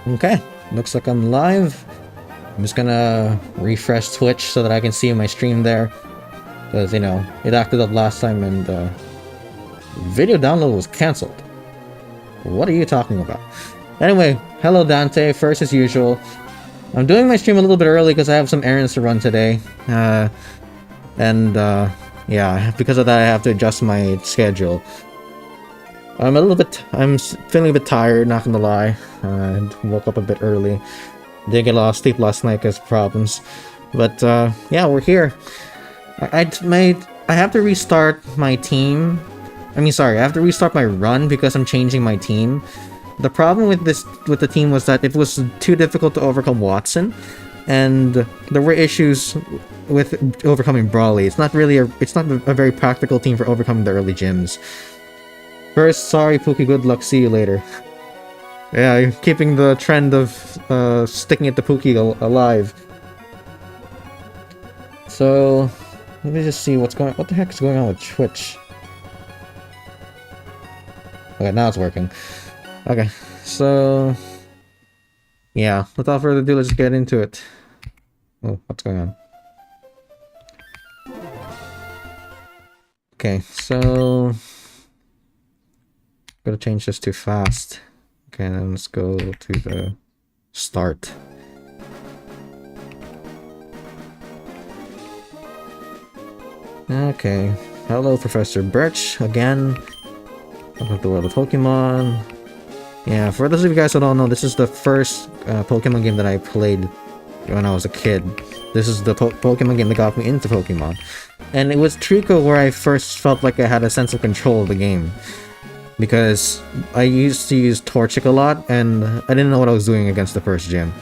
Okay, looks like I'm live. I'm just gonna refresh Twitch so that I can see my stream there. Because, you know, it acted up last time and video download was cancelled. What are you talking about? Anyway, hello Dante, first as usual. I'm doing my stream a little bit early because I have some errands to run today. Yeah, because of that I have to adjust my schedule. I'm feeling a bit tired, not gonna lie. I woke up a bit early. Didn't get a lot of sleep last night because problems. But, yeah, we're here. I have to restart my team. I have to restart my run because I'm changing my team. The problem with the team was that it was too difficult to overcome Watson, and there were issues with overcoming Brawly. It's not a very practical team for overcoming the early gyms. First, sorry Pookie, good luck, see you later. Yeah, you're keeping the trend of sticking it to Pookie alive. So, let me just see what the heck is going on with Twitch? Okay, now it's working. Okay, so yeah, without further ado, let's just get into it. Oh, what's going on? Okay, so gotta change this too fast. Okay, then let's go to the start. Okay, hello Professor Birch again. Welcome to the world of Pokemon. Yeah, for those of you guys who don't know, this is the first Pokemon game that I played when I was a kid. This is the Pokemon game that got me into Pokemon. And it was Trico where I first felt like I had a sense of control of the game. Because I used to use Torchic a lot, and I didn't know what I was doing against the first gym.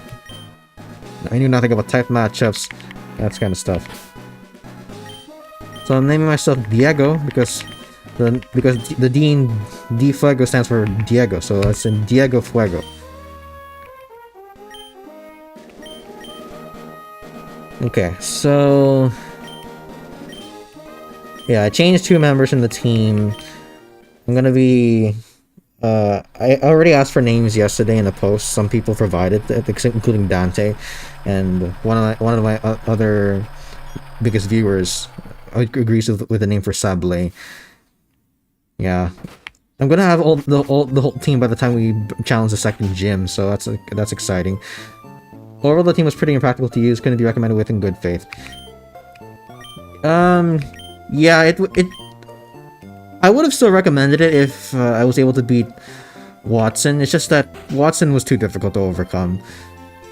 I knew nothing about type matchups, that kind of stuff. So I'm naming myself Diego because the D in DFuego stands for Diego, so it's in Diego Fuego. Okay, so yeah, I changed 2 members in the team. I'm gonna be I already asked for names yesterday in the post. Some people provided, including Dante, and one of my other biggest viewers agrees with the name for Sablé. Yeah, I'm gonna have the whole team by the time we challenge the second gym, so that's exciting. Overall, the team was pretty impractical to use. Couldn't be recommended with in good faith. Yeah, I would have still recommended it if I was able to beat Watson. It's just that Watson was too difficult to overcome.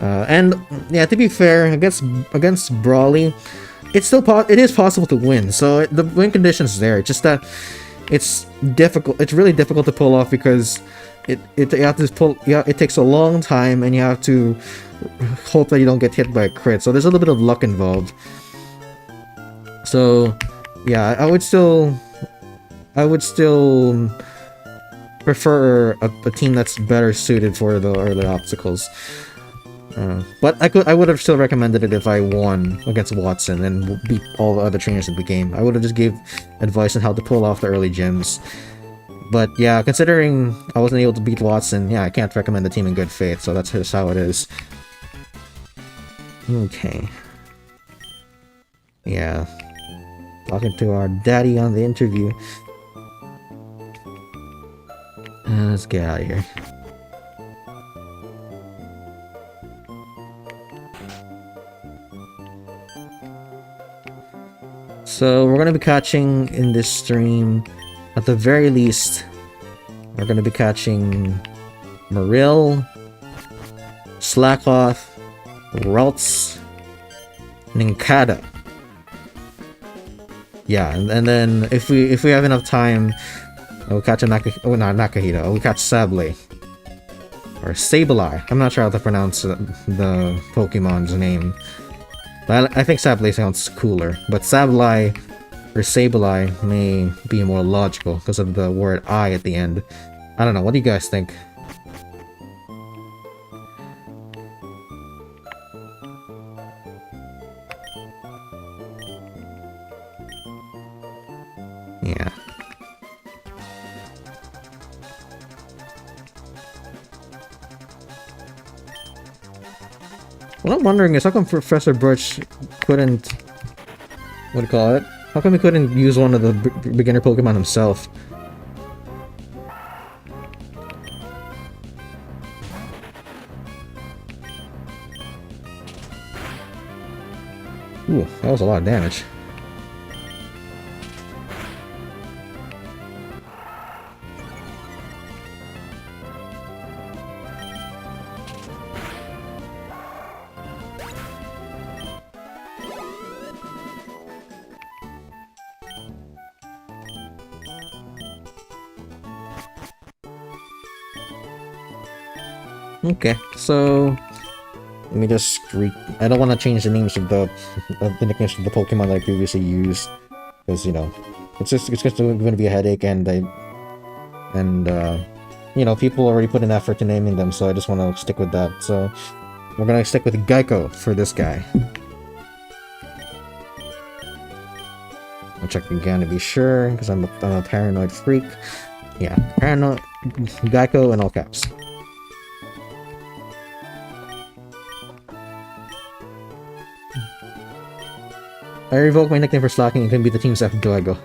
And yeah, to be fair, against Brawly, it is possible to win. So the win condition's there. It's just that it's difficult. It's really difficult to pull off because it takes a long time, and you have to hope that you don't get hit by a crit. So there's a little bit of luck involved. So yeah, I would still prefer a team that's better suited for the early obstacles. But I would have still recommended it if I won against Watson and beat all the other trainers in the game. I would have just gave advice on how to pull off the early gyms. But yeah, considering I wasn't able to beat Watson, yeah, I can't recommend the team in good faith, so that's just how it is. Okay. Yeah. Talking to our daddy on the interview. Let's get out of here. So we're gonna be catching in this stream, at the very least, we're gonna be catching Marill, Slackoth, Ralts, Nincada. Yeah, and then if we have enough time, we'll catch a Nakahita. We'll catch Sablé. Or Sableye. I'm not sure how to pronounce the Pokemon's name. But I think Sablé sounds cooler. But Sableye or Sableye may be more logical because of the word I at the end. I don't know, what do you guys think? Yeah. What I'm wondering is how come Professor Birch couldn't... What do you call it? How come he couldn't use one of the beginner Pokemon himself? Ooh, that was a lot of damage. Okay, so let me just I don't want to change the names of the nicknames of the Pokemon that I previously used, because you know, it's just going to be a headache, and you know, people already put in effort to naming them, so I just want to stick with that. So we're gonna stick with Geico for this guy. I'll check again to be sure, because I'm a paranoid freak. Yeah, paranoid Geico in all caps. I revoke my nickname for slacking and can be the team's DFuego.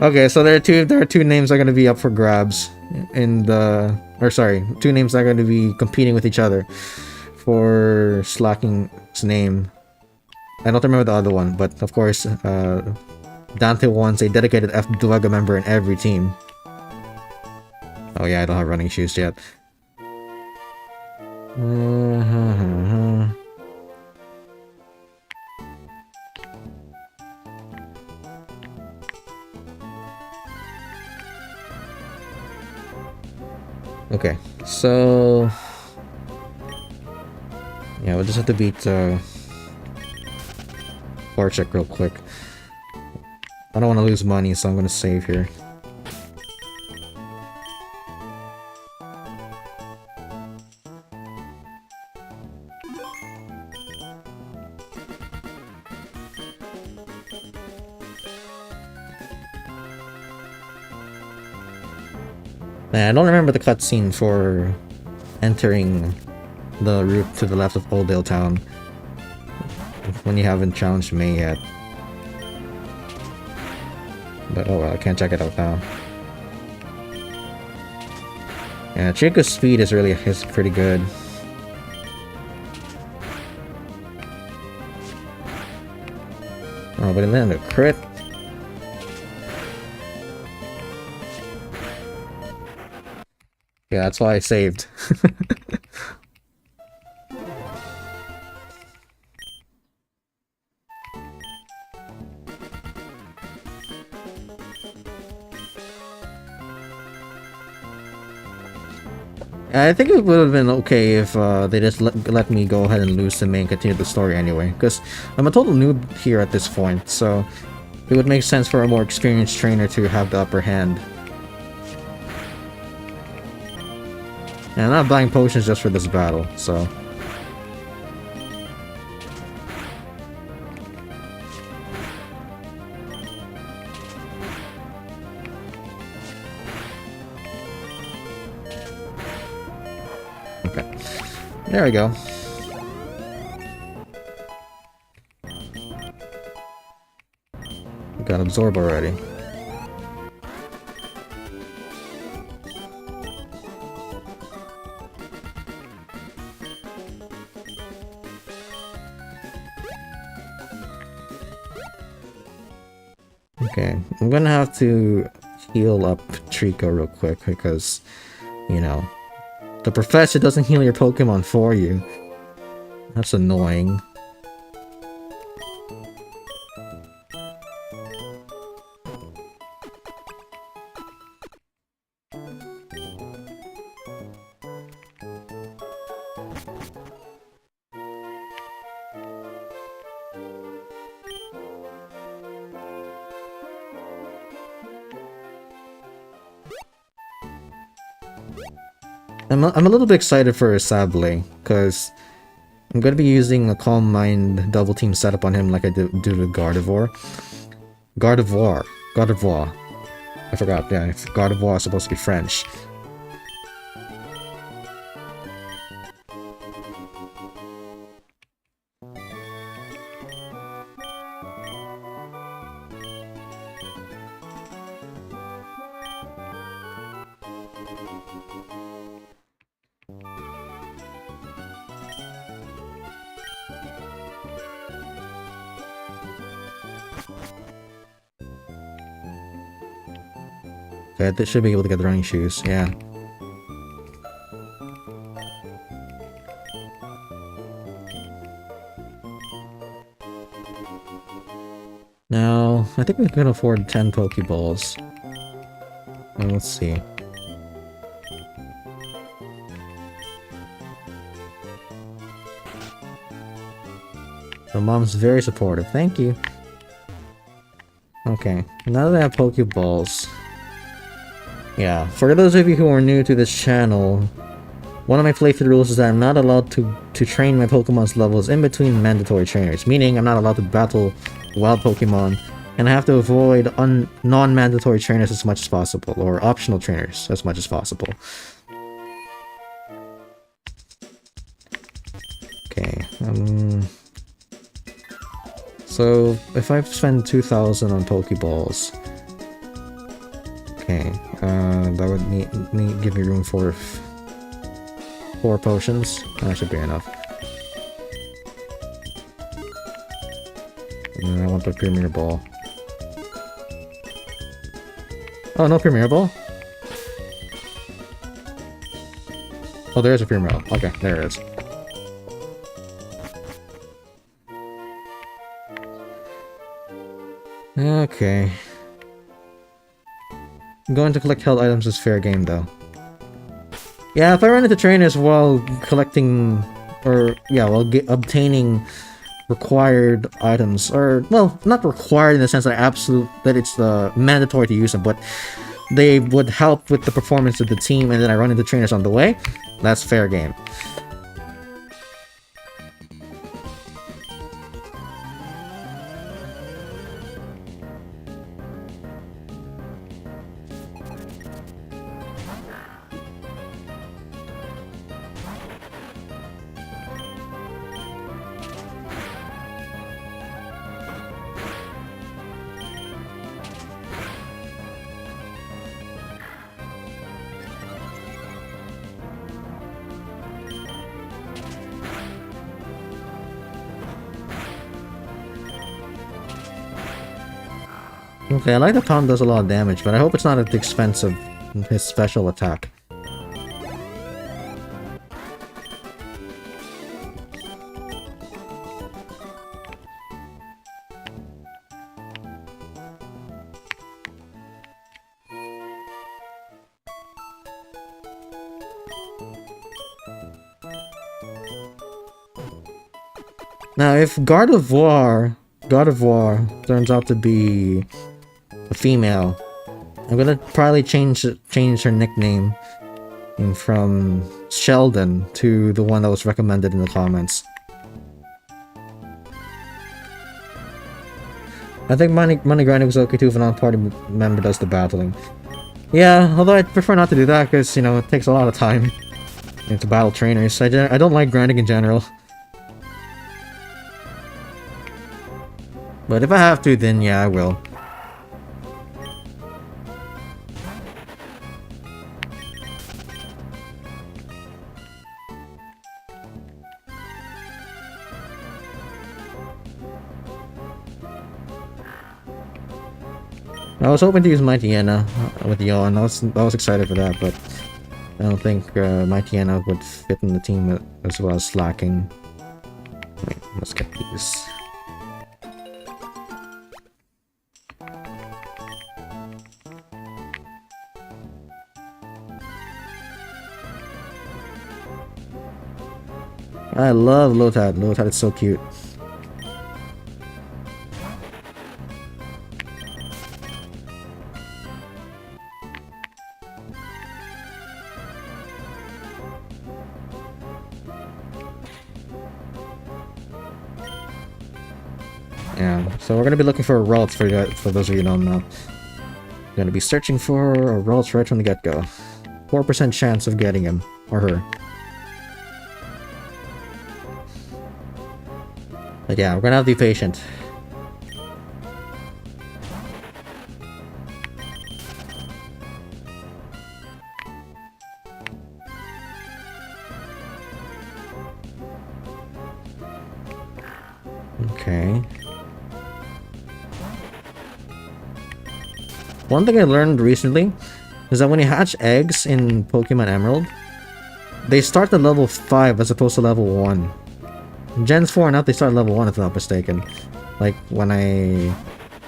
Okay, so there are two names that are gonna be up for grabs in the two names that are gonna be competing with each other for Slacking's name. I don't remember the other one, but of course, Dante wants a dedicated DFuego member in every team. Oh yeah, I don't have running shoes yet. Okay, so yeah, we'll just have to beat Check real quick. I don't want to lose money, so I'm gonna save here. Man, I don't remember the cutscene for entering the route to the left of Oldale Town when you haven't challenged May yet. But oh well, I can't check it out now. Yeah, Chico's speed is pretty good. Oh, but then the crit. Yeah, that's why I saved. I think it would have been okay if they just let me go ahead and lose to May and continue the story anyway, because I'm a total noob here at this point, so it would make sense for a more experienced trainer to have the upper hand. And I'm not buying potions just for this battle, so... Okay. There we go. Got absorb already. Okay, I'm gonna have to heal up Trico real quick because, you know, the professor doesn't heal your Pokemon for you. That's annoying. I'm a little bit excited for Sable, because I'm going to be using a Calm Mind double team setup on him like I do with Gardevoir. Gardevoir. I forgot, yeah, Gardevoir is supposed to be French. Okay, they should be able to get the running shoes, yeah. Now, I think we can afford 10 Pokeballs. Well, let's see. My mom's very supportive. Thank you. Okay, now that I have Pokeballs... Yeah, for those of you who are new to this channel, one of my playthrough rules is that I'm not allowed to train my Pokemon's levels in between mandatory trainers, meaning I'm not allowed to battle wild Pokemon, and I have to avoid non-mandatory trainers as much as possible, or optional trainers as much as possible. Okay, so if I spend 2,000 on Pokeballs, okay, that would give me room for 4 potions. That should be enough. And I want the Premier Ball. Oh, no Premier Ball? Oh, there is a Premier Ball. Okay, there it is. Okay. Going to collect held items is fair game, though. Yeah, if I run into trainers while collecting... or, yeah, while obtaining required items, or, well, not required in the sense that it's mandatory to use them, but they would help with the performance of the team, and then I run into trainers on the way, that's fair game. Okay, I like that Tom does a lot of damage, but I hope it's not at the expense of his special attack. Now, if God of War turns out to be a female, I'm gonna probably change her nickname from Sheldon to the one that was recommended in the comments. I think money grinding was okay too if a non-party member does the battling. Yeah, although I prefer not to do that because, you know, it takes a lot of time to battle trainers. I don't like grinding in general. But if I have to, then yeah, I will. I was hoping to use Mightyena with Yawn. I was excited for that, but I don't think Mightyena would fit in the team as well as Slacking. Wait, let's get these. I love Lotad. Lotad is so cute. Yeah, so we're gonna be looking for relics for those of you who don't know. We're gonna be searching for a relic right from the get-go. 4% chance of getting him or her. But yeah, we're gonna have to be patient. Okay. One thing I learned recently is that when you hatch eggs in Pokemon Emerald, they start at level 5 as opposed to level 1. Gens 4 and up, they start at level 1 if I'm not mistaken. Like when I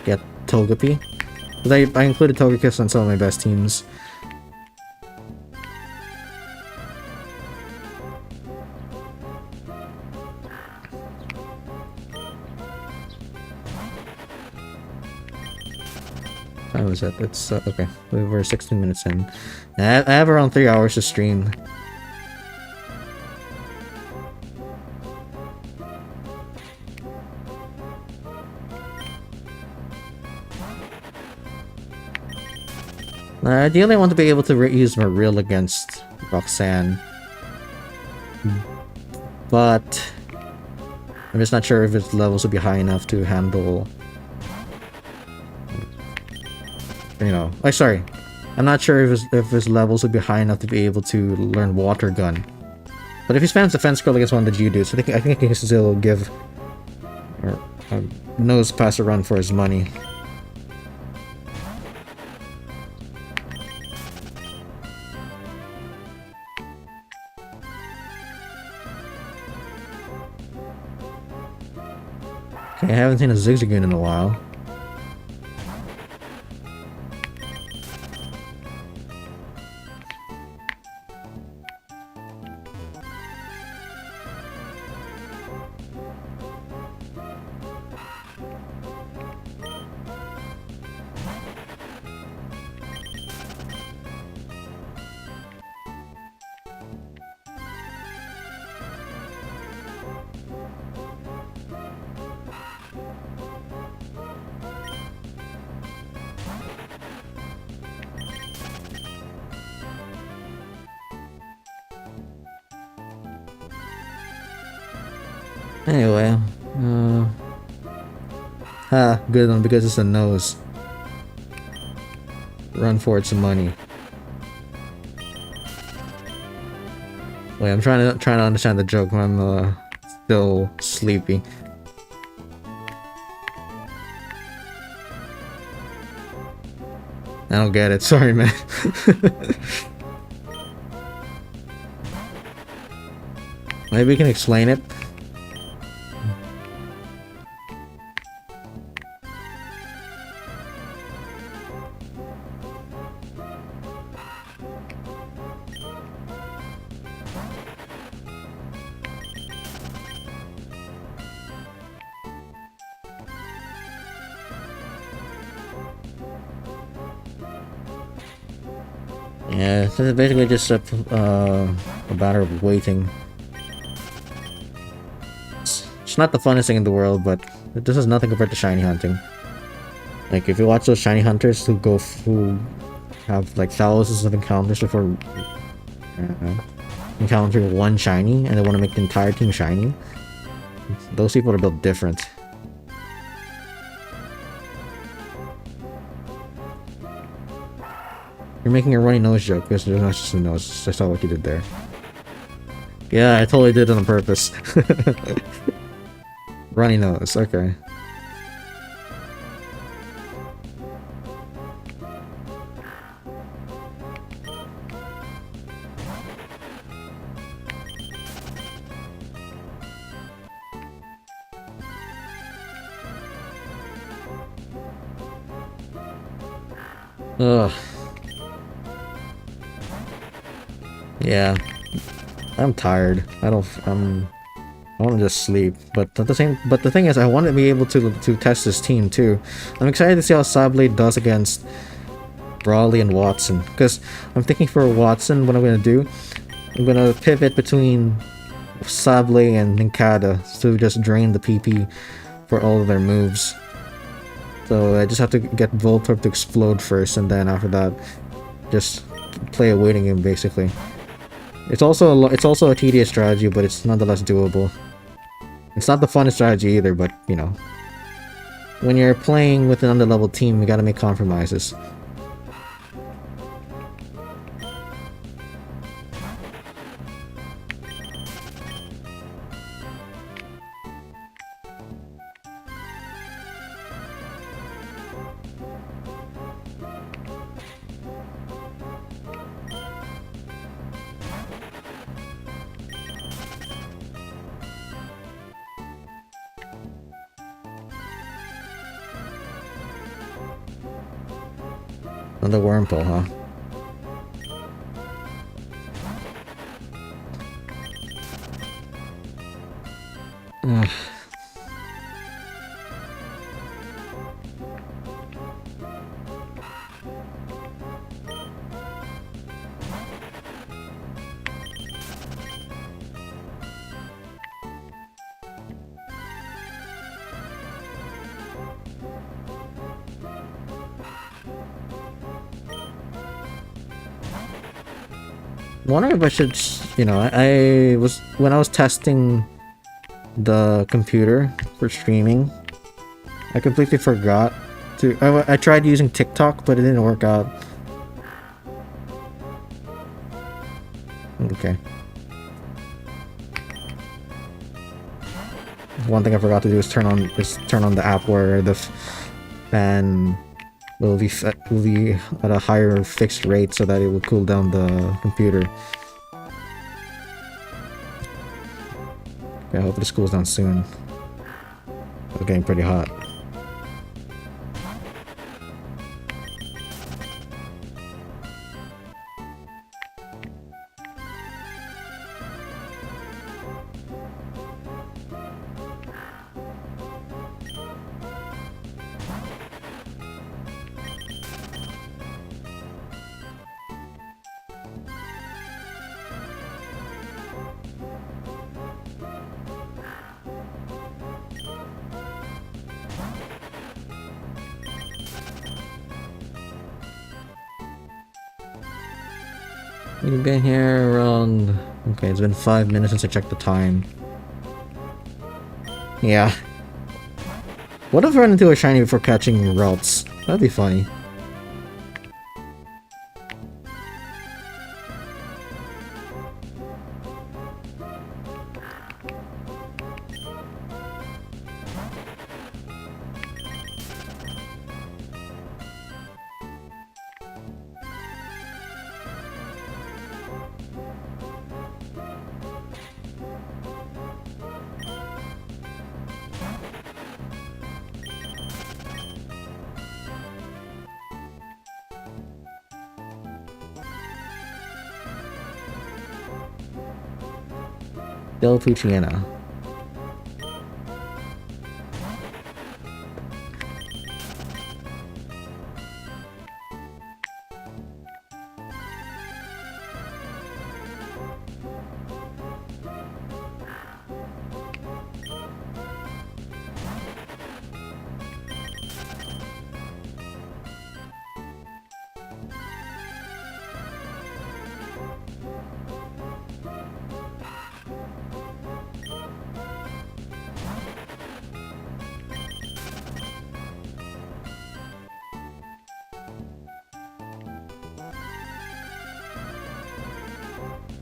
get Togepi. Because I included Togekiss on some of my best teams. How was it? It's okay. We were 16 minutes in. I have around 3 hours to stream. Ideally, I want to be able to use Marill against Roxanne. But I'm just not sure if its levels will be high enough to handle... You know, sorry. I'm not sure if his levels would be high enough to be able to learn Water Gun. But if he spams Defense Curl against one of the Geodudes, I think he can still give a nose pass a run for his money. Okay, I haven't seen a Zigzagoon in a while. Anyway, good one because it's a nose. Run for it some money. Wait, I'm trying to understand the joke. I'm still sleepy. I don't get it. Sorry, man. Maybe we can explain it. Yeah, so it's basically just a matter of waiting. It's not the funnest thing in the world, but this is nothing compared to shiny hunting. Like, if you watch those shiny hunters who have like thousands of encounters before encountering one shiny, and they want to make the entire team shiny, those people are built different. You're making a runny nose joke because there's not just a nose. I saw what you did there. Yeah, I totally did it on purpose. Runny nose, okay. Ugh. Yeah, I'm tired. I want to just sleep. But the thing is, I want to be able to test this team too. I'm excited to see how Sableye does against Brawley and Watson. Because I'm thinking for Watson, what I'm gonna do, I'm gonna pivot between Sableye and Nincada to just drain the PP for all of their moves. So I just have to get Voltorb to explode first, and then after that, just play a waiting game basically. It's also a tedious strategy, but it's nonetheless doable. It's not the funnest strategy either, but you know, when you're playing with an underleveled team, you gotta make compromises. Another wormhole, huh? Ugh. Wondering if I should, you know, I was when I was testing the computer for streaming, I completely forgot to. I tried using TikTok, but it didn't work out. Okay. One thing I forgot to do is turn on the app where the fan will be at a higher fixed rate so that it will cool down the computer. Okay, I hope this cools down soon. It's getting pretty hot. We've been here around... Okay, it's been 5 minutes since I checked the time. Yeah. What if I run into a shiny before catching routes? That'd be funny. Del Pucciana.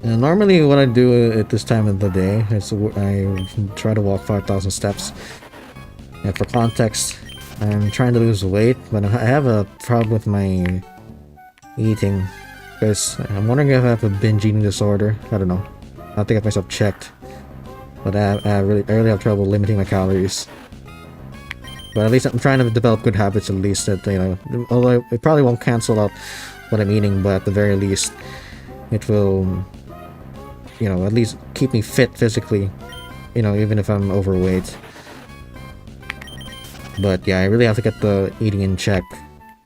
Normally what I do at this time of the day is I try to walk 5,000 steps. And for context, I'm trying to lose weight, but I have a problem with my eating. Because I'm wondering if I have a binge eating disorder. I don't know. I don't think I've myself checked. But I really have trouble limiting my calories. But at least I'm trying to develop good habits at least that, you know, although it probably won't cancel out what I'm eating, but at the very least it will, you know, at least keep me fit physically, you know, even if I'm overweight. But yeah, I really have to get the eating in check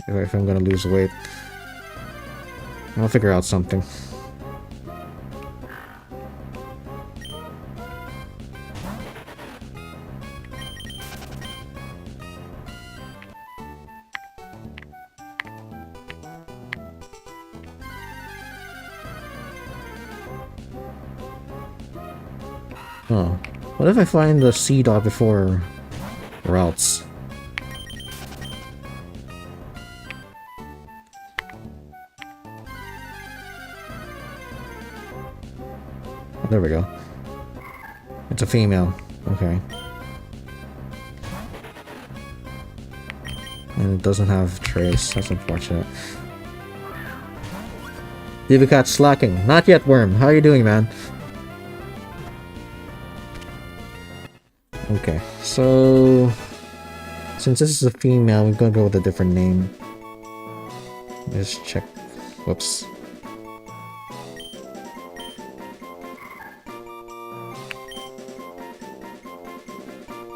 if I'm gonna lose weight. I'll figure out something. Oh, what if I find the sea dog before routes? Oh, there we go. It's a female. Okay. And it doesn't have trace. That's unfortunate. DFuego-H slacking. Not yet, Worm. How are you doing, man? Okay, so since this is a female, we're gonna go with a different name. Let's check. Whoops.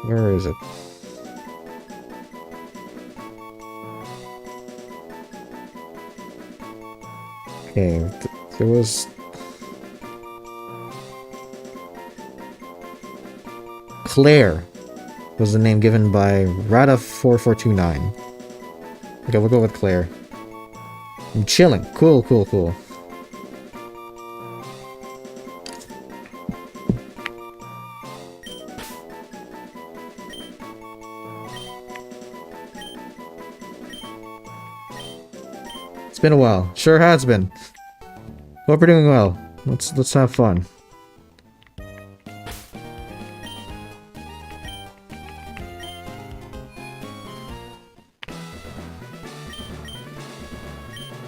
Where is it? Okay, there was... Claire was the name given by Rada4429. Okay, we'll go with Claire. I'm chilling. Cool, cool, cool. It's been a while. Sure has been. Hope we're doing well. Let's have fun.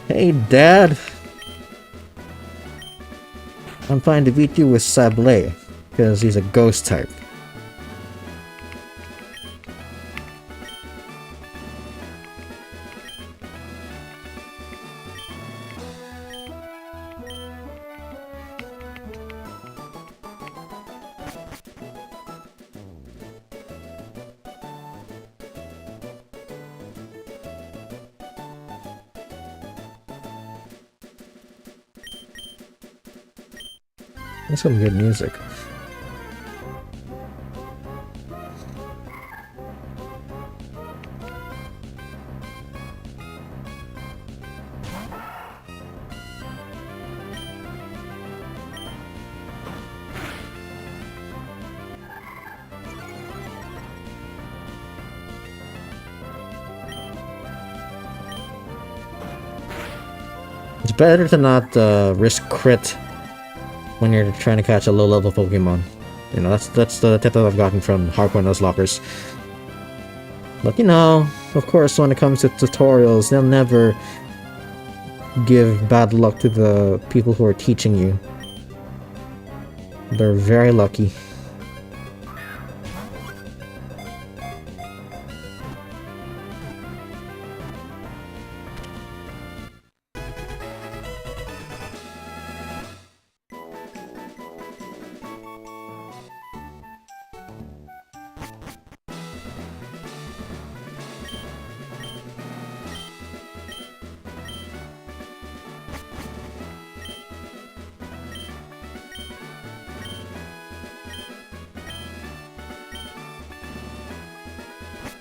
Hey, Dad. I'm fine to beat you with Sablé, because he's a ghost type. That's some good music. It's better to not risk crit when you're trying to catch a low-level Pokemon. You know, that's the tip that I've gotten from Hardcore Nuzlockers. But you know, of course, when it comes to tutorials, they'll never give bad luck to the people who are teaching you. They're very lucky.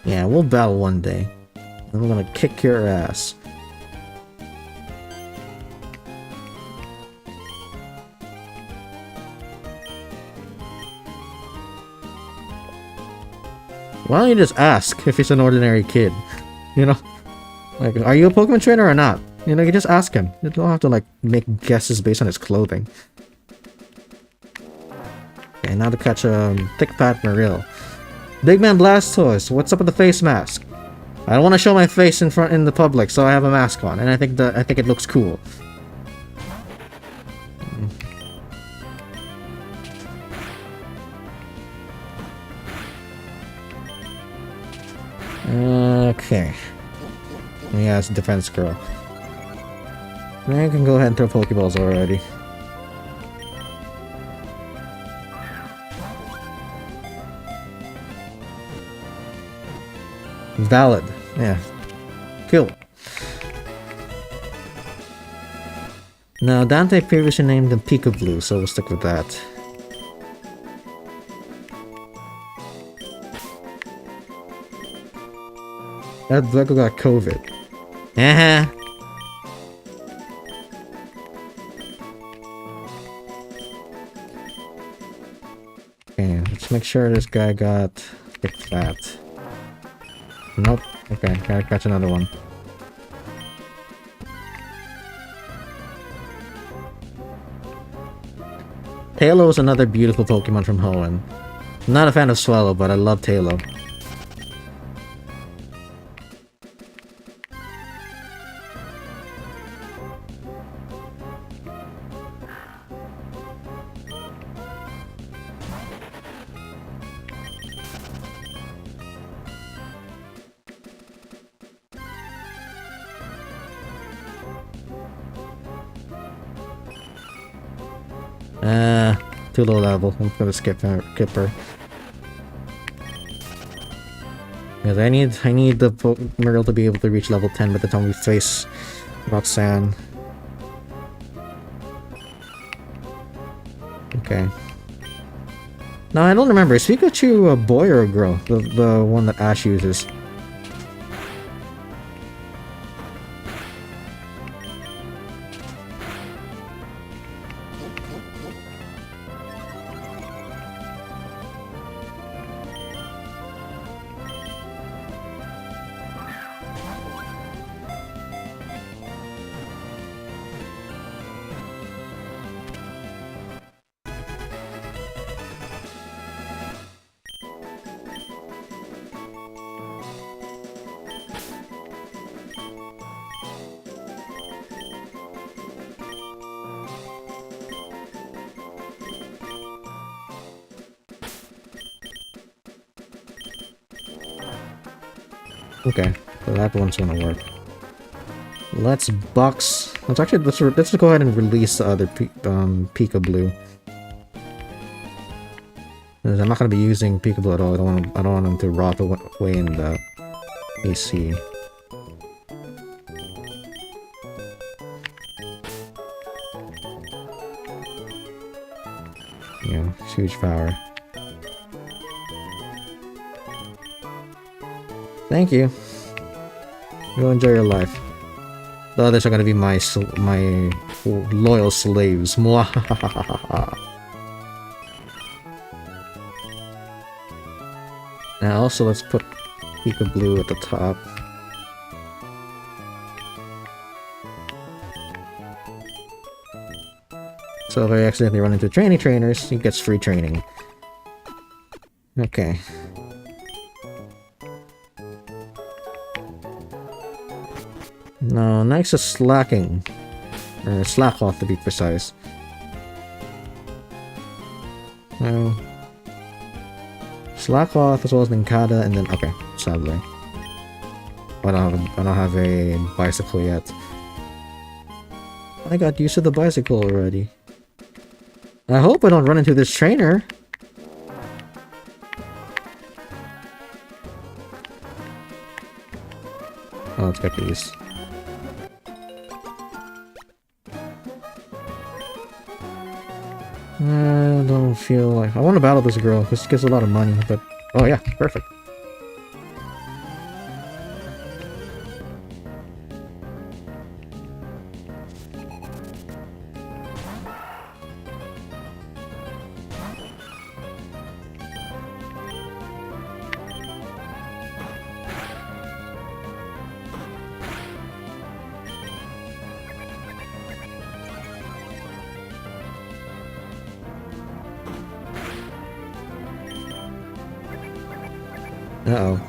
Yeah, we'll battle one day. I'm gonna kick your ass. Why don't you just ask if he's an ordinary kid? You know? Like, are you a Pokemon trainer or not? You know, you just ask him. You don't have to, like, make guesses based on his clothing. Okay, now to catch a Thick-Pat Marill. Big Man Blastoise, what's up with the face mask? I don't want to show my face in the public, so I have a mask on, and I think it looks cool. Okay. Yeah, it's a defense girl. Now you can go ahead and throw Pokeballs already. Valid. Yeah. Cool. Now, Dante previously named them Peekaboo, so we'll stick with that. That Vego got COVID. Okay, let's make sure this guy got Thick-Fat. Nope. Okay, gotta catch another one. Tailo is another beautiful Pokemon from Hoenn. I'm not a fan of Swallow, but I love Tailo. Too low level. I'm gonna skip her. Because I need the Emerald to be able to reach level 10 by the time we face Roxanne. Okay. Now I don't remember, is Pikachu a boy or a girl? The one that Ash uses. Okay, so that one's gonna work. Let's box. Let's go ahead and release the other Pika-Blue. Because I'm not gonna be using Pika-Blue at all. I don't want him to rot away in the AC. Yeah, huge power. Thank you. Go enjoy your life. The others are gonna be my loyal slaves. Mwahahaha. Now also let's put Pika-Blue at the top. So if I accidentally run into trainers, he gets free training. Okay. No, next is slacking. Or slack-off to be precise. No. Slack-off as well as Ninkata, and then okay, sadly. I don't have a bicycle yet. I got used to the bicycle already. I hope I don't run into this trainer. Oh, let's get these. I don't feel like... I want to battle this girl, because she gives a lot of money, but... Oh yeah, perfect. Uh-oh.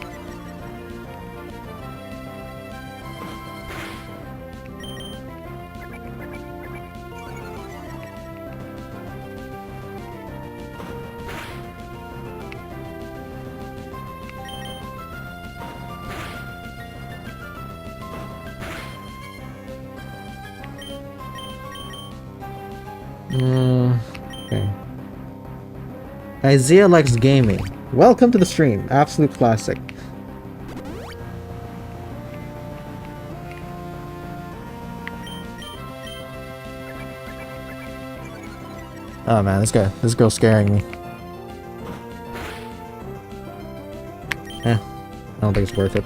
Okay. Isaiah likes gaming. Welcome to the stream. Absolute classic. Oh man, this girl's scaring me. I don't think it's worth it.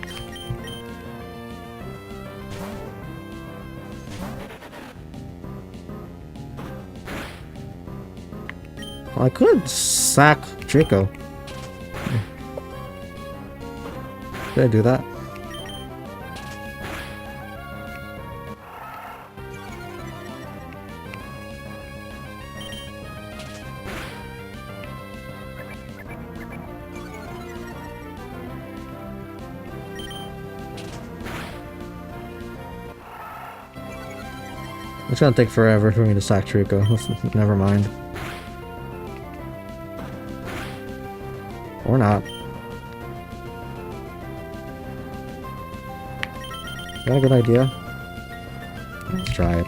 Well, I could sack Draco. Did I do that? It's gonna take forever for me to sack Trico. Never mind. Or not. Is that a good idea? Let's try it.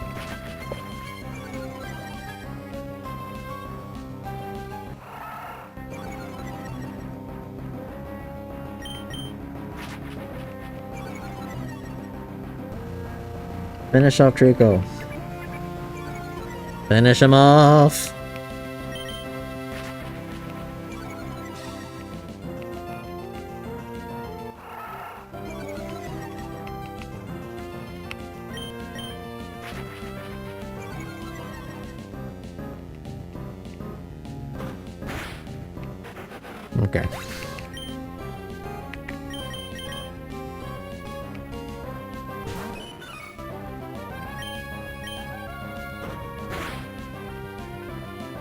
Finish off Draco. Finish him off! Okay.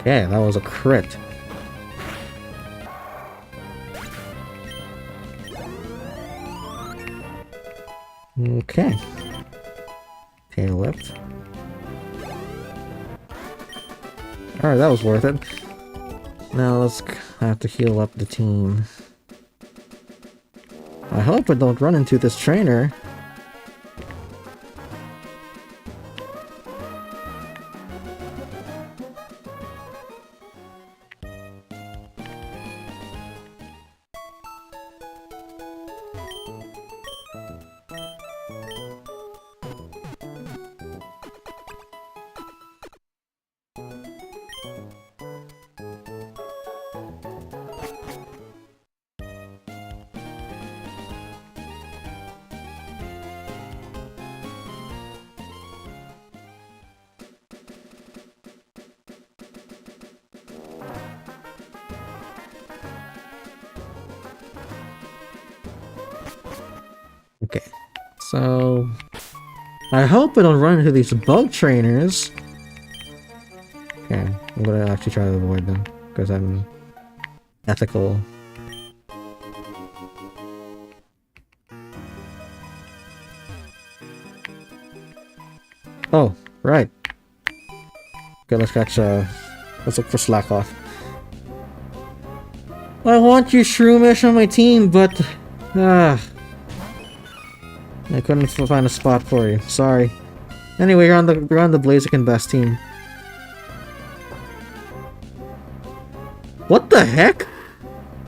Okay, that was a crit. Okay. Tail lift. Alright, that was worth it. Now let's have to heal up the team. I hope I don't run into this trainer. Okay, so I hope I don't run into these bug trainers. Okay, I'm gonna actually try to avoid them because I'm ethical. Oh, right. Okay, let's let's look for Slackoff. I want you, Shroomish, on my team, but I couldn't find a spot for you. Sorry. Anyway, you're on the Blaziken best team. What the heck?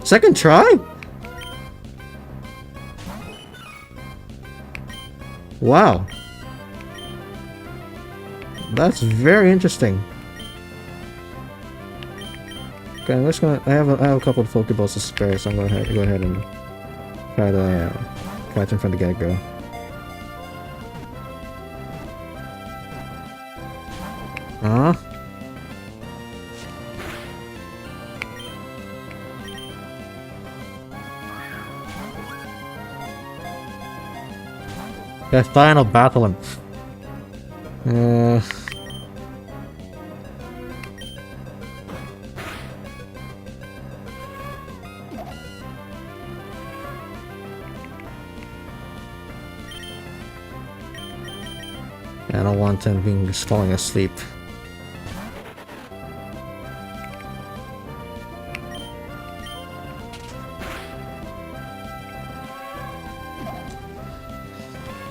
Second try? Wow. That's very interesting. Okay, I'm just gonna. I have a couple of Pokeballs to spare, so I'm gonna go ahead and try to catch him from the get-go. Huh? The final battle him. I don't want him being just falling asleep.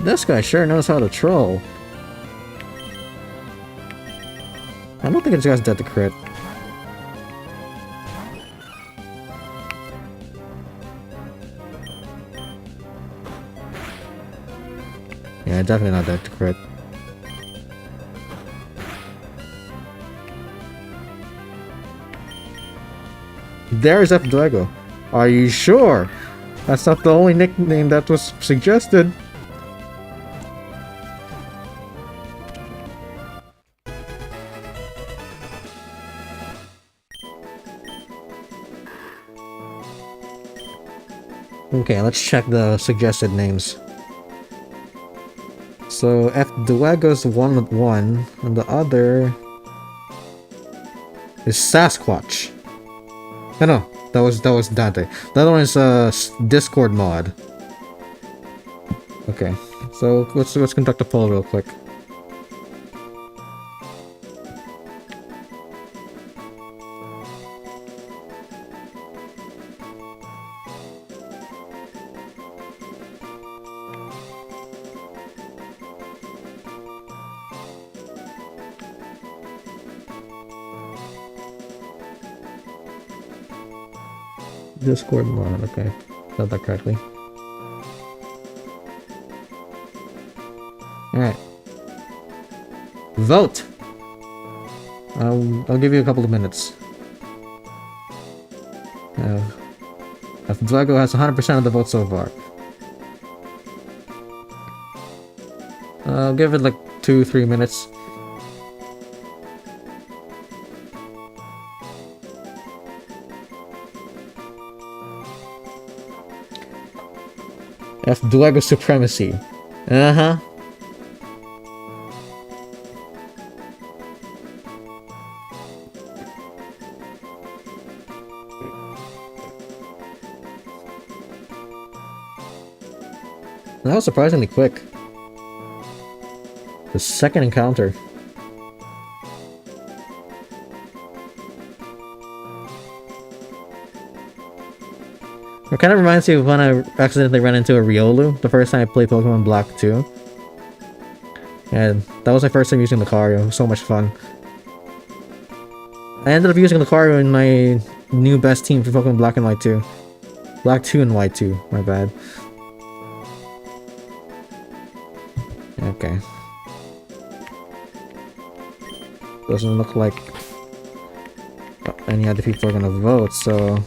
This guy sure knows how to troll. I don't think this guy's dead to crit. Yeah, definitely not dead to crit. There's DFuego. Are you sure? That's not the only nickname that was suggested. Okay, let's check the suggested names. So DFuego's 1-1, and the other is Sasquatch. No, that was Dante. The other one is Discord mod. Okay, so let's conduct a poll real quick. Discord mod, okay. Said that correctly. Alright. Vote! I'll give you a couple of minutes. DFuego has 100% of the votes so far. I'll give it like 2-3 minutes. DFuego supremacy. Uh-huh. That was surprisingly quick. The second encounter. It kind of reminds me of when I accidentally ran into a Riolu the first time I played Pokemon Black 2. And that was my first time using Lucario. It was so much fun. I ended up using Lucario in my new best team for Pokemon Black and White 2. Black 2 and White 2, my bad. Okay. Doesn't look like any other people are gonna vote, so...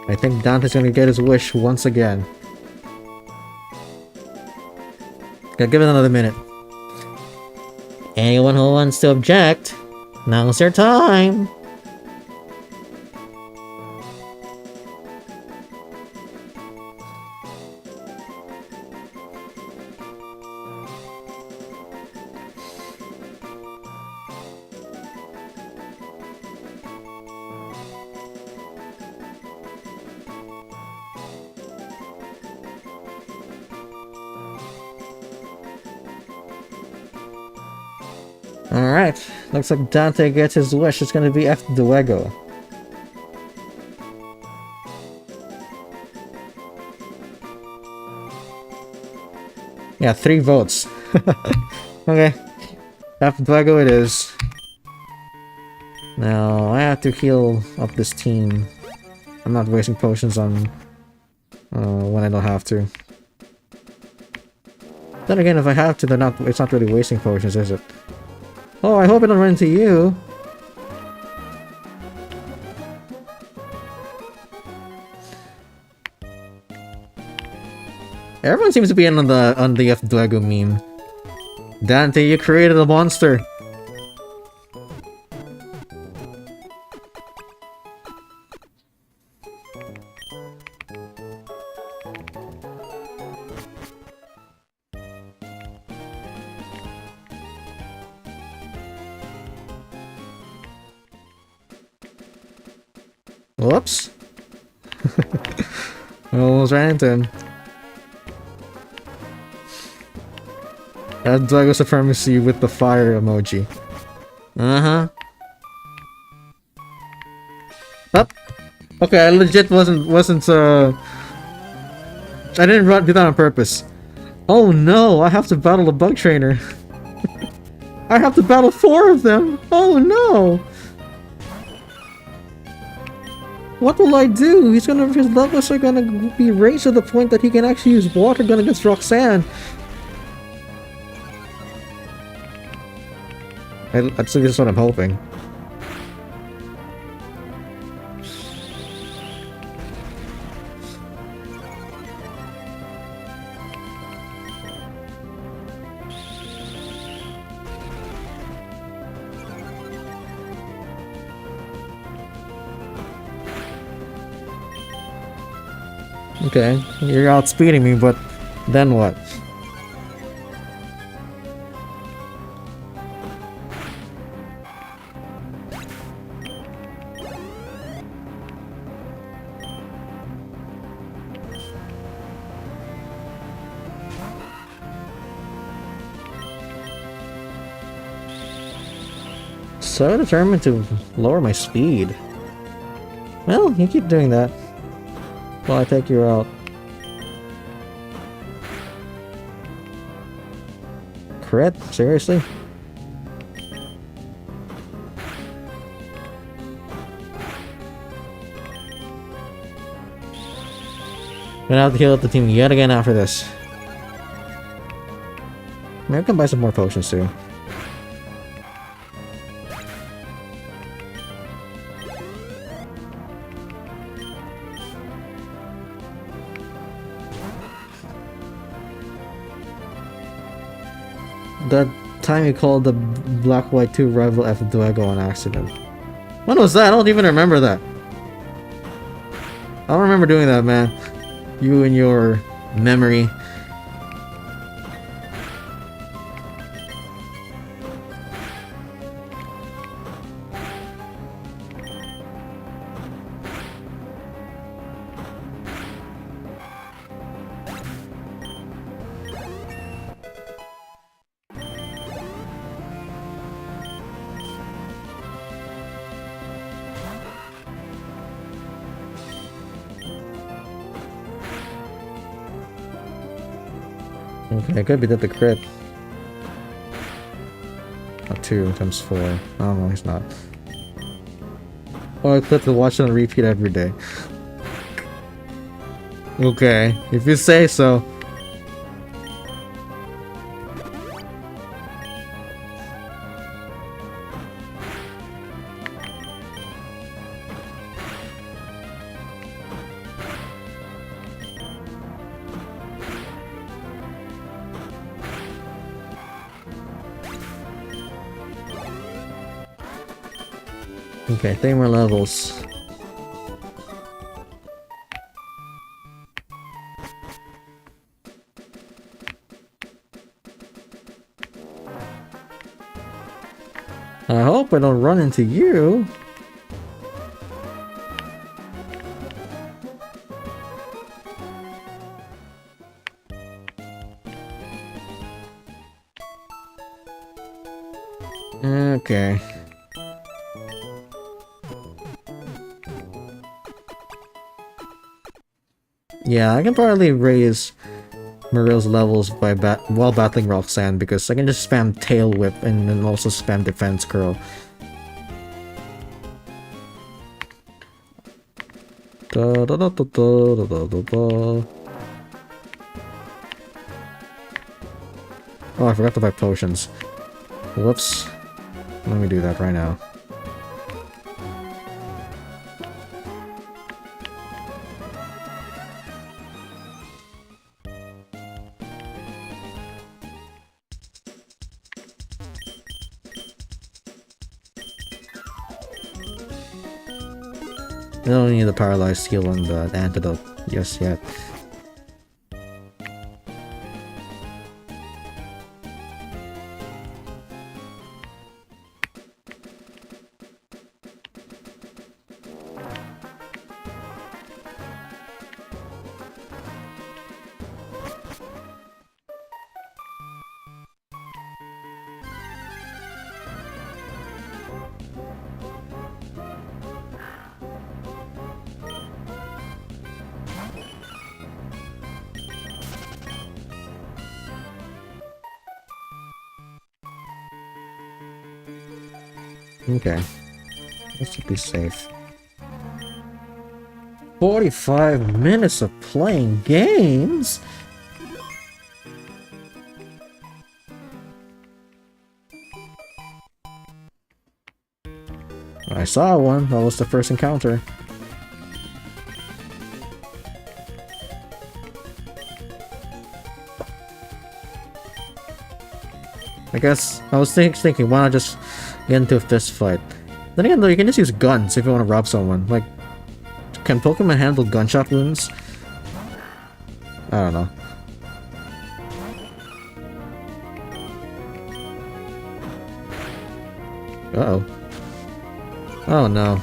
I think Dante's gonna get his wish once again. Gotta give it another minute. Anyone who wants to object, now's their time! Alright, looks like Dante gets his wish. It's gonna be DFuego. Yeah, 3 votes. Okay, DFuego it is. Now, I have to heal up this team. I'm not wasting potions on when I don't have to. Then again, if I have to, it's not really wasting potions, is it? Oh, I hope I don't run into you. Everyone seems to be in on the DFuego meme. Dante, you created a monster. Whoops. I almost ran into him. DFuego supremacy with the fire emoji. Uh-huh. Oh. Okay, I legit wasn't I didn't do that on purpose. Oh no, I have to battle a bug trainer. I have to battle 4 of them. Oh no. What will I do? His levels are gonna be raised to the point that he can actually use water gun against Roxanne. That's just what I'm hoping. Okay, you're outspeeding me, but then what? So determined to lower my speed. Well, you keep doing that. Well, I take you out. Crit? Seriously? Gonna have to heal up the team yet again after this. Maybe I can buy some more potions too. That time you called the Black White 2 rival DFuego on accident. When was that? I don't even remember that. I don't remember doing that, man. You and your memory. Okay, it could be that the crit. Oh, 2 times 4. I don't know, he's not. Oh, I click to watch it on repeat every day. Okay, if you say so. Okay, 3 more levels. I hope I don't run into you. Okay. Yeah, I can probably raise Mariel's levels by while battling Roxanne because I can just spam Tail Whip and then also spam Defense Curl. Da, da, da, da, da, da, da, da. Oh, I forgot to buy potions. Whoops. Let me do that right now. I don't need the paralyzed heal on the antidote just yet. Okay. That should be safe. 45 minutes of playing games? I saw one. That was the first encounter. I guess I was thinking, why not just get into a fist fight? Then again, though, you can just use guns if you want to rob someone. Like, can Pokemon handle gunshot wounds? I don't know. Uh-oh. Oh no.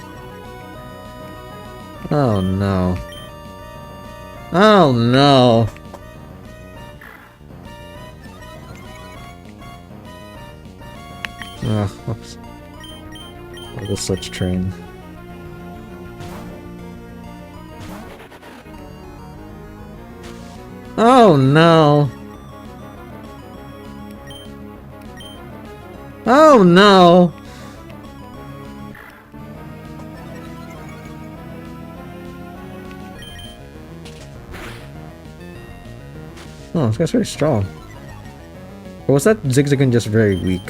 Oh no. Oh no. Ugh, whoops. What was such train? Oh no! Oh no! Oh, this guy's very strong. Or was that Zigzagoon just very weak?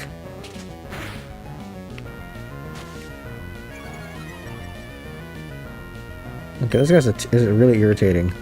Okay, this guy's is really irritating.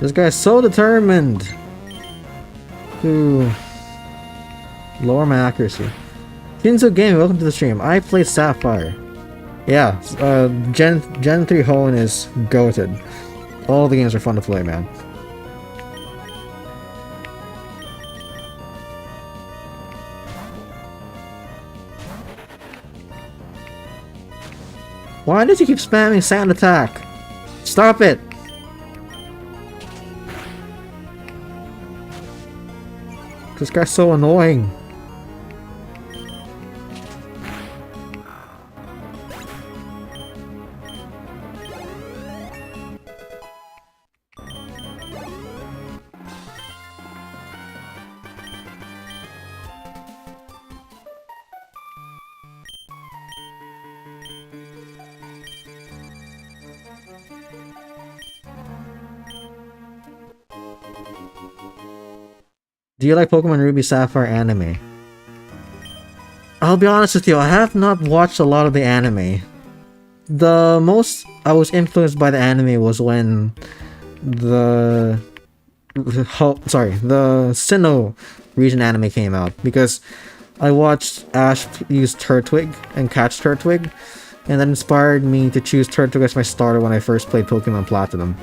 This guy's so determined to lower my accuracy. Shinzo Gaming, welcome to the stream. I play Sapphire. Yeah, Gen 3 Hoenn is goated. All the games are fun to play, man. Why did you keep spamming Sand Attack? Stop it! This guy's so annoying. Do you like Pokemon Ruby Sapphire anime? I'll be honest with you, I have not watched a lot of the anime. The most I was influenced by the anime was when the Sinnoh region anime came out, because I watched Ash use Turtwig and catch Turtwig, and that inspired me to choose Turtwig as my starter when I first played Pokemon Platinum.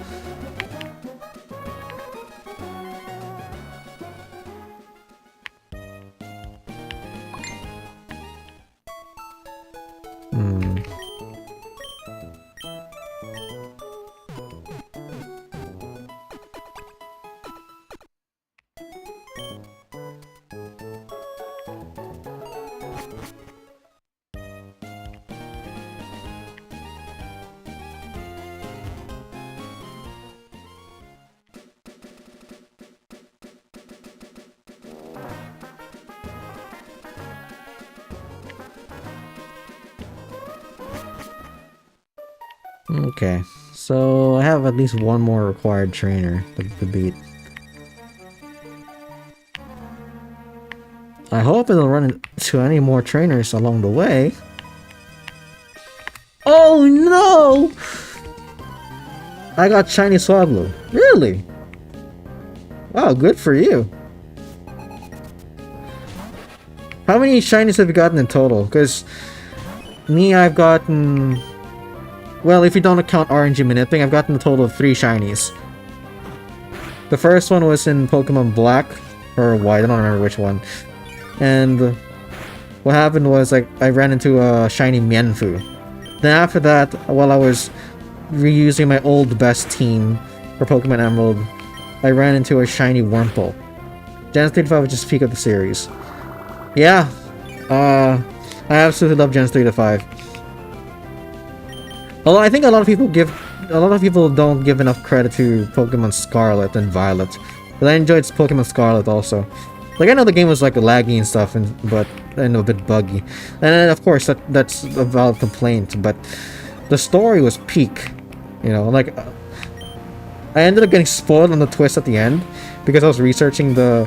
Okay, so I have at least one more required trainer to beat. I hope it'll run into any more trainers along the way. Oh no! I got shiny Swablu. Really? Wow, good for you. How many shinies have you gotten in total? Because me, I've gotten... Well, if you don't count RNG Maniping, I've gotten a total of 3 shinies. The first one was in Pokemon Black, or White, I don't remember which one. And what happened was, like, I ran into a shiny Mienfoo. Then after that, while I was reusing my old best team for Pokemon Emerald, I ran into a shiny Wurmple. Gen 3 to 5 was just peak of the series. Yeah, I absolutely love Gen 3 to 5. Although I think a lot of people don't give enough credit to Pokemon Scarlet and Violet, but I enjoyed Pokemon Scarlet also. Like, I know the game was like laggy and stuff, but a bit buggy, and then, of course that's a valid complaint. But the story was peak, you know. Like, I ended up getting spoiled on the twist at the end because I was researching the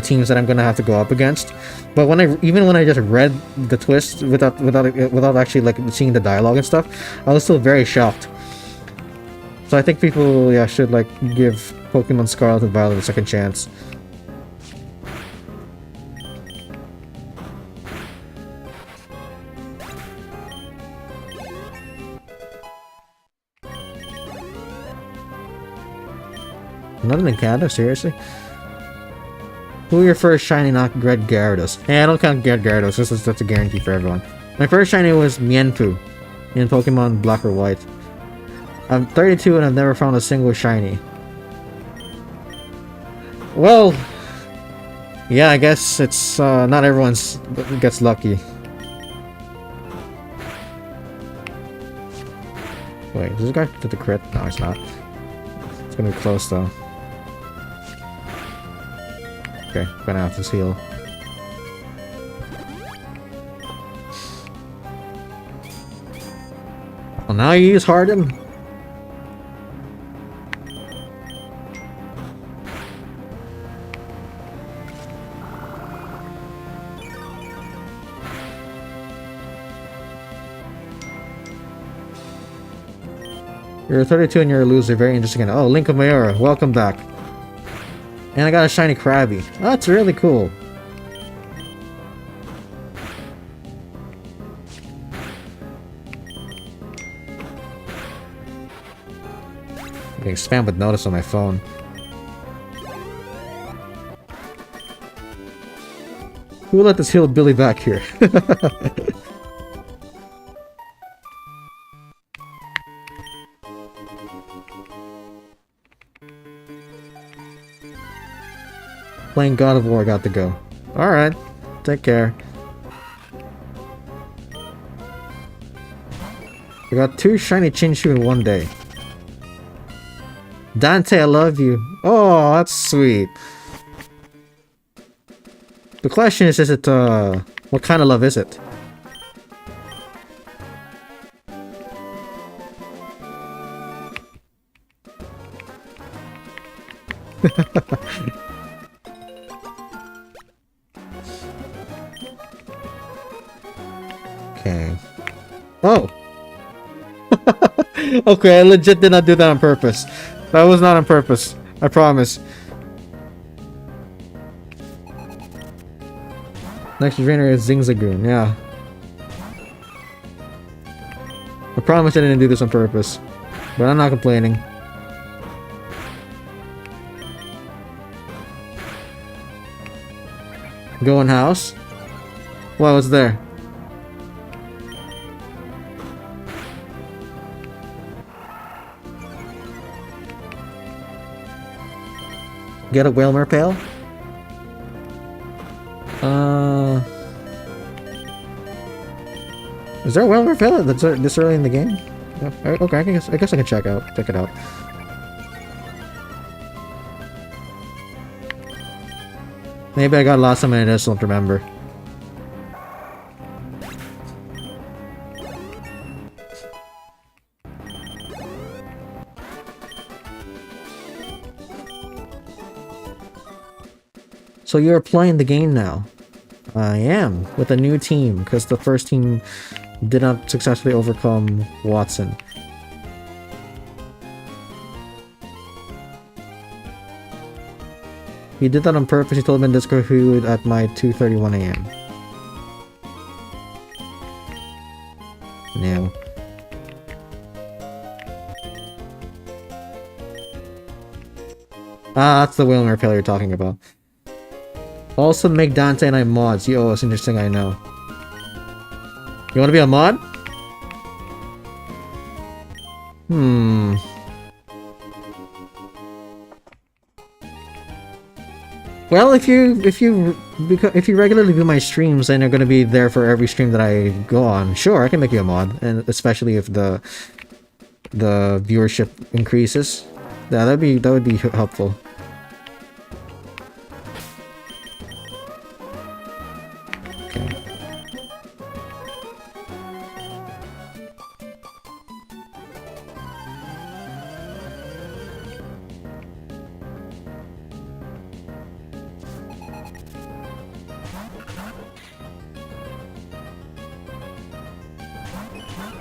teams that I'm gonna have to go up against. But even when I just read the twist without actually like seeing the dialogue and stuff, I was still very shocked. So I think people, yeah, should like give Pokemon Scarlet and Violet a second chance. Nothing in Canada, seriously? Who your first shiny, not Red Gyarados? Hey, I don't count Red Gyarados, that's a guarantee for everyone. My first shiny was Mienfoo in Pokemon Black or White. I'm 32 and I've never found a single shiny. Well, yeah, I guess it's not everyone gets lucky. Wait, is this guy to the crit? No, he's not. It's gonna be close though. Okay, gonna have to heal. Well, now you use Harden. You're 32 and you're a loser. Very interesting. Oh, Link of Mayora, welcome back. And I got a shiny Krabby. Oh, that's really cool. I'm getting spammed with notice on my phone. Who let this hillbilly back here? Playing God of War, got to go. Alright, take care. I got 2 shiny Chinchu in one day. Dante, I love you. Oh, that's sweet. The question is it, what kind of love is it? Okay. Oh! Okay, I legit did not do that on purpose. That was not on purpose. I promise. Next trainer is Zingzagoon, yeah. I promise I didn't do this on purpose. But I'm not complaining. Go in house? What was there? Get a Whalmer Pail? Is there a Whalmer Pail that's this early in the game? Yeah, okay, I guess I can check it out. Maybe I got lost and I just don't remember. So you're playing the game now? I am, with a new team, because the first team did not successfully overcome Watson. He did that on purpose. He told me in Discord he would at my 2:31 AM. No. Ah, that's the Whalmer Pail you're talking about. Also make Dante and I mods. Yo, it's interesting, I know. You wanna be a mod? Well, if you regularly view my streams and you're gonna be there for every stream that I go on, sure, I can make you a mod, and especially if the viewership increases. Yeah, that would be helpful.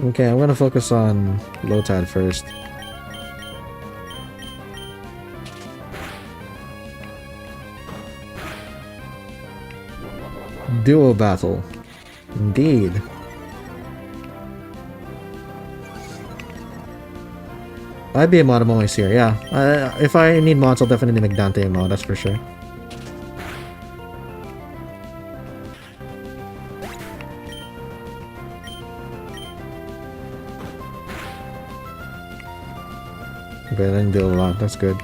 Okay, I'm gonna focus on low tide first. Duo battle. Indeed. I'd be a mod, I'm always here, yeah. If I need mods, I'll definitely make Dante a mod, that's for sure. Okay, I didn't do a lot, that's good.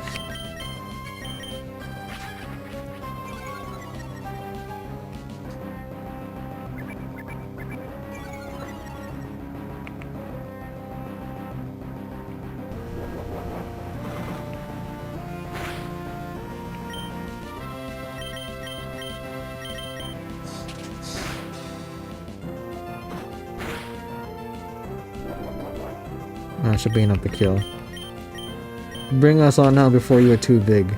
That should be enough to kill. Bring us on now before you are too big.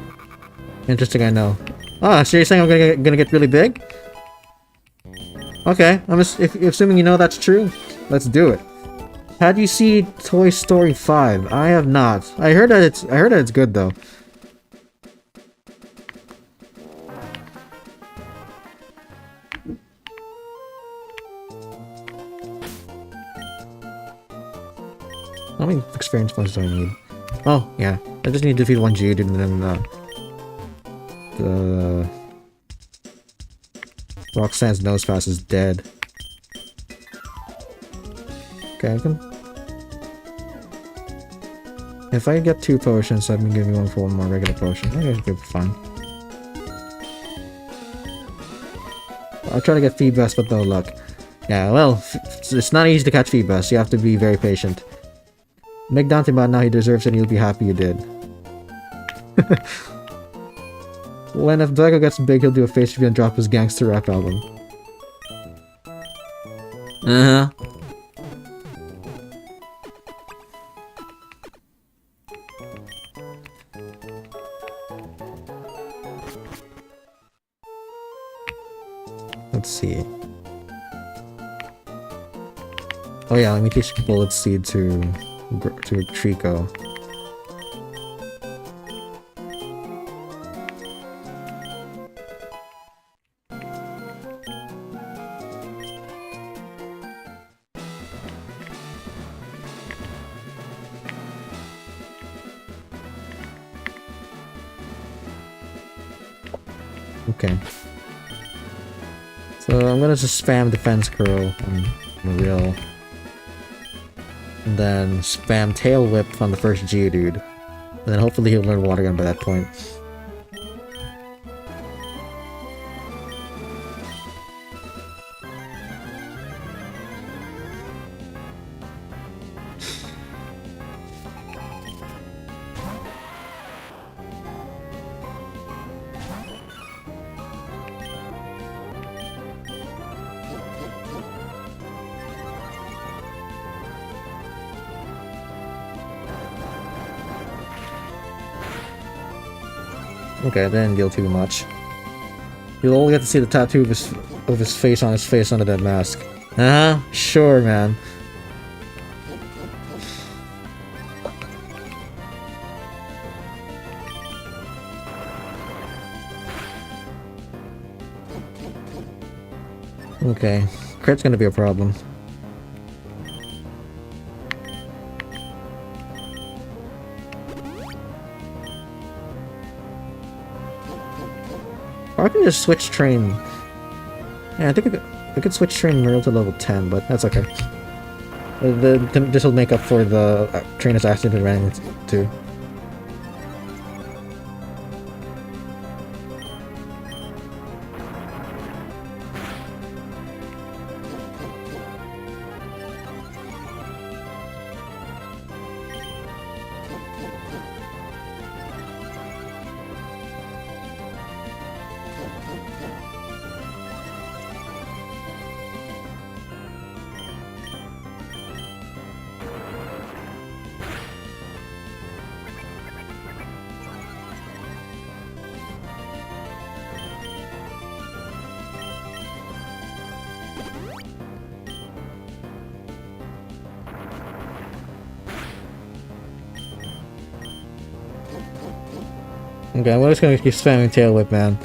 Interesting, I know. Ah, so you're saying I'm gonna get really big? Okay, if assuming you know that's true, let's do it. How do you see Toy Story 5? I have not. I heard that it's good though. How many experience points do I need? Oh, yeah. I just need to defeat one Geodude and then the Roxanne's nose pass is dead. Okay, I can... If I get 2 potions, let me give me one for one more regular potion. I guess it'll be fine. I'll try to get Feebas, but no luck. Yeah, well, it's not easy to catch Feebas. You have to be very patient. Make Dante mad now, he deserves it and you'll be happy you did. When if Drago gets big, he'll do a face review and drop his gangster rap album. Uh-huh. Let's see. Oh yeah, let me teach Bullet Seed to Trico. Okay. So I'm gonna just spam Defense Curl on Marill. And then spam Tail Whip on the first Geodude. And then hopefully he'll learn Water Gun by that point. Okay, I didn't deal too much. You'll only get to see the tattoo of his face on his face under that mask. Uh-huh, sure, man. Okay, crit's gonna be a problem. Or I can just switch train. Yeah, I think I could switch train Marill to level 10, but that's okay. This will make up for the trainers I accidentally ran into. Okay, I'm just gonna keep spamming Tail Whip, man.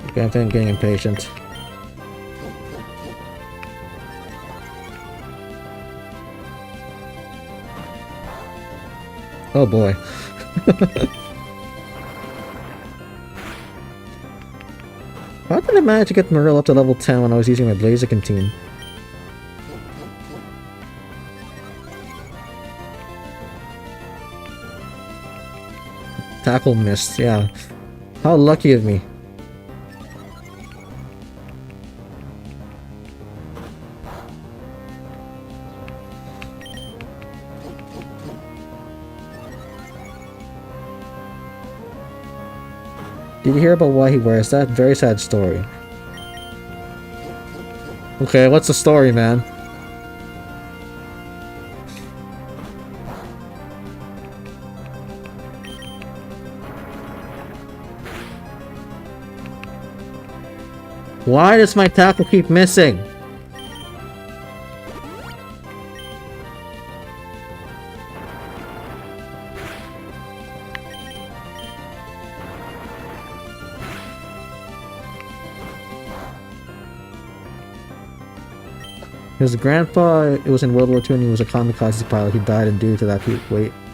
Okay, I'm getting impatient. Oh boy. How did I manage to get Marill up to level 10 when I was using my Blaziken team? Tackle missed, yeah. How lucky of me. Did you hear about why he wears that? Very sad story. Okay, what's the story, man? Why does my tackle keep missing? His grandpa, it was in World War II and he was a kamikaze pilot. He died, and due to that he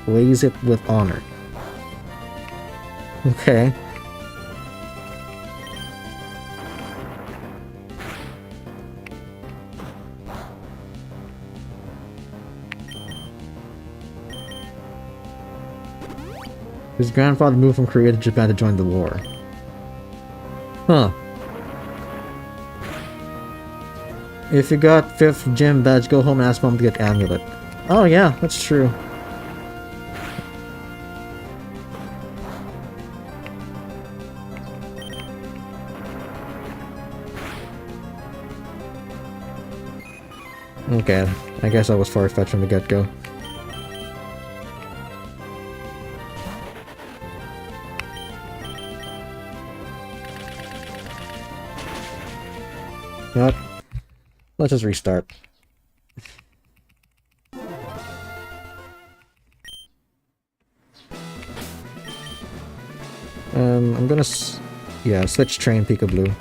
weighs it with honor. Okay. His grandfather moved from Korea to Japan to join the war. Huh. If you got 5th gym badge, go home and ask mom to get amulet. Oh yeah, that's true. Okay, I guess I was far-fetched from the get-go. You know what? Let's just restart. I'm gonna switch train Peekaboo.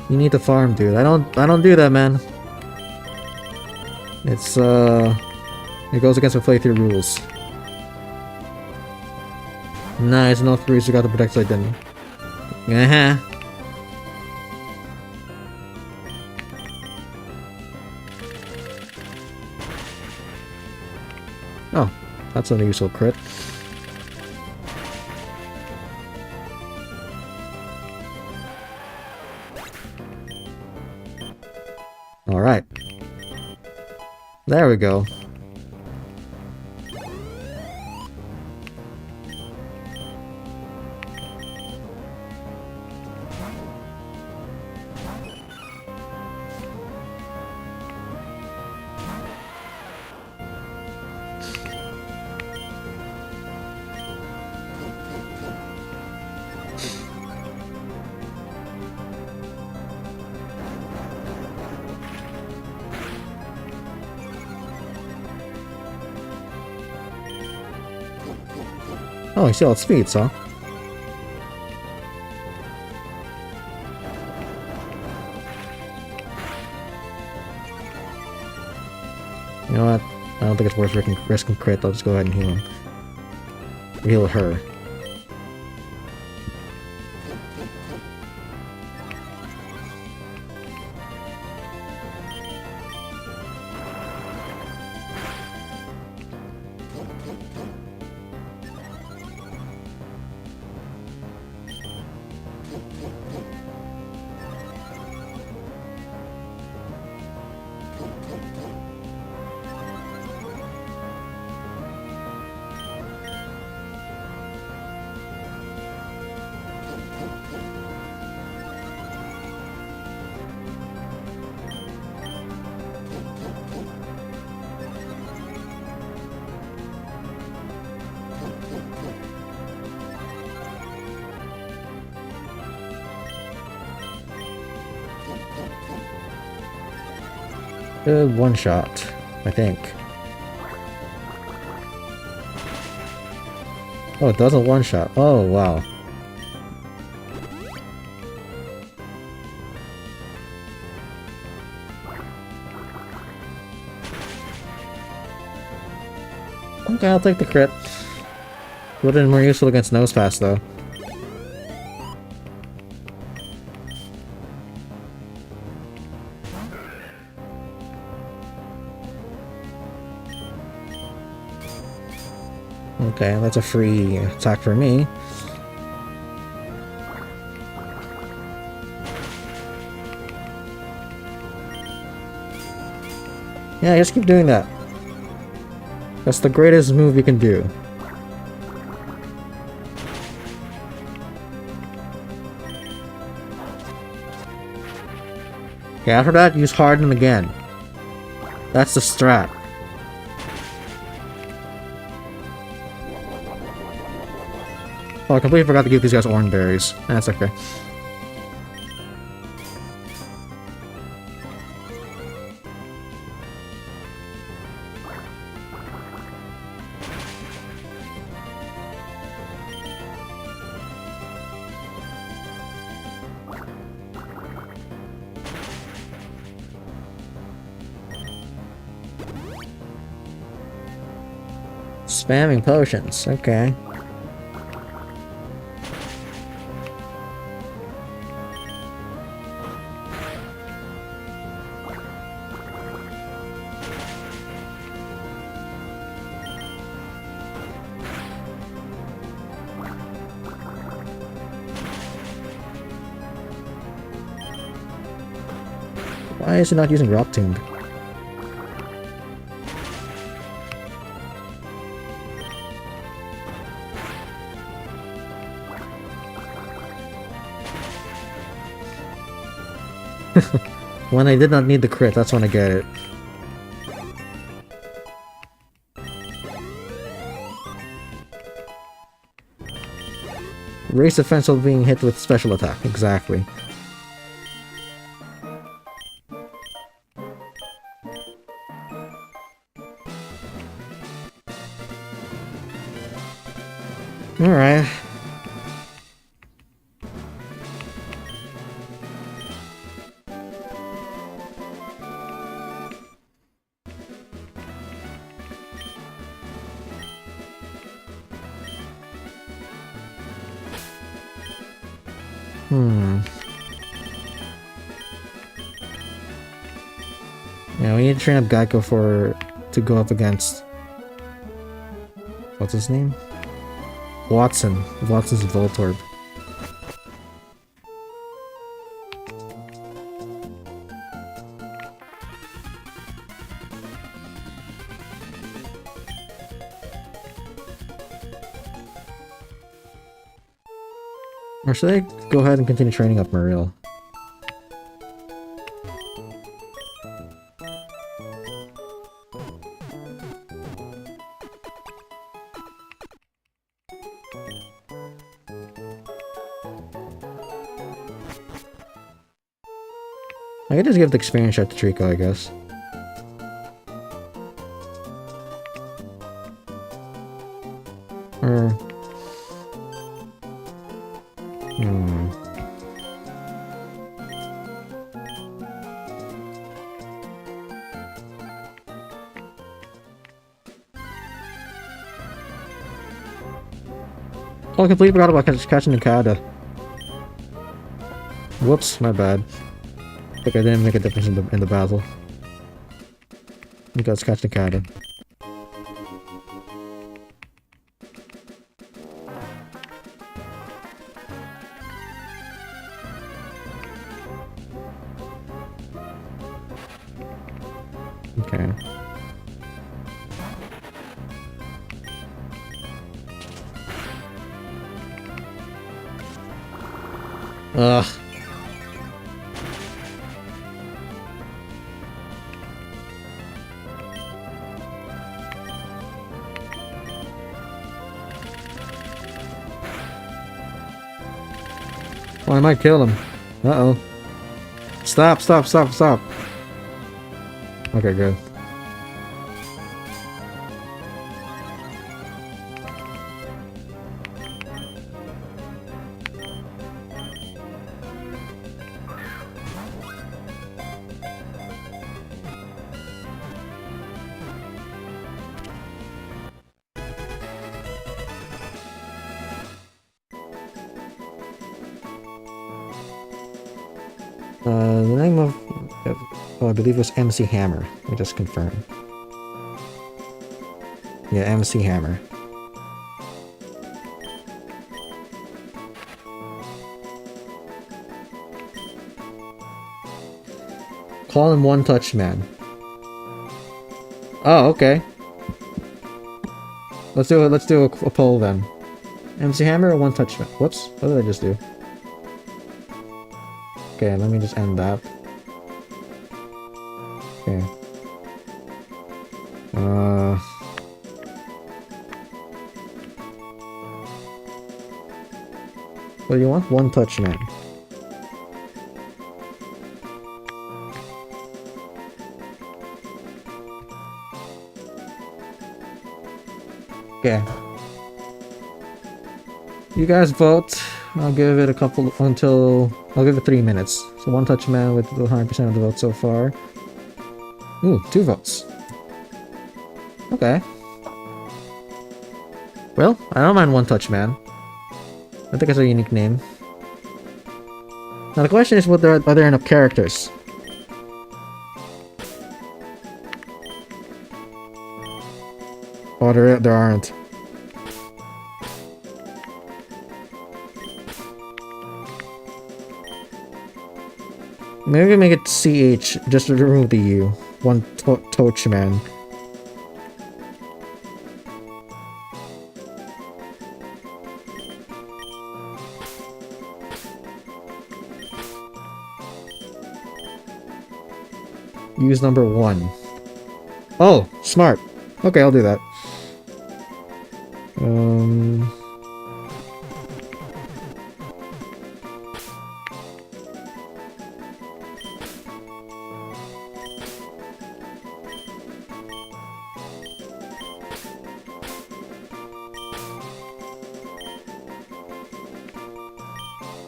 You need to farm, dude. I don't do that, man. It's it goes against the playthrough rules. Nice, no threes, you got the protect side then. Oh, that's an useful crit. Alright. There we go. Oh, I still have speeds, huh? You know what? I don't think it's worth risking crit. I'll just go ahead and heal him. Heal her. One shot, I think. Oh, it does a one shot. Oh, wow. Okay, I'll take the crit. Would have been more useful against Nosepass, though. Okay, that's a free attack for me. Yeah, just keep doing that. That's the greatest move you can do. Okay, after that, use Harden again. That's the strat. Oh, I completely forgot to give these guys orange berries. That's okay. Spamming potions, okay. Why is it not using Rock Tomb? When I did not need the crit, that's when I get it. Raise defense while being hit with special attack, exactly. Alright. Yeah, we need to train up Geico to go up against... What's his name? Watson. Watson's Voltorb. Or should I go ahead and continue training up Marill? I could just give the experience shot to Trico, I guess. Or... Oh, I completely forgot about catching Nikada. Whoops, my bad. Like I didn't make a difference in the battle. Let's catch Nikada. Okay. Ugh. Well, I might kill him. Uh-oh. Stop, stop, stop, stop. Okay, good. The name of... Oh, I believe it was MC Hammer. Let me just confirm. Yeah, MC Hammer. Call him One Touch Man. Oh, okay. Let's do a poll then. MC Hammer or One Touch Man? Whoops, what did I just do? Okay, let me just end that. Okay. What do you want? One Touch Man. Okay. You guys vote. I'll give it a couple until... I'll give it 3 minutes. So One Touch Man with 100% of the vote so far. Ooh, 2 votes. Okay. Well, I don't mind One Touch Man. I think it's a unique name. Now the question is, are there enough characters? Oh, there aren't. Maybe make it CH, just to remove the U. One Touch Man. Use number 1. Oh, smart. Okay, I'll do that.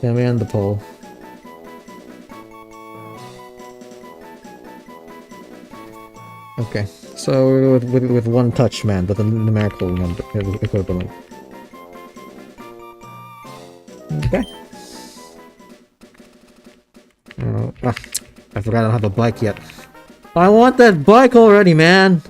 Let me end the poll. Okay, so with One Touch Man, but the numerical number equivalent. Okay. I forgot I don't have a bike yet. I want that bike already, man!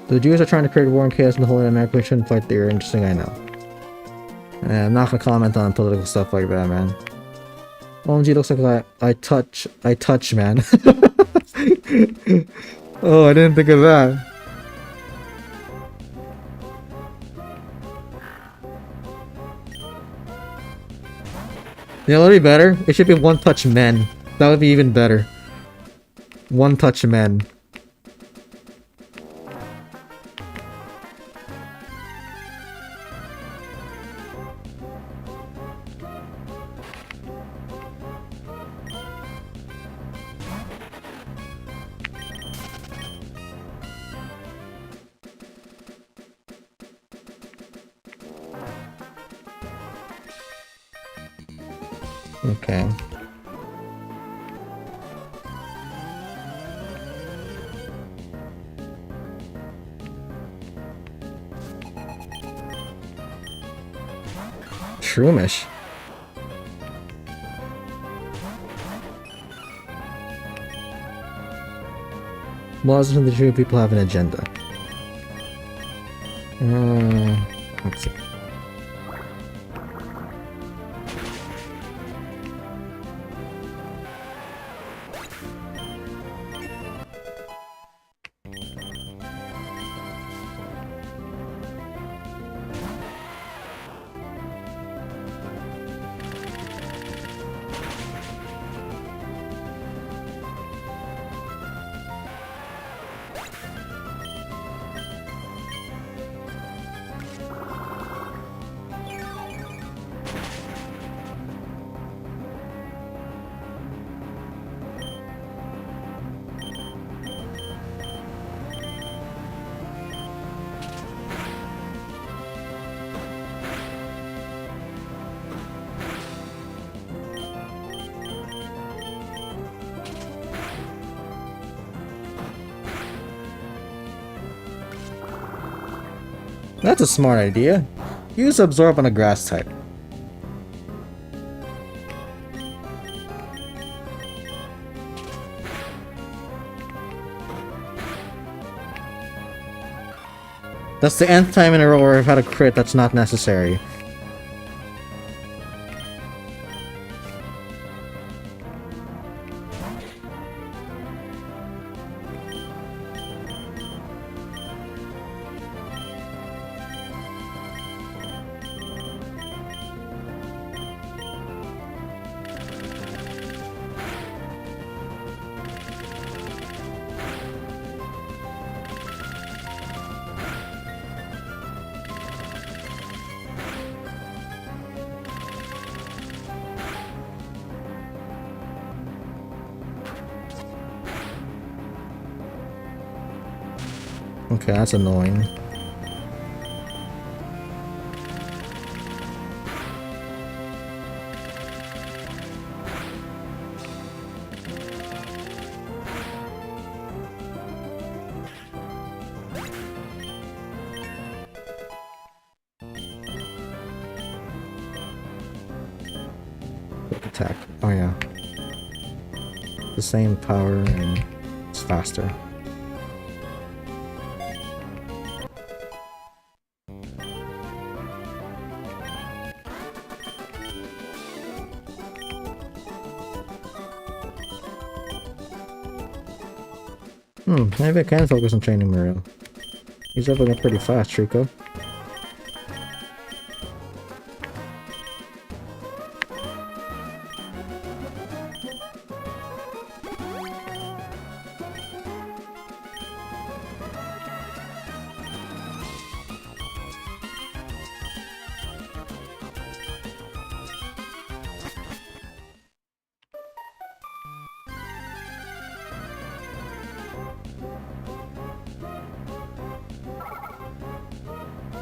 The Jews are trying to create war and chaos in the Holy America. We shouldn't fight there. Interesting, I know. I'm not gonna comment on political stuff like that, man. OMG looks like I touch, man. Oh, I didn't think of that. You know what would be better? It should be One Touch Men. That would be even better. One Touch Men. Okay. Shroomish. Laws of the true people have an agenda. Let's see. That's a smart idea. Use Absorb on a grass type. That's the nth time in a row where I've had a crit that's not necessary. Okay, that's annoying. Quick attack. Oh yeah. The same power and it's faster. Maybe I can focus on training Muriel. He's leveling up pretty fast, Trico.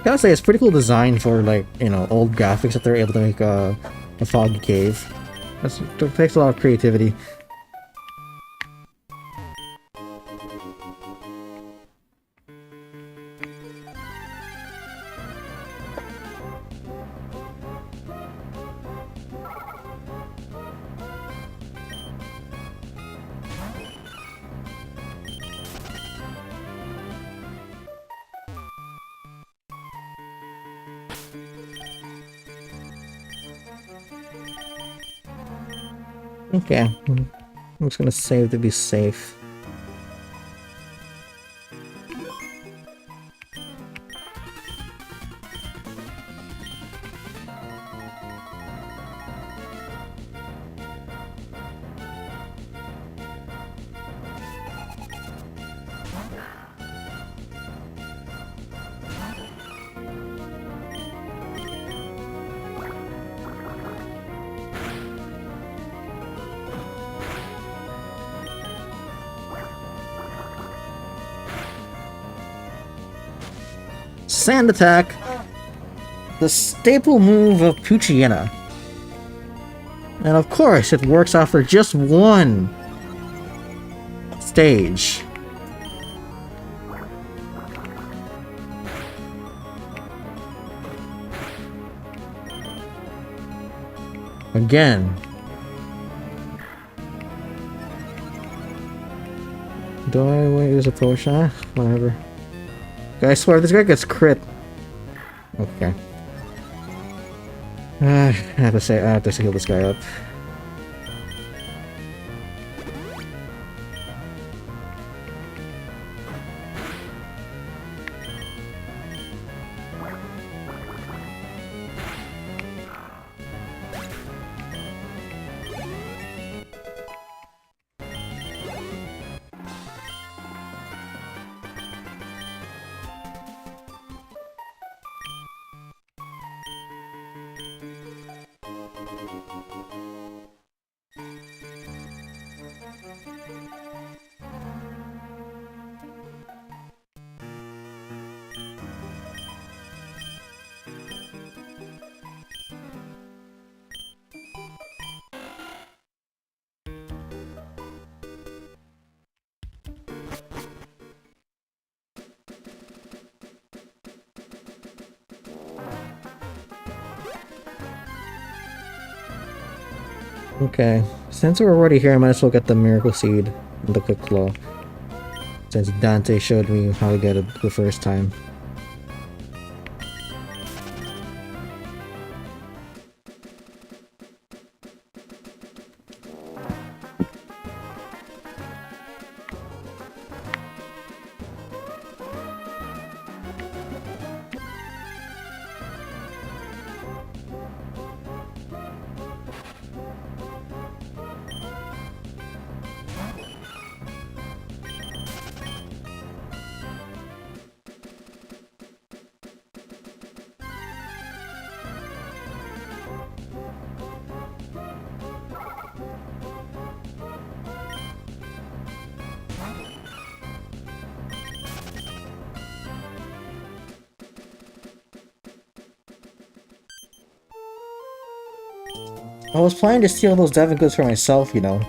Gotta say, it's pretty cool design for, like, you know, old graphics that they're able to make a foggy cave. It takes a lot of creativity. Okay, I'm just gonna save to be safe. Sand Attack! The staple move of Poochyena. And of course, it works after just one stage. Again. Do I want to use a potion? Whatever. I swear, this guy gets crit. Okay. I have to heal this guy up. Okay, since we're already here, I might as well get the Miracle Seed and the Quick Claw. Since Dante showed me how to get it the first time. I was planning to steal those Devon goods for myself, you know.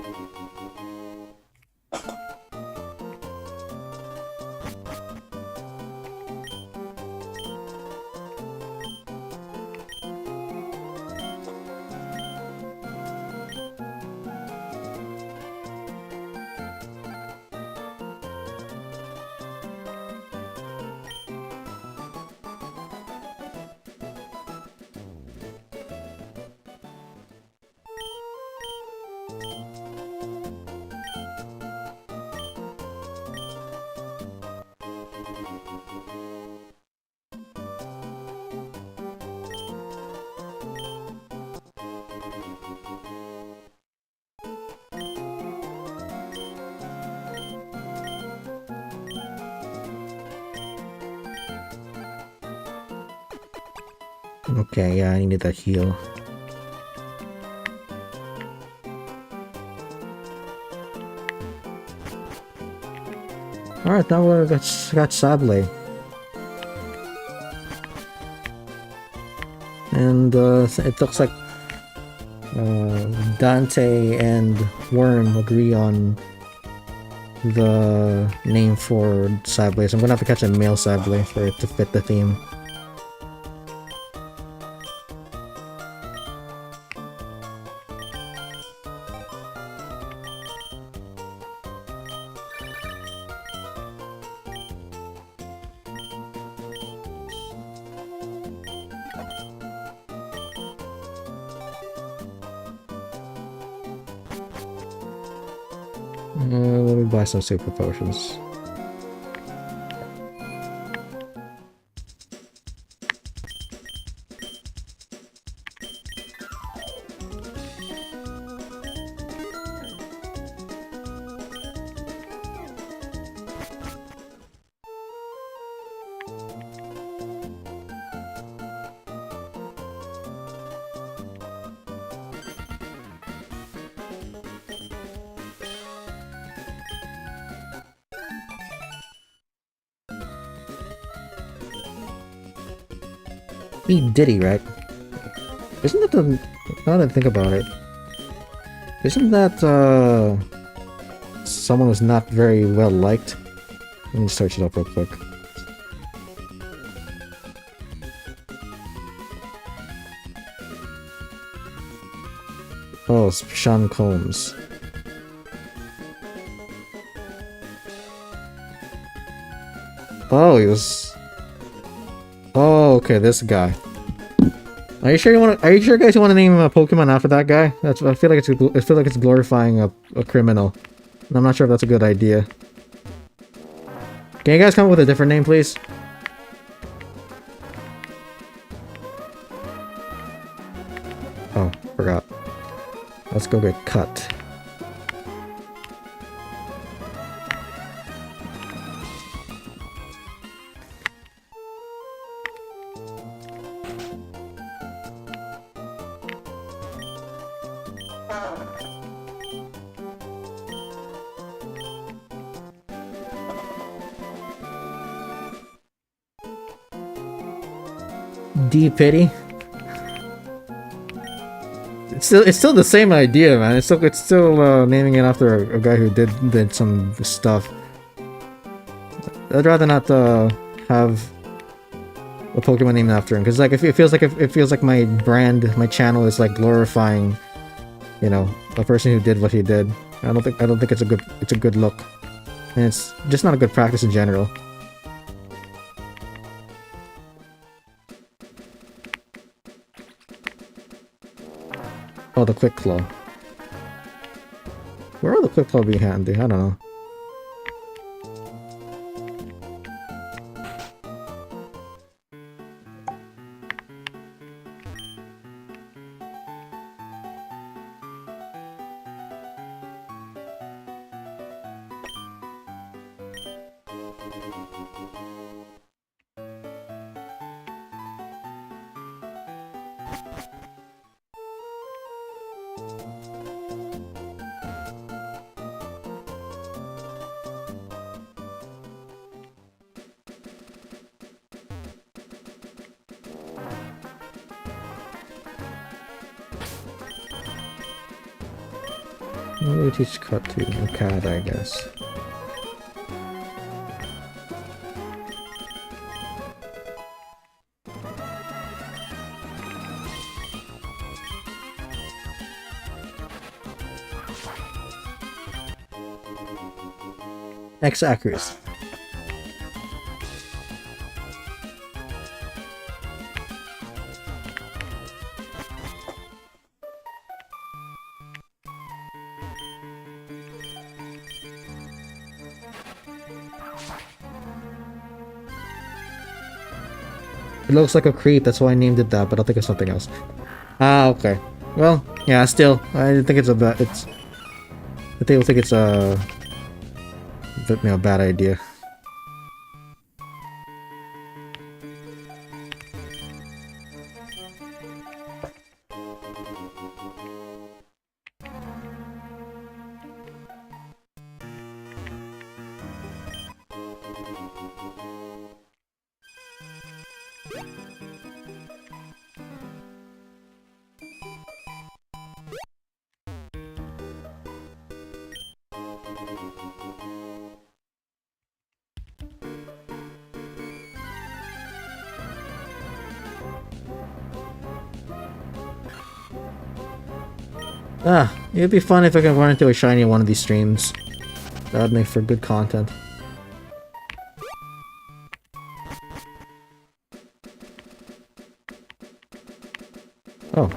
Okay, yeah, I need that heal. Alright, now we've got Sable. And it looks like Dante and Worm agree on the name for Sable, so I'm gonna have to catch a male Sable for it to fit the theme. Let me buy some super potions. Beat Diddy, right? Isn't that the... now that I think about it... Isn't that, someone who's not very well liked? Let me search it up real quick. Oh, it's Sean Combs. Oh, he was... Oh, okay, this guy. Are you sure you want? Are you sure, guys, you want to name a Pokemon after that guy? That's. I feel like it's glorifying a criminal. And I'm not sure if that's a good idea. Can you guys come up with a different name, please? Oh, forgot. Let's go get cut. D-Pity. It's still the same idea, man. It's still naming it after a guy who did some stuff. I'd rather not have a Pokemon named after him, because like it feels like my brand, my channel is like glorifying you know, a person who did what he did. I don't think it's a good look. And it's just not a good practice in general. Oh, the quick claw. Where will the quick claw be handy? I don't know. We teach cut to a cat, I guess. X accuracy. It looks like a creep, that's why I named it that, but I think it's something else. Ah, okay. Well, yeah, still, I think it's a bad. I think it's a bad idea. Ah, it'd be fun if I could run into a shiny one of these streams. That would make for good content. Oh.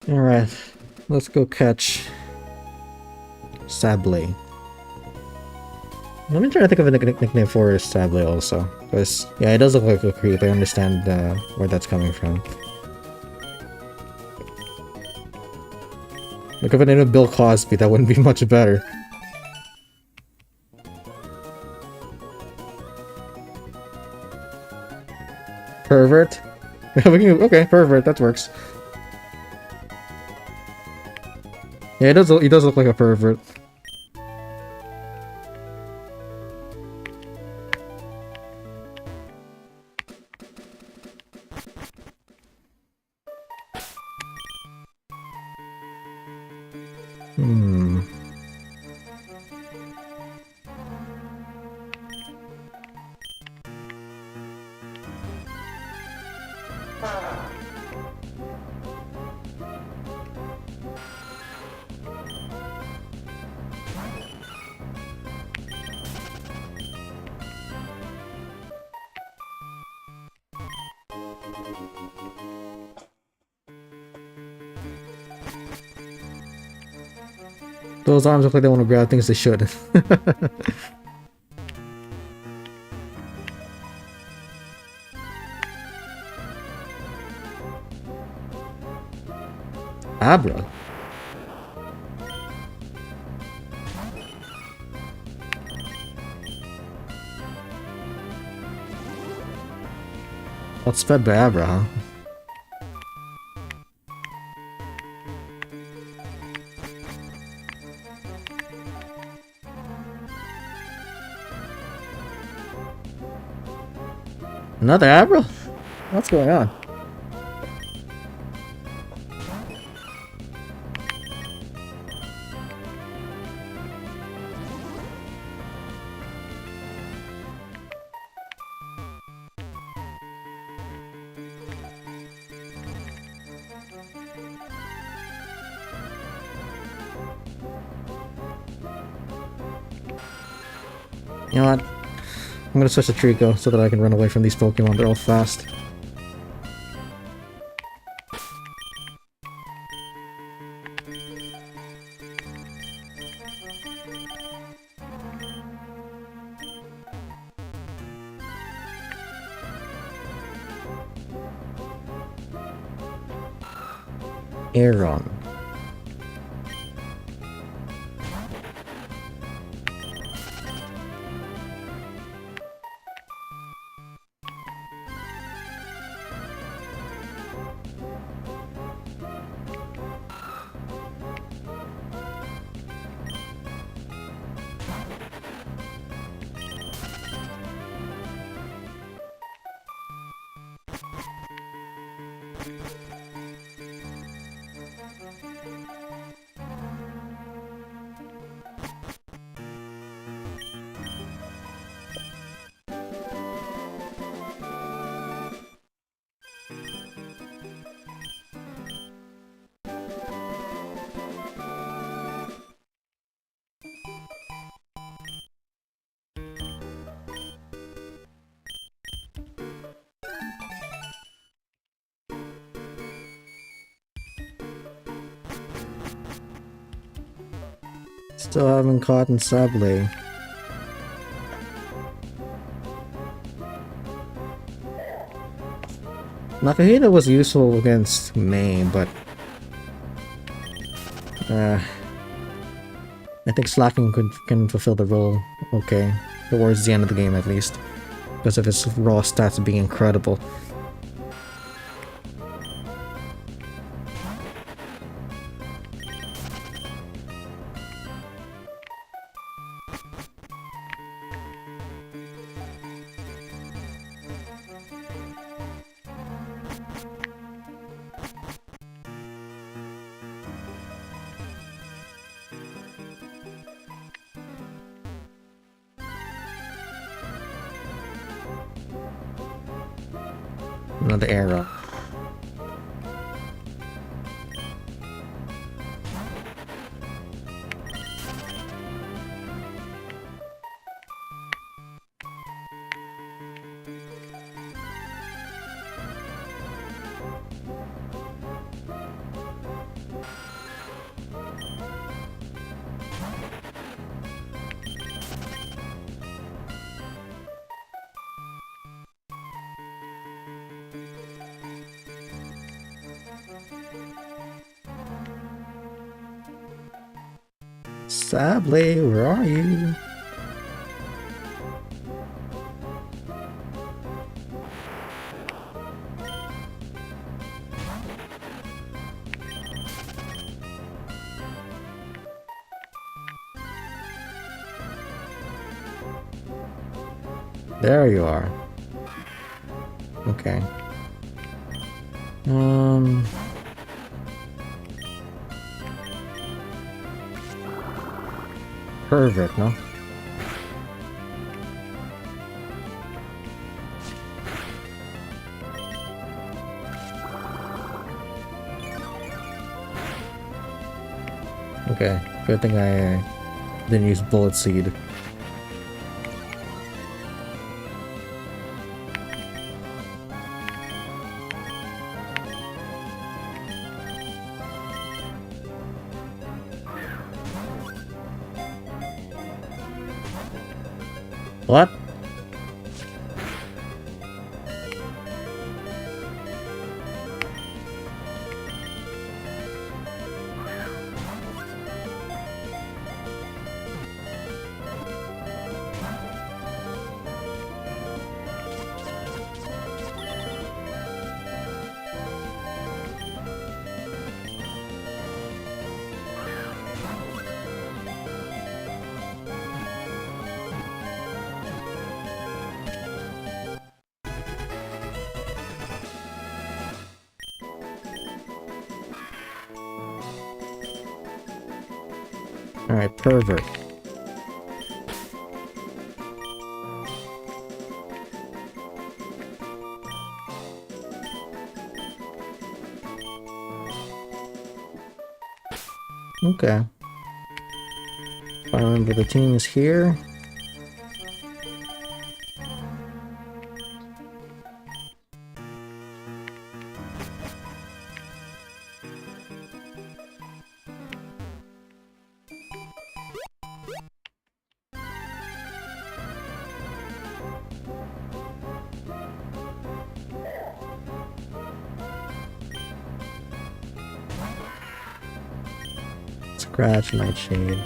Alright, let's go catch Sablé. Let me try to think of a nickname for Sablé also. Because, yeah, it does look like a creep. I understand where that's coming from. Like if I named Bill Cosby, that wouldn't be much better. Pervert? Okay, pervert, that works. Yeah, he does look like a pervert. Those arms look like they want to grab things they should. Abra? That's fed by Abra, huh? Another Emerald? What's going on? You know what? I'm gonna switch to Trico so that I can run away from these Pokemon. They're all fast. Aeron. Still haven't caught in Sablé. Nakahita was useful against May, but I think Slacking can fulfill the role okay, towards the end of the game at least, because of his raw stats being incredible. Another era. Sablé, where are you? There you are. Okay. Pervert, no? Okay, good thing I didn't use Bullet Seed. What? Alright, pervert. Okay. Final member of the team is here. Scratch, Nightshade.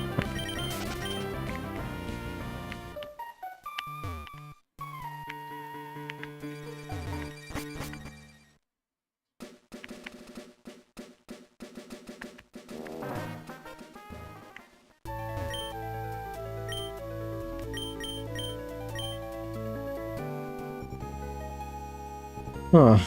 Huh.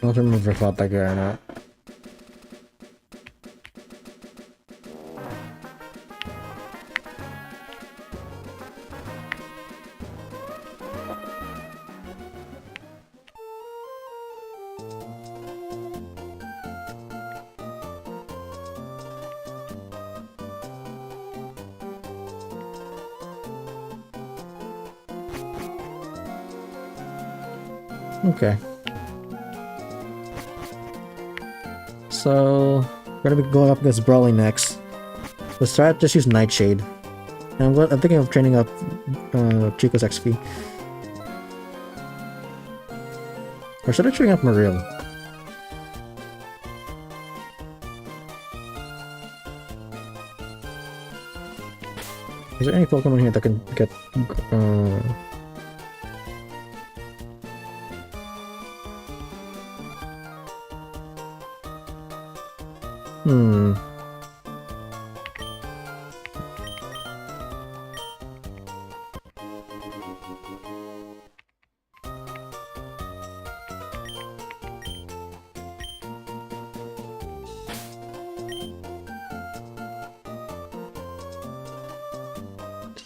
I don't remember if I fought that guy or not. Okay. So, we're gonna be going up against Brawly next. Let's try to just use Nightshade. And I'm thinking of training up Chico's XP. Or should I train up Mariel? Is there any Pokemon here that can get...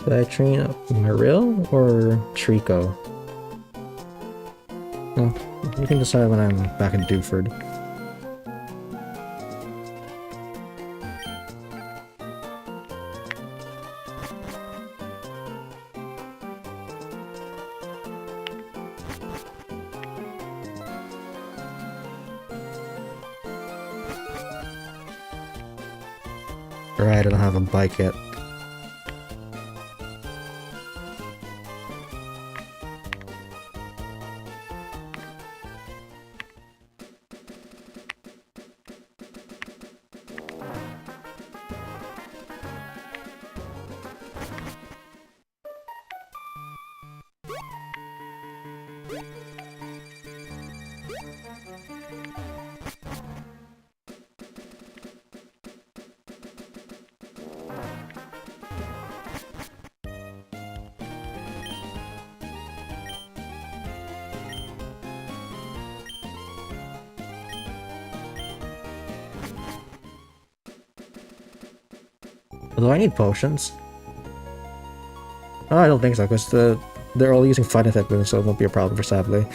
Should I train up Mariel or Trico? Well, you can decide when I'm back in Dewford. Alright, I don't have a bike yet. Do I need potions? Oh, I don't think so, because they're all using fighting type moves, so it won't be a problem for Sceptile.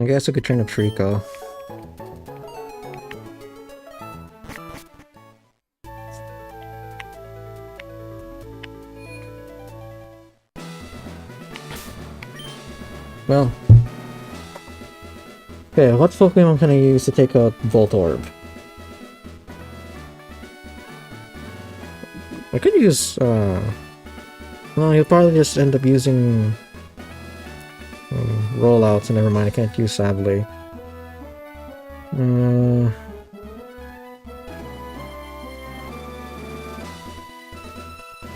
I guess I could train a Trico. Well. Okay, what Pokemon can I use to take out Voltorb? I could use, well, he'll probably just end up using rollouts, and never mind, I can't use sadly. Do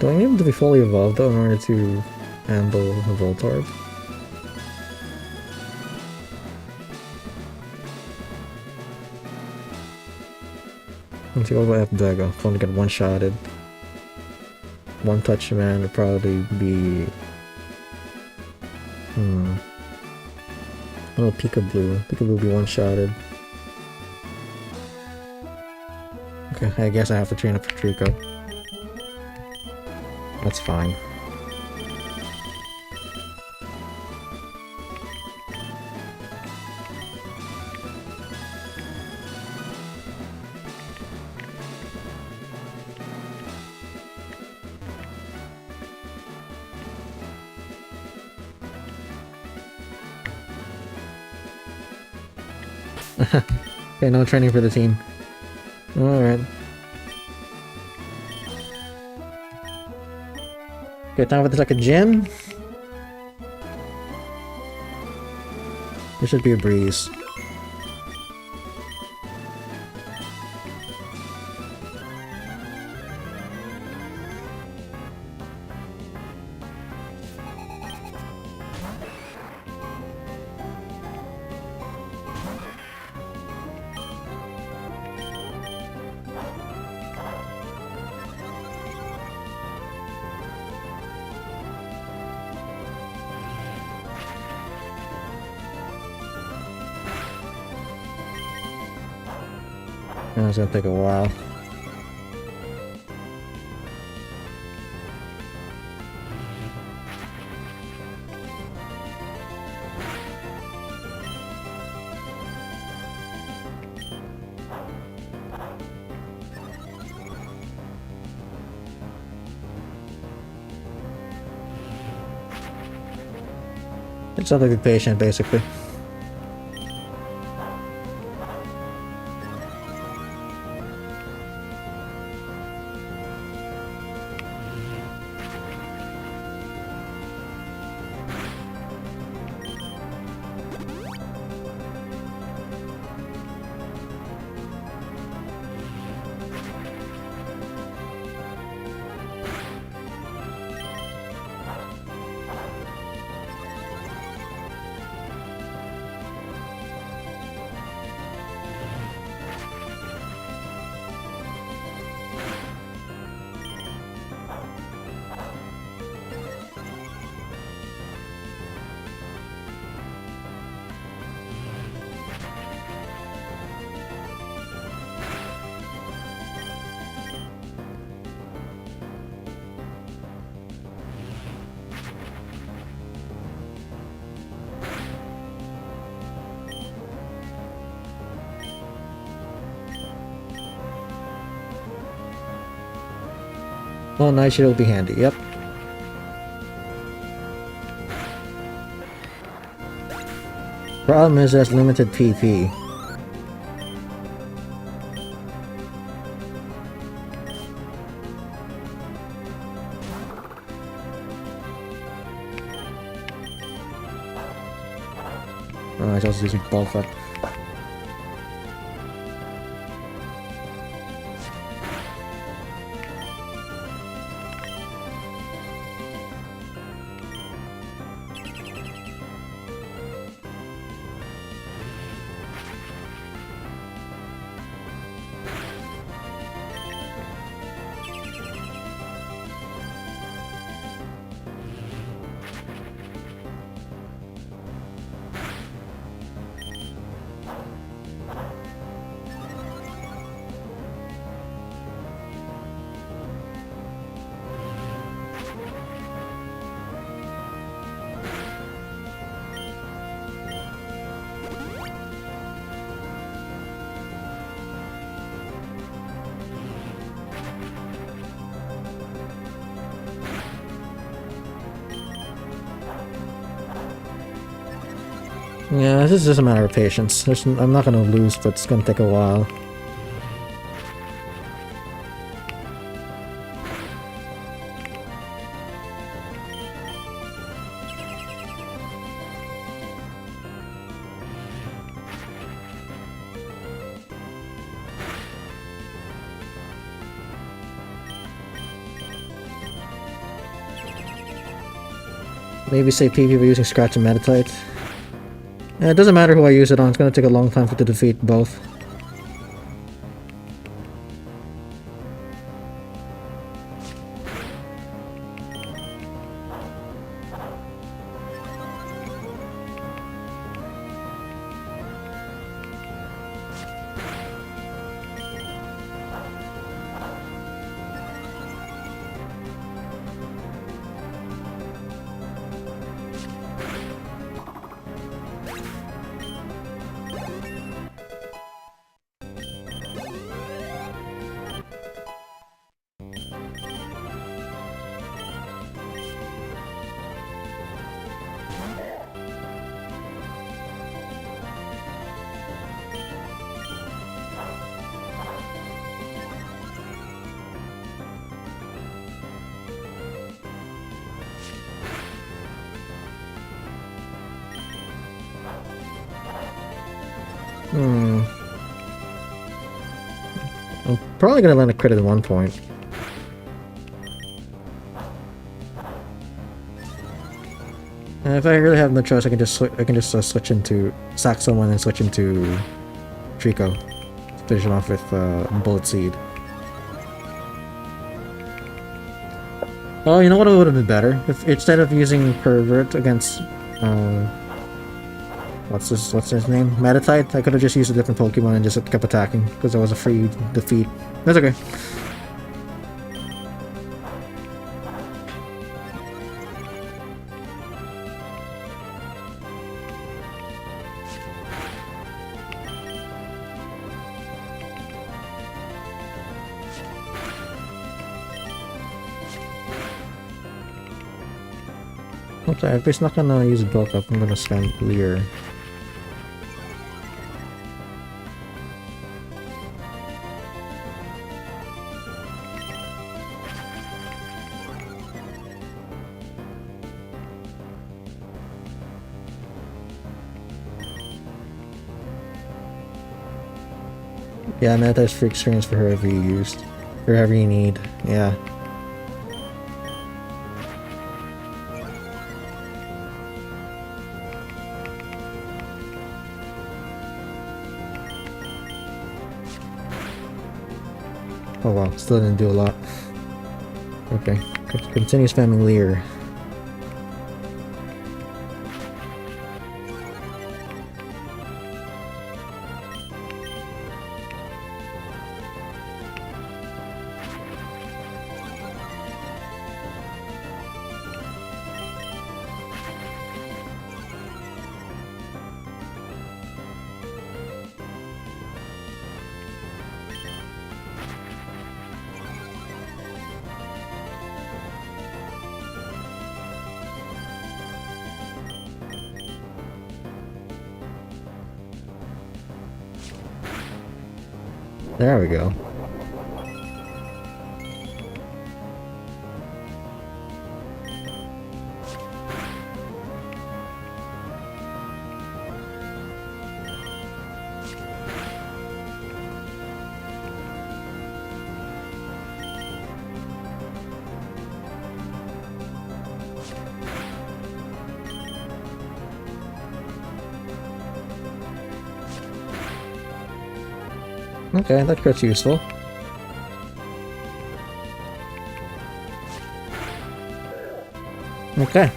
I need him to be fully evolved though in order to handle the Voltorb? Let's see, what about F-Dago? If I only get one-shotted. One Touch Man would probably be... Oh, Peekaboo. Peekaboo would be one-shotted. Okay, I guess I have to train up for Trico. That's fine. Okay, no training for the team. Alright. Okay, time for the second gym. This should be a breeze. It's gonna take a while. It's not like be patient, basically. Oh, Night Shield will be handy, yep. Problem is there's limited PP. Oh, I just using bulk up. Yeah, this is just a matter of patience. I'm not gonna lose, but it's gonna take a while. Maybe say PvP using Scratch and Meditite. It doesn't matter who I use it on, it's gonna take a long time to defeat both. I'm probably gonna land a crit at one point. If I really have no choice, I can just switch into sack someone and switch into Trico. Finish it off with Bullet Seed. Oh, you know what would have been better? If instead of using Pervert against what's his name? Meditite, I could have just used a different Pokemon and just kept attacking because that was a free defeat. That's okay. Okay, if he's not gonna use bulk up, I'm gonna spend Leer. Yeah, Meditite's free experience for whoever you used. For whoever you need, yeah. Oh wow, still didn't do a lot. Okay, continue spamming Leer. There we go. Okay, that crit's useful. Okay.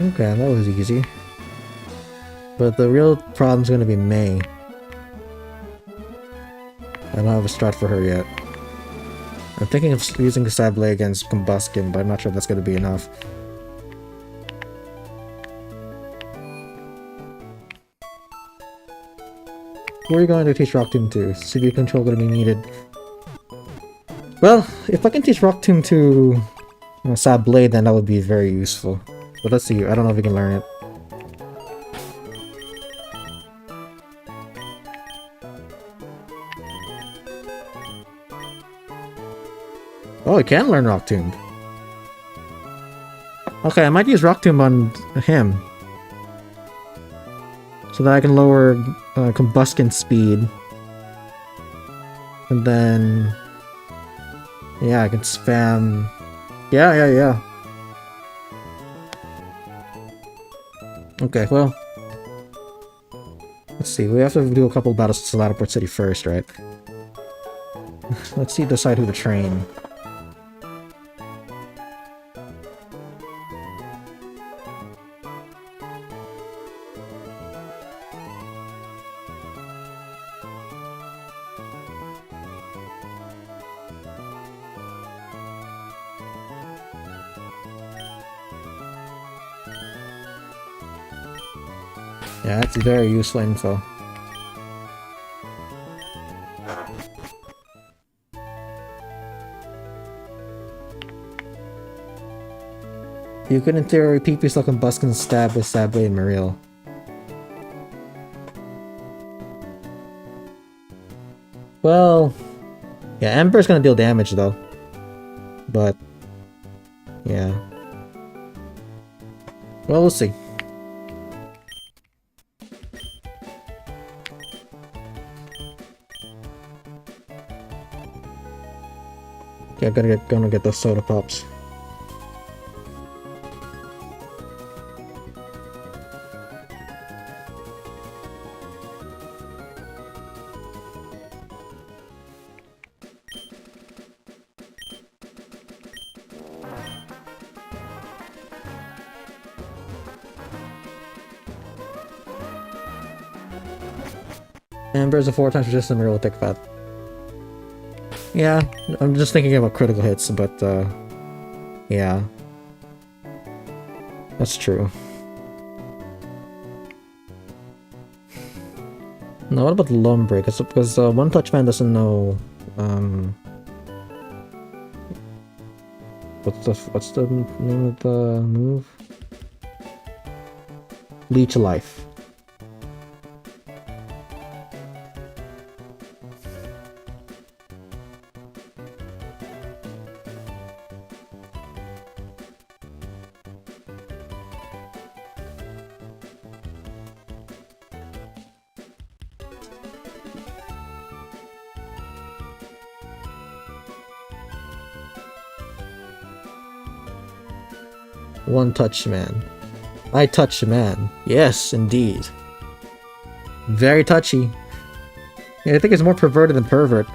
Okay, that was easy. But the real problem's gonna be May. I don't have a strat for her yet. I'm thinking of using Sable against Combuskin, but I'm not sure if that's gonna be enough. Who are you going to teach Rock Tomb to? CV control gonna be needed. Well, if I can teach Rock Tomb to Sable, then that would be very useful. But let's see, I don't know if we can learn it. Oh, I can learn Rock Tomb. Okay, I might use Rock Tomb on him. So that I can lower Combuskin speed. And then... yeah, I can spam... Yeah. Okay, well... let's see, we have to do a couple battles to Solatoport City first, right? Let's see, decide who to train. Yeah, that's very useful info. You could in theory repeat yourself in Buskin's stab with Sable and Mariel. Well... yeah, Ember's gonna deal damage though. But... yeah. Well, we'll see. Yeah, gonna get those soda pops. Amber is a 4 times resistant Mariel Thick Fat. Yeah, I'm just thinking about critical hits, but yeah. That's true. Now what about Lombre? Because One Touch Man doesn't know what's the name of the move? Leech Life. One Touch Man. I touch man. Yes, indeed. Very touchy. Yeah, I think it's more perverted than pervert.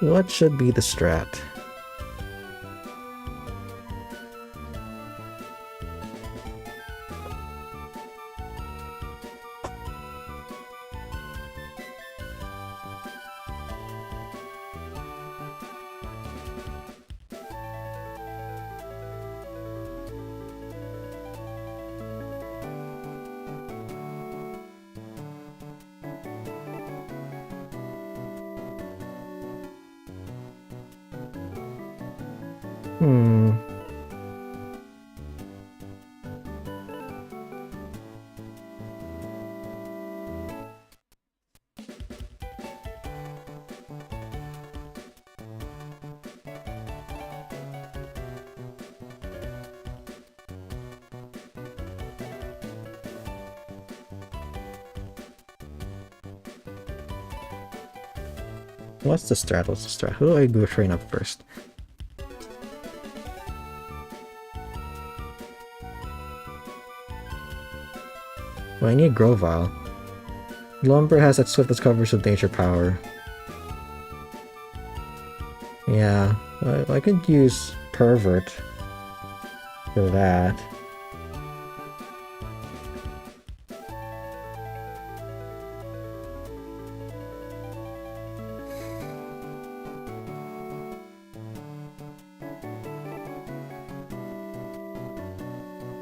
What should be the strat? Hmm. What's the strat? What's the strat? Who do I go train up first? Well, I need Grovyle. Lumber has that swiftest coverage with nature power. Yeah, I could use Pervert for that.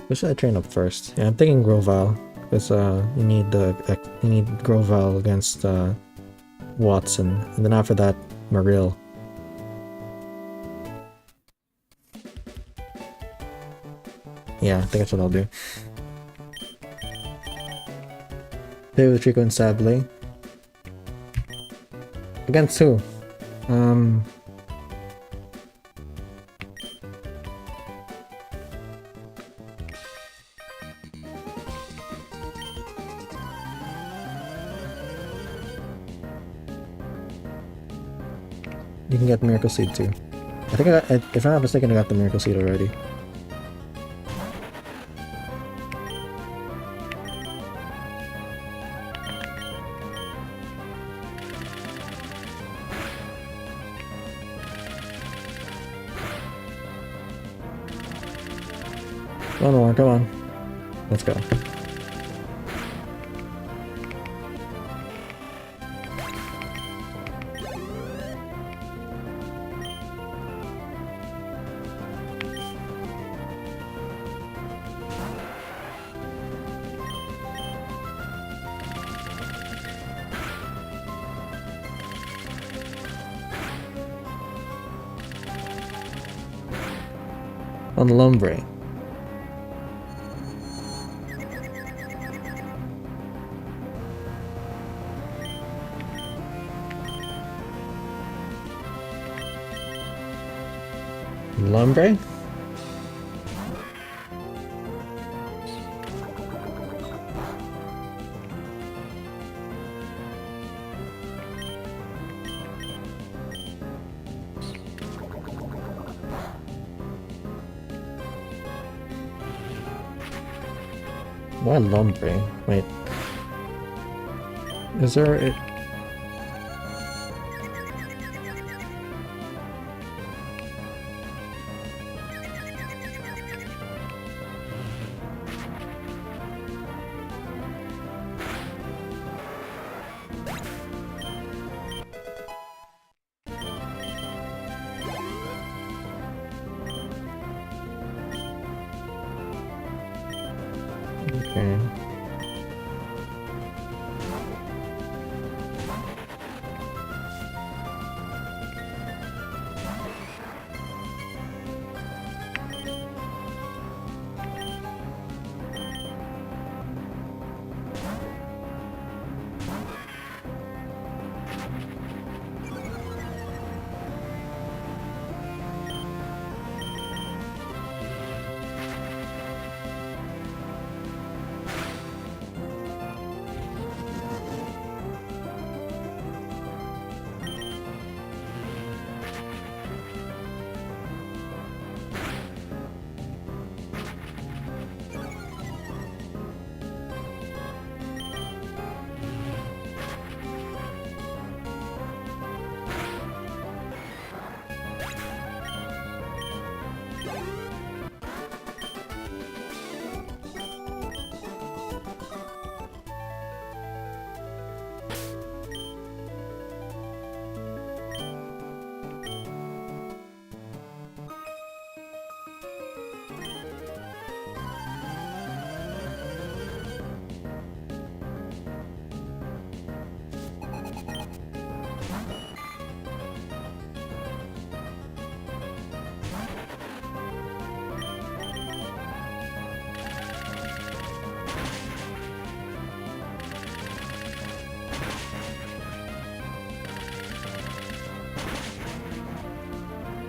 Who should I train up first? Yeah, I'm thinking Grovyle, because you need Grovyle against Watson, and then after that, Marill. Yeah, I think that's what I'll do. Play with Trico and Sablé. Against who? You can get Miracle Seed too. I think if I'm not mistaken, I got the Miracle Seed already. One more, come on. Let's go. On Lumbre. Lumbre? Why Lumbre? Wait. Is there it? Okay.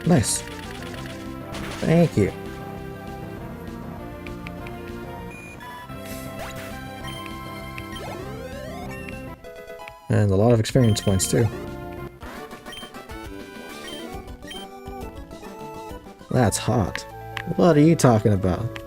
Nice. Thank you. And a lot of experience points too. That's hot. What are you talking about?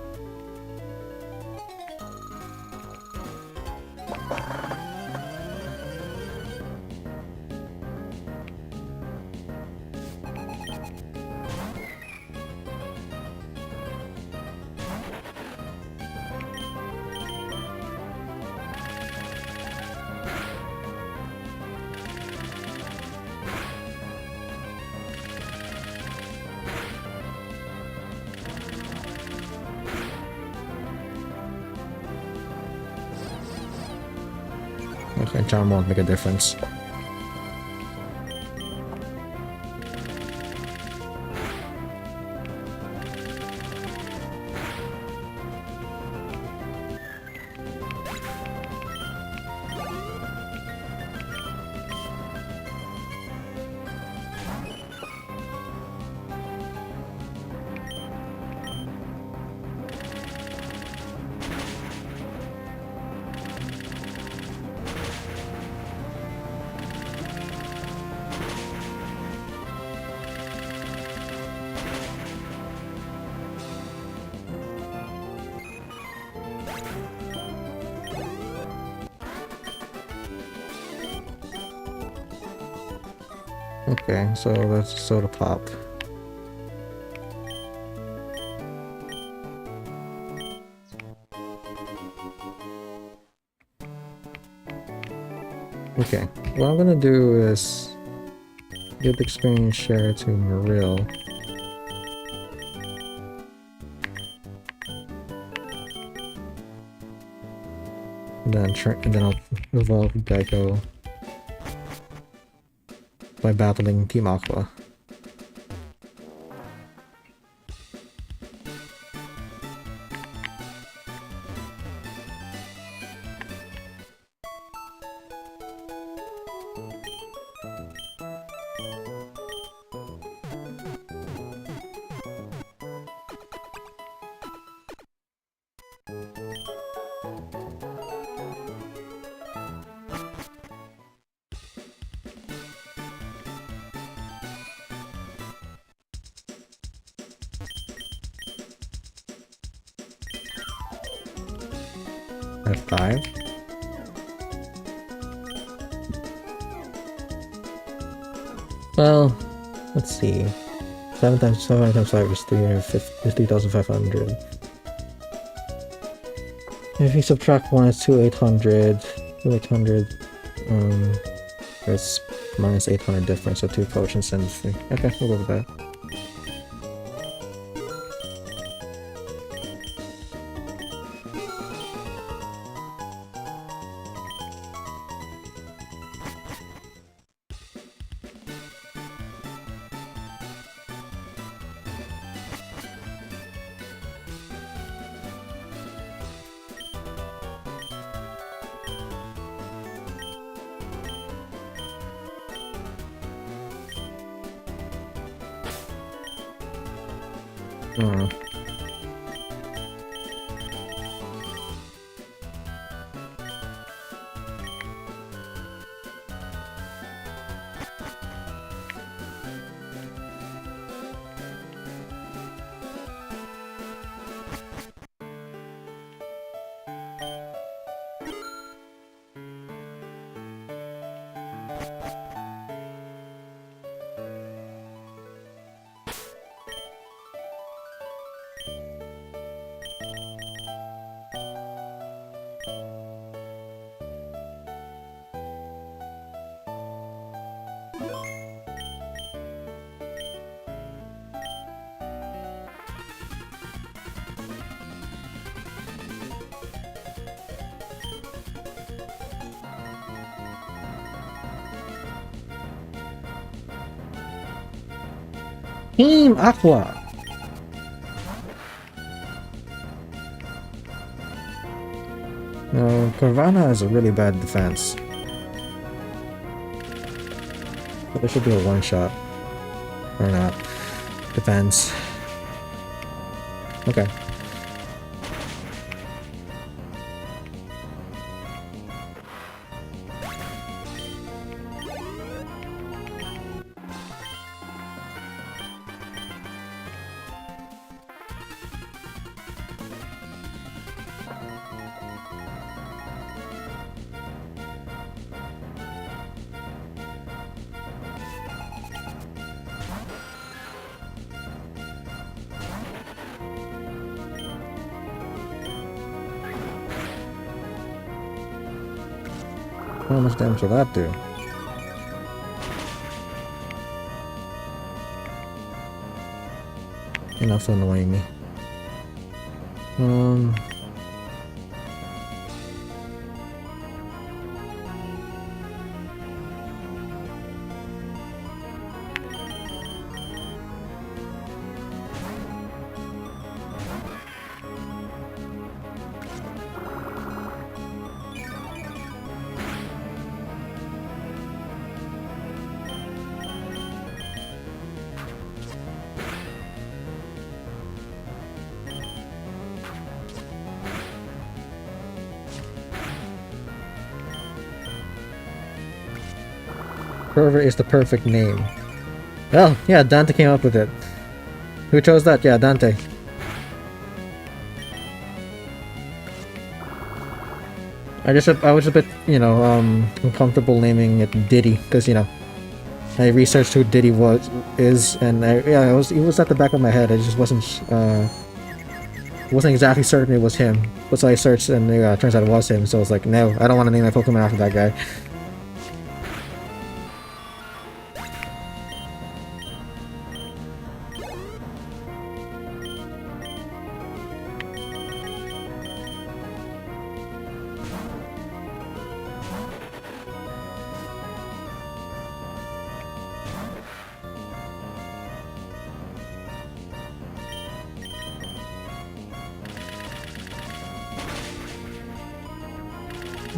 Okay, charm won't make a difference. Okay, so that's soda pop. Okay, what I'm gonna do is give the experience share to Maril. And then I'll evolve Geico by battling Team Aqua. F5. Well, let's see. 7 times 5 is 3,500. If you subtract 1, it's 2,800. 2,800. It's minus 800 difference, so 2 potions and 3. Okay, we'll go with that. Team Aqua! No, Carvana has a really bad defense. But there should be a one-shot. Or not. Depends. Okay. How much damage will that do? Enough to annoy me. Pervert is the perfect name. Well, yeah, Dante came up with it. Who chose that? Yeah, Dante. I was a bit, you know, uncomfortable naming it Diddy, because, you know, I researched who Diddy is, and it was at the back of my head. I just wasn't exactly certain it was him. But so I searched, and it turns out it was him. So I was like, no, I don't want to name my Pokemon after that guy.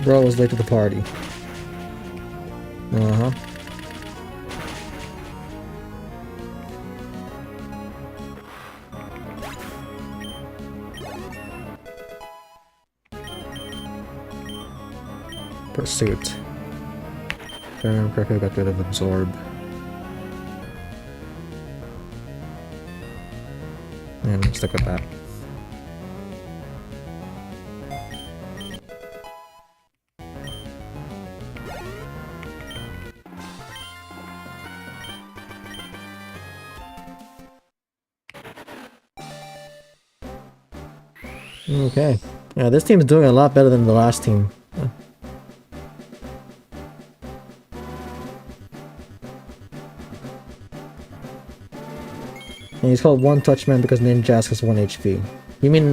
Bro was late to the party. Uh-huh. Pursuit. If I remember correctly, I got rid of Absorb. And stick with that. Okay. Yeah, this team's doing a lot better than the last team. And he's called One Touch Man because Ninjask has 1 HP. You mean,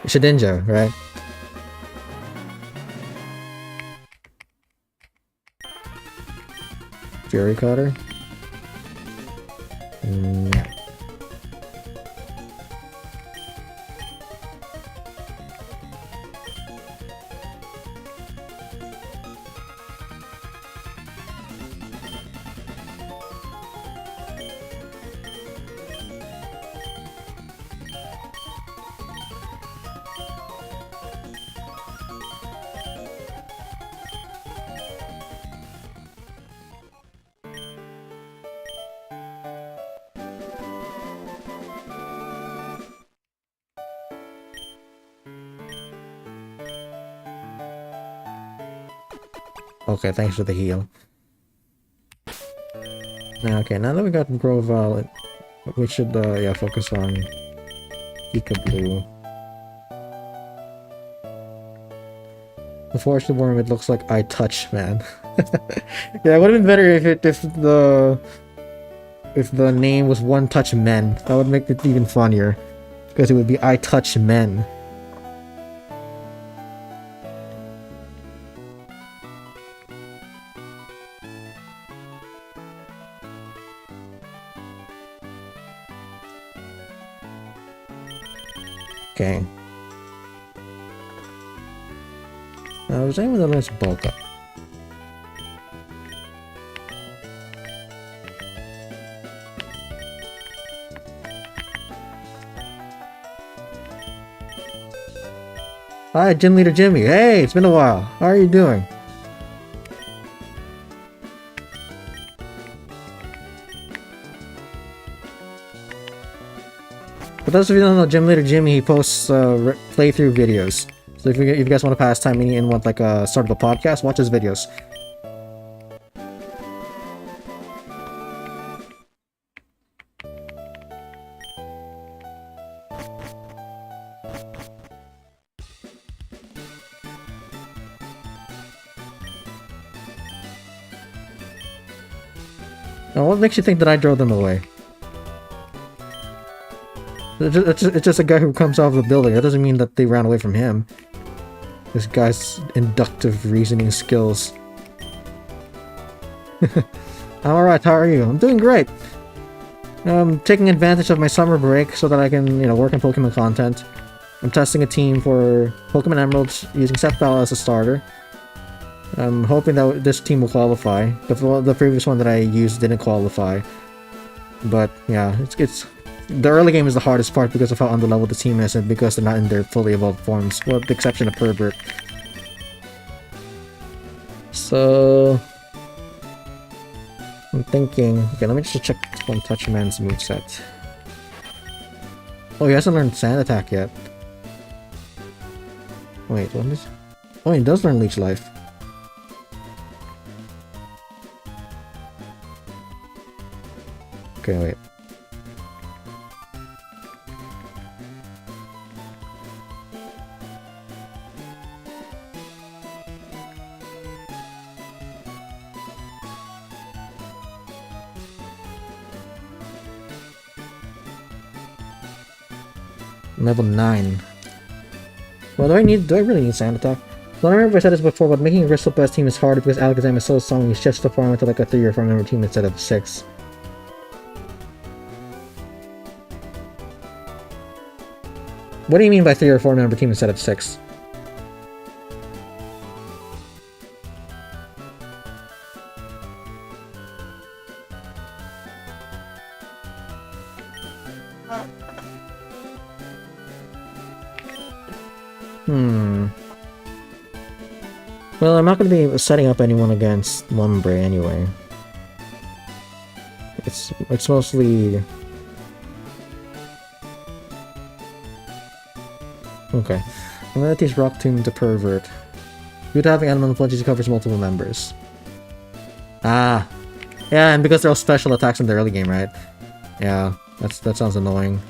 Shedinja, right? Fury Cutter? Yeah. Okay, thanks for the heal. Okay, now that we got Grovyle, we should, yeah, focus on Peekaboo. Unfortunately, Worm, it looks like I Touch Man. Yeah, it would have been better if the name was One Touch Men. That would make it even funnier, because it would be I Touch Men. Okay. Now, is anyone that learns Bulk Up? Hi, Gym Leader Jimmy. Hey, it's been a while. How are you doing? For those of you who don't know, Gym Leader Jimmy, he posts playthrough videos. So if you guys want to pass time and want like a sort of a podcast, watch his videos. Now, what makes you think that I drove them away? It's just a guy who comes out of the building. That doesn't mean that they ran away from him. This guy's inductive reasoning skills. I'm alright, how are you? I'm doing great. I'm taking advantage of my summer break so that I can, work on Pokemon content. I'm testing a team for Pokémon Emerald using Sceptile as a starter. I'm hoping that this team will qualify. The previous one that I used didn't qualify. But yeah, it's the early game is the hardest part because of how underleveled the team is and because they're not in their fully evolved forms, well, with the exception of Pervert. So I'm thinking, okay, let me just check One Touch Man's moveset. Oh, he hasn't learned Sand Attack yet. Wait, what is? Oh, he does learn Leech Life. Okay, wait. Level 9. Well, do I really need Sand Attack? Well, I remember I said this before, but making a Bristol Best team is harder because Alakazam is so strong, you shifts the farm into like a 3 or 4 member team instead of 6. What do you mean by 3 or 4 member team instead of 6? Well, I'm not going to be setting up anyone against Lumbre anyway. It's mostly... Okay. I'm gonna teach Rock Tomb to Pervert. Due to having Elemental Punches, he covers multiple members. Ah! Yeah, and because they're all special attacks in the early game, right? Yeah, that sounds annoying.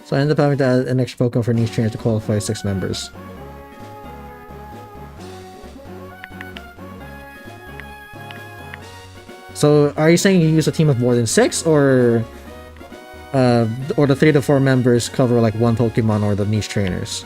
So I ended up having to add an extra Pokemon for niche trainer to qualify 6 members. So, are you saying you use a team of more than 6, or the 3 to 4 members cover like 1 Pokemon or the niche trainers?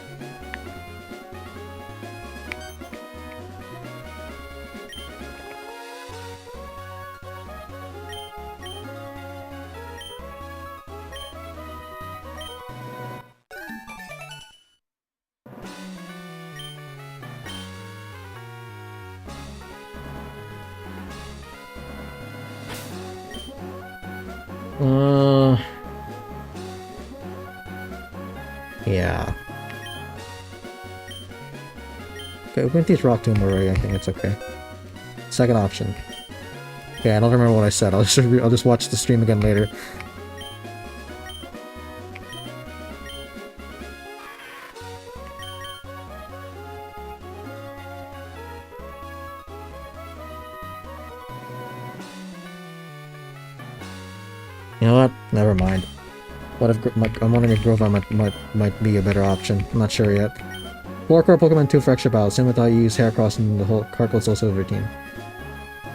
Yeah. Okay, we can teach Rock Tomb already, I think it's okay. Second option. Okay, I don't remember what I said, I'll just watch the stream again later. You know what? Never mind. What if I'm wondering if Grovyle might be a better option. I'm not sure yet. 4 core Pokemon 2 for extra battle. Same with how you use Heracross and the whole Cardboard Soul Silver team.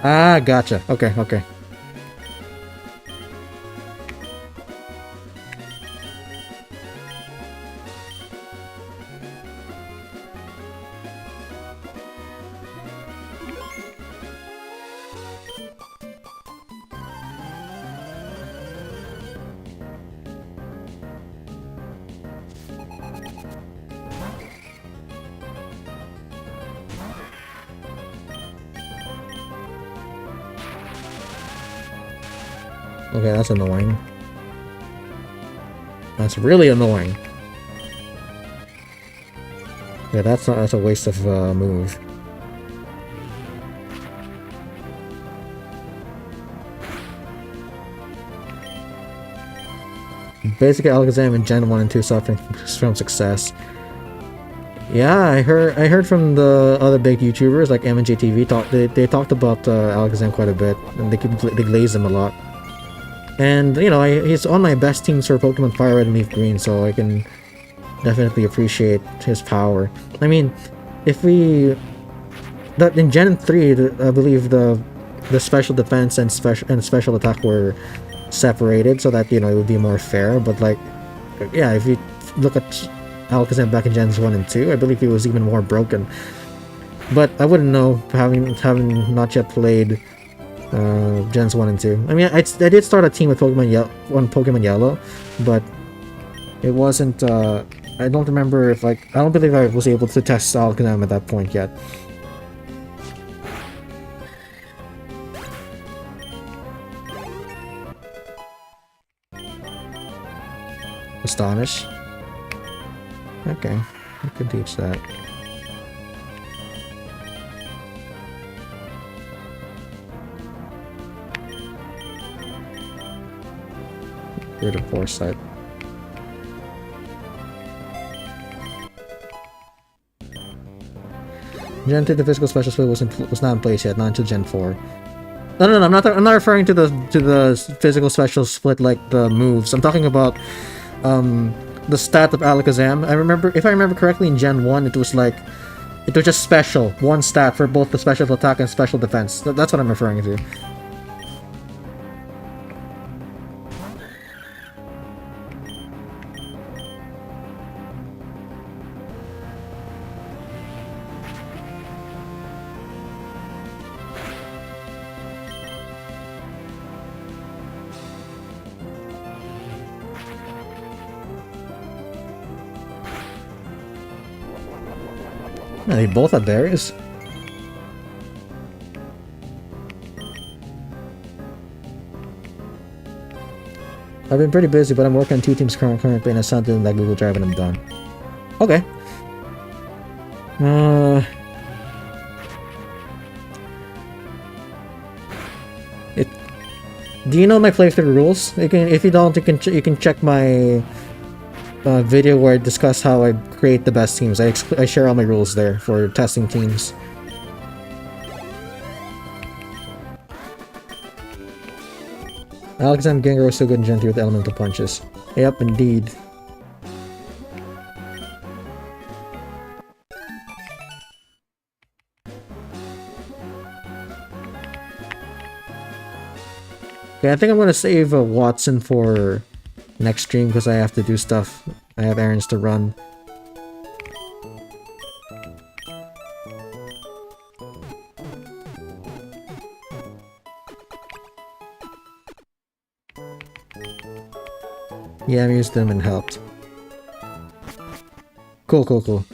Ah, gotcha. Okay, okay. Okay, that's annoying. That's really annoying. Yeah, that's a waste of move. Basically, Alakazam in Gen 1 and 2 suffering from success. Yeah, I heard from the other big YouTubers like MNJTV they talked about Alakazam quite a bit, and they glaze him a lot. And you know, he's on my best teams for Pokemon Fire Red and Leaf Green, so I can definitely appreciate his power. I mean, if we that in Gen 3, I believe the special defense and special attack were separated so that, you know, it would be more fair. But like, yeah, if you look at Alakazam back in Gens 1 and 2, I believe he was even more broken. But I wouldn't know, having not yet played Gens 1 and 2. I mean, I did start a team with Pokemon Yellow, but it wasn't, I don't remember if, like, I don't believe I was able to test Alakazam at that point yet. Astonish. Okay, I can teach that. Rid of Foresight. Gen 2, the physical special split was not in place yet, not until Gen 4. No, I'm not referring to the physical special split like the moves. I'm talking about the stat of Alakazam. If I remember correctly, in Gen 1 it was just special, one stat for both the special attack and special defense. That's what I'm referring to. Yeah, they both have berries. I've been pretty busy, but I'm working on 2 teams currently, and I sent in that Google Drive and I'm done. Okay. Do you know my playthrough rules? If you don't, you can check my video where I discuss how I create the best teams. I share all my rules there for testing teams. Alakazam Gengar was so good in Gen 3 with elemental punches. Yep, indeed. Okay, I think I'm gonna save Watson for next stream because I have to do stuff. I have errands to run. Yeah, I used them and helped. Cool.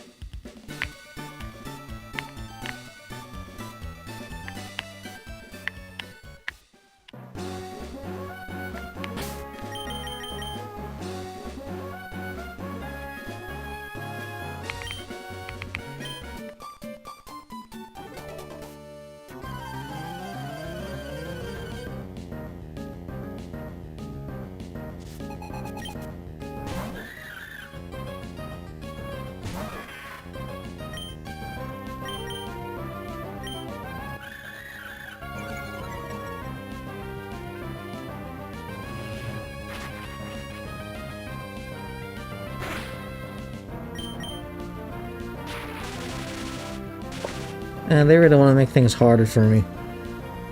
And they really want to make things harder for me.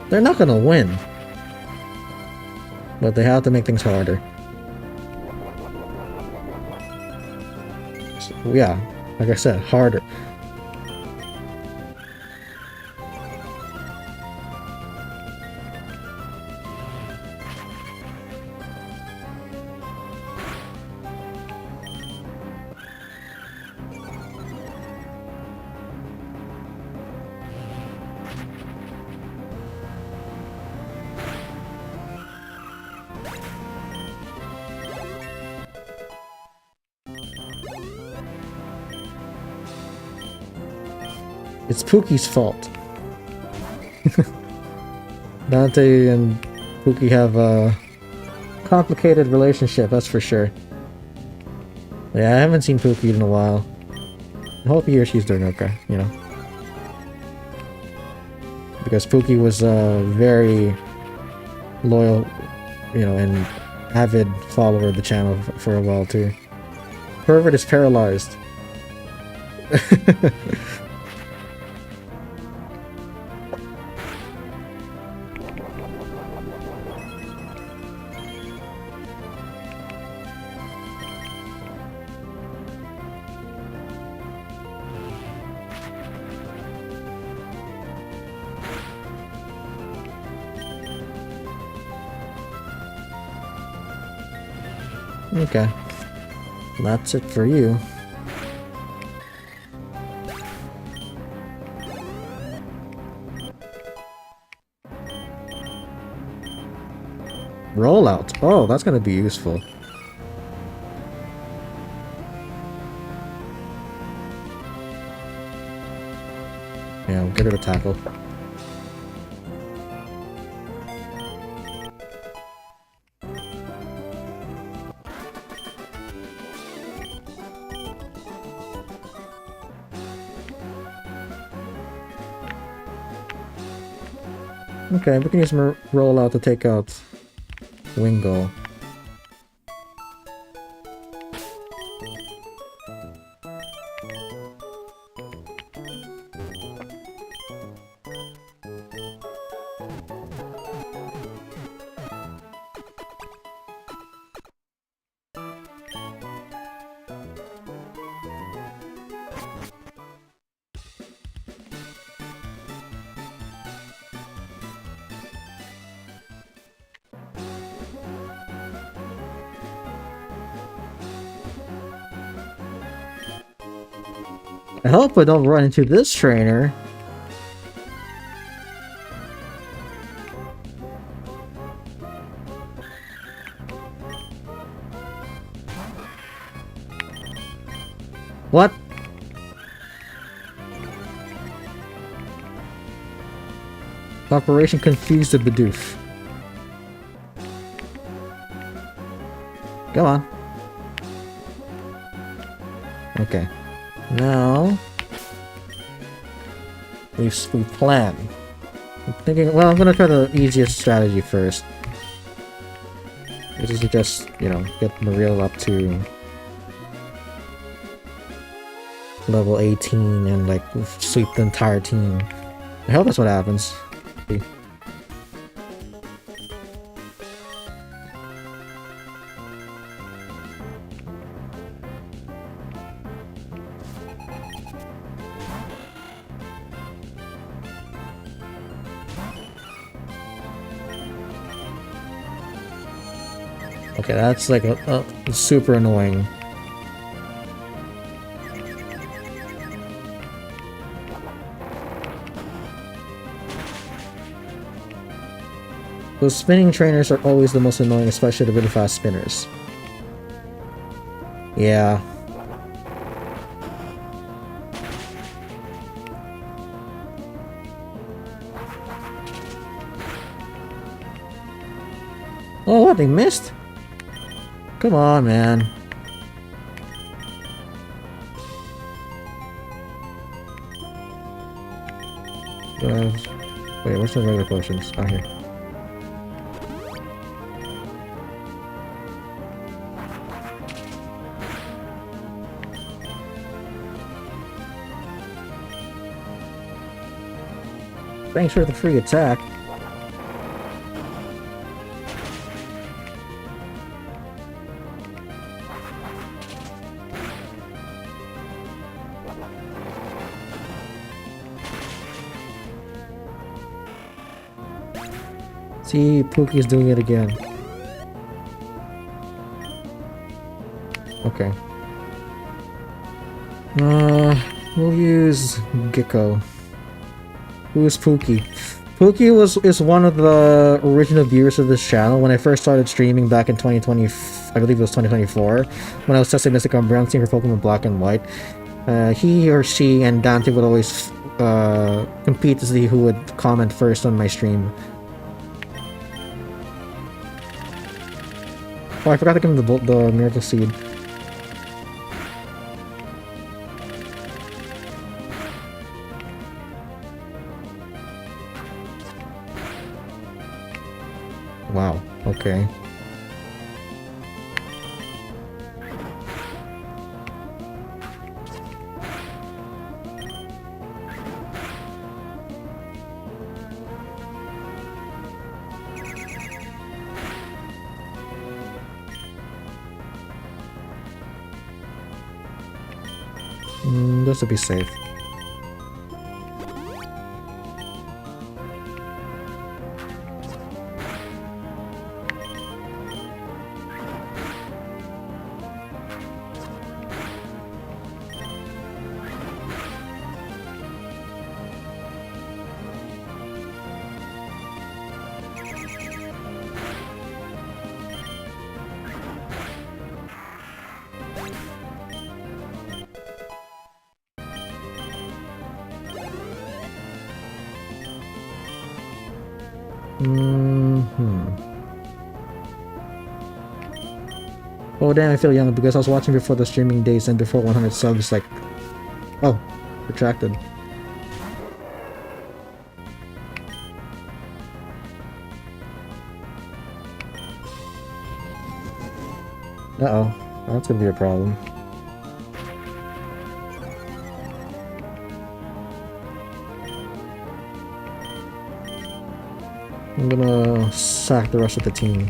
They're not gonna win. But they have to make things harder. So, yeah, like I said, harder. It's Pookie's fault. Dante and Pookie have a complicated relationship, that's for sure. Yeah, I haven't seen Pookie in a while. I hope he or she's doing okay, you know. Because Pookie was a very loyal, you know, and avid follower of the channel for a while too. Pervert is paralyzed. Okay. That's it for you. Rollout. Oh, that's gonna be useful. Yeah, we'll get rid of tackle. Okay, we can use rollout to take out Wingo. I hope I don't run into this trainer. What? Operation Confuse the Bidoof. Come on. Okay. Now we plan. I'm thinking. Well, I'm gonna try the easiest strategy first, which is to just, you know, get Mariel up to level 18 and like sweep the entire team. I hope that's what happens. Okay, that's like a super annoying. Those spinning trainers are always the most annoying, especially the really fast spinners. Yeah. Oh, what? They missed? Come on, man. Wait, where's the regular potions? Oh, here. Thanks for the free attack. See, Pookie's doing it again. Okay. We'll use Gecko. Who is Pookie? Pookie is one of the original viewers of this channel when I first started streaming back in 2020. I believe it was 2024, when I was testing Mystic Umbreon for Pokemon Black and White. He or she and Dante would always compete to see who would comment first on my stream. Oh, I forgot to give him the miracle seed. Wow, okay. Just to be safe. Oh damn, I feel young because I was watching before the streaming days and before 100 subs, like... Oh, retracted. Uh-oh, that's gonna be a problem. I'm gonna sack the rest of the team.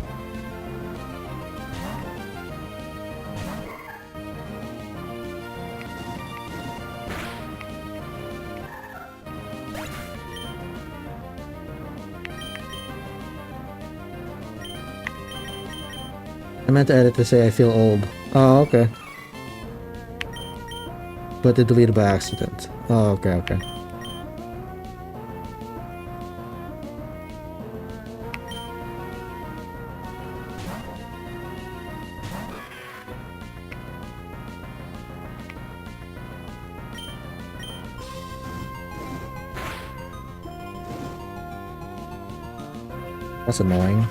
I meant to edit to say I feel old. Oh, okay. But they deleted by accident. Oh, okay, okay. That's annoying.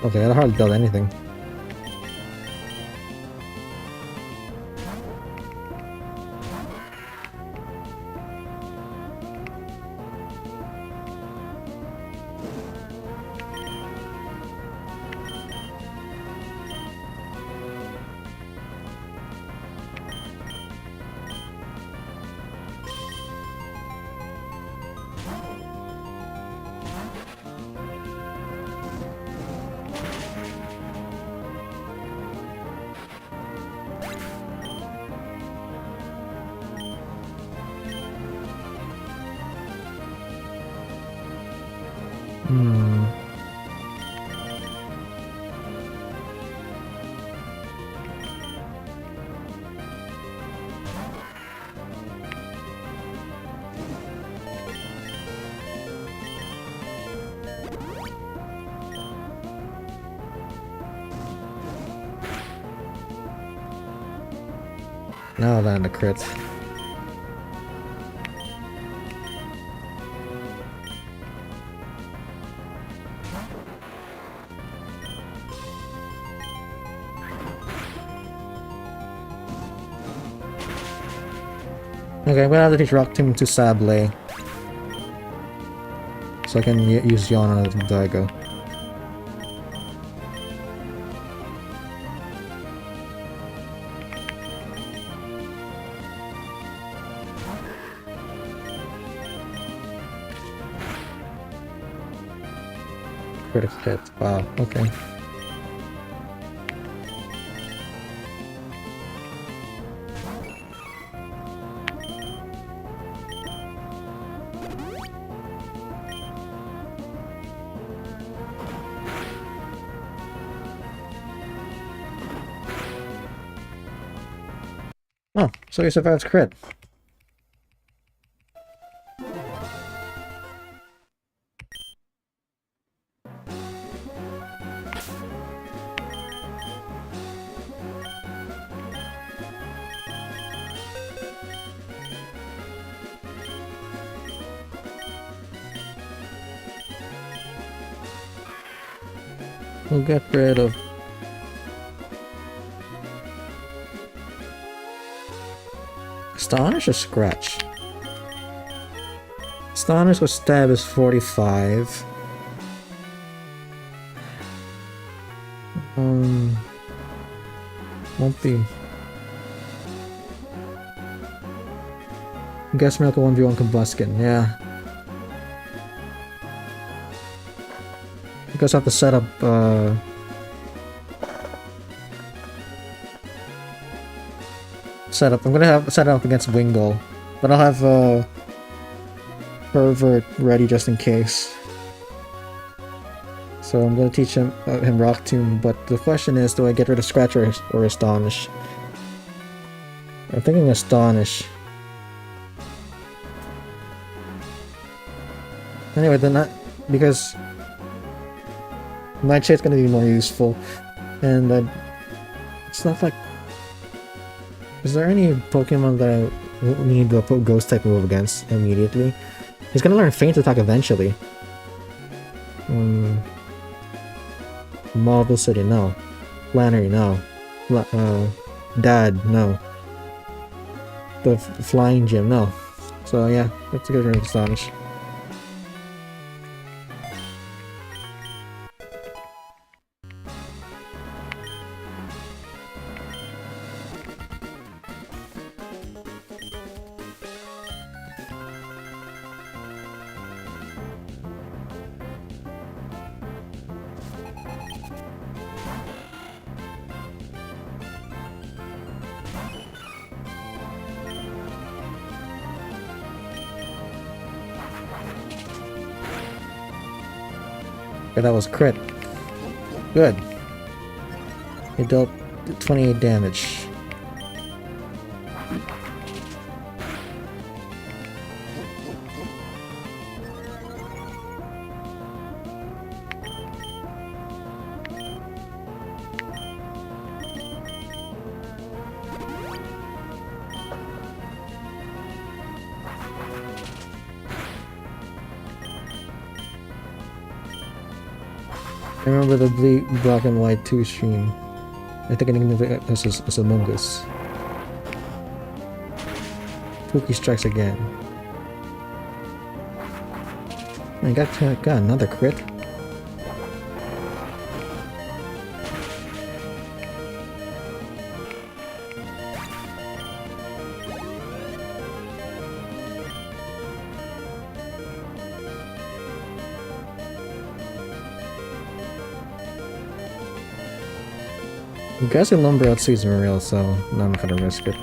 Okay, I hardly build anything. Now then, the crit. Okay, I'm gonna have to teach Rock Team to Sablé. So I can use Yana as Daigo. Critical hit. Wow, okay. Oh, so you survived crit. We'll get rid of... Astonish or Scratch? Astonish with Stab is 45. Won't be... Guess Miracle 1v1 Combuskin, yeah. You guys have to set up, I'm gonna have set up against Wingull, but I'll have Pervert ready just in case. So I'm gonna teach him Rock Tomb, but the question is, do I get rid of Scratch or Astonish? I'm thinking Astonish. Anyway, then that, because Nightshade's gonna be more useful, and it's not like... Is there any Pokemon that I need to put Ghost type move against immediately? He's gonna learn Feint Attack eventually. Marble City, no. Flannery, no. Dad, no. The Flying Gym, no. So yeah, let's get rid of Astonish. Okay, that was crit. Good. It dealt 28 damage. I remember the black and white 2 stream. I think I can move it as a Mungus. Pookie strikes again. I got another crit. I'm guessing Lumber outsees Mariel, so I'm not gonna risk it.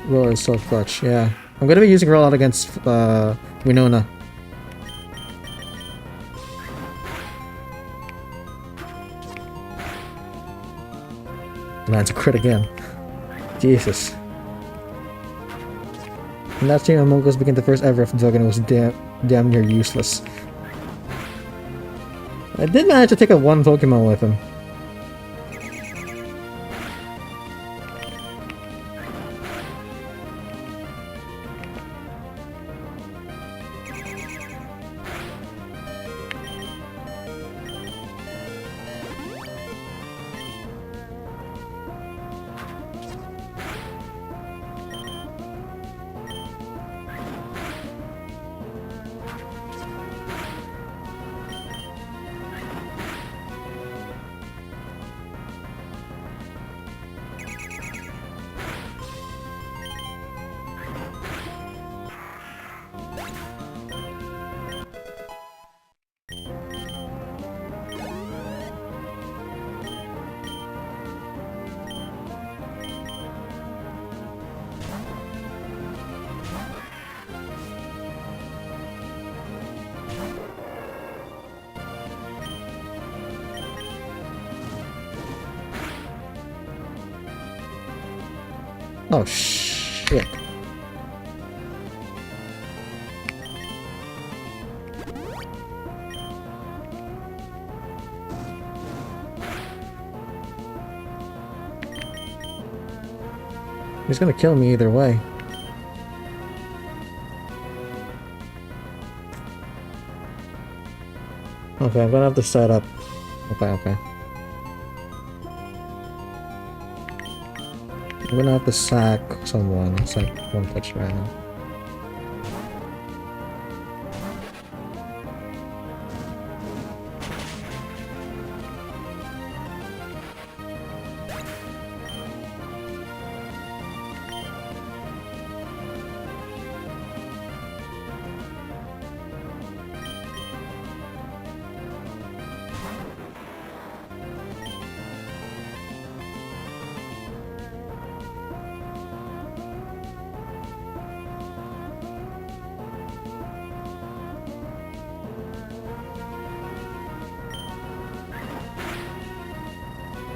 Roll is so clutch, yeah. I'm gonna be using Rollout against Winona. Man, it's a crit again. Jesus. And that stream Among Us became the first ever of Dug and it was damn near useless. I did manage to take out one Pokemon with him. Oh, shit. He's gonna kill me either way. Okay, I'm gonna have to set up. Okay. I'm gonna have to sack someone. It's like one touch round.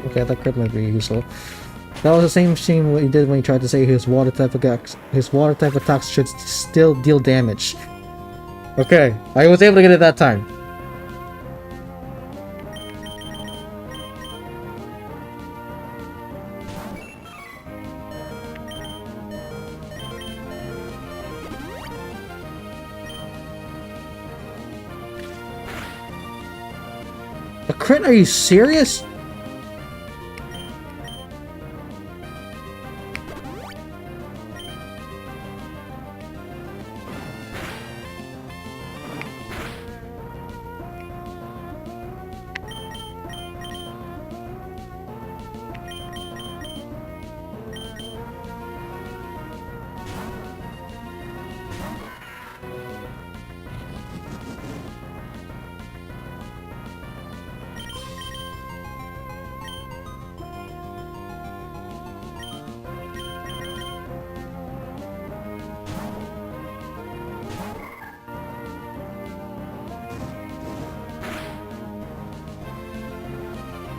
Okay, that crit might be useful. That was the same thing what he did when he tried to say his water type attacks should still deal damage. Okay, I was able to get it that time. A crit? Are you serious?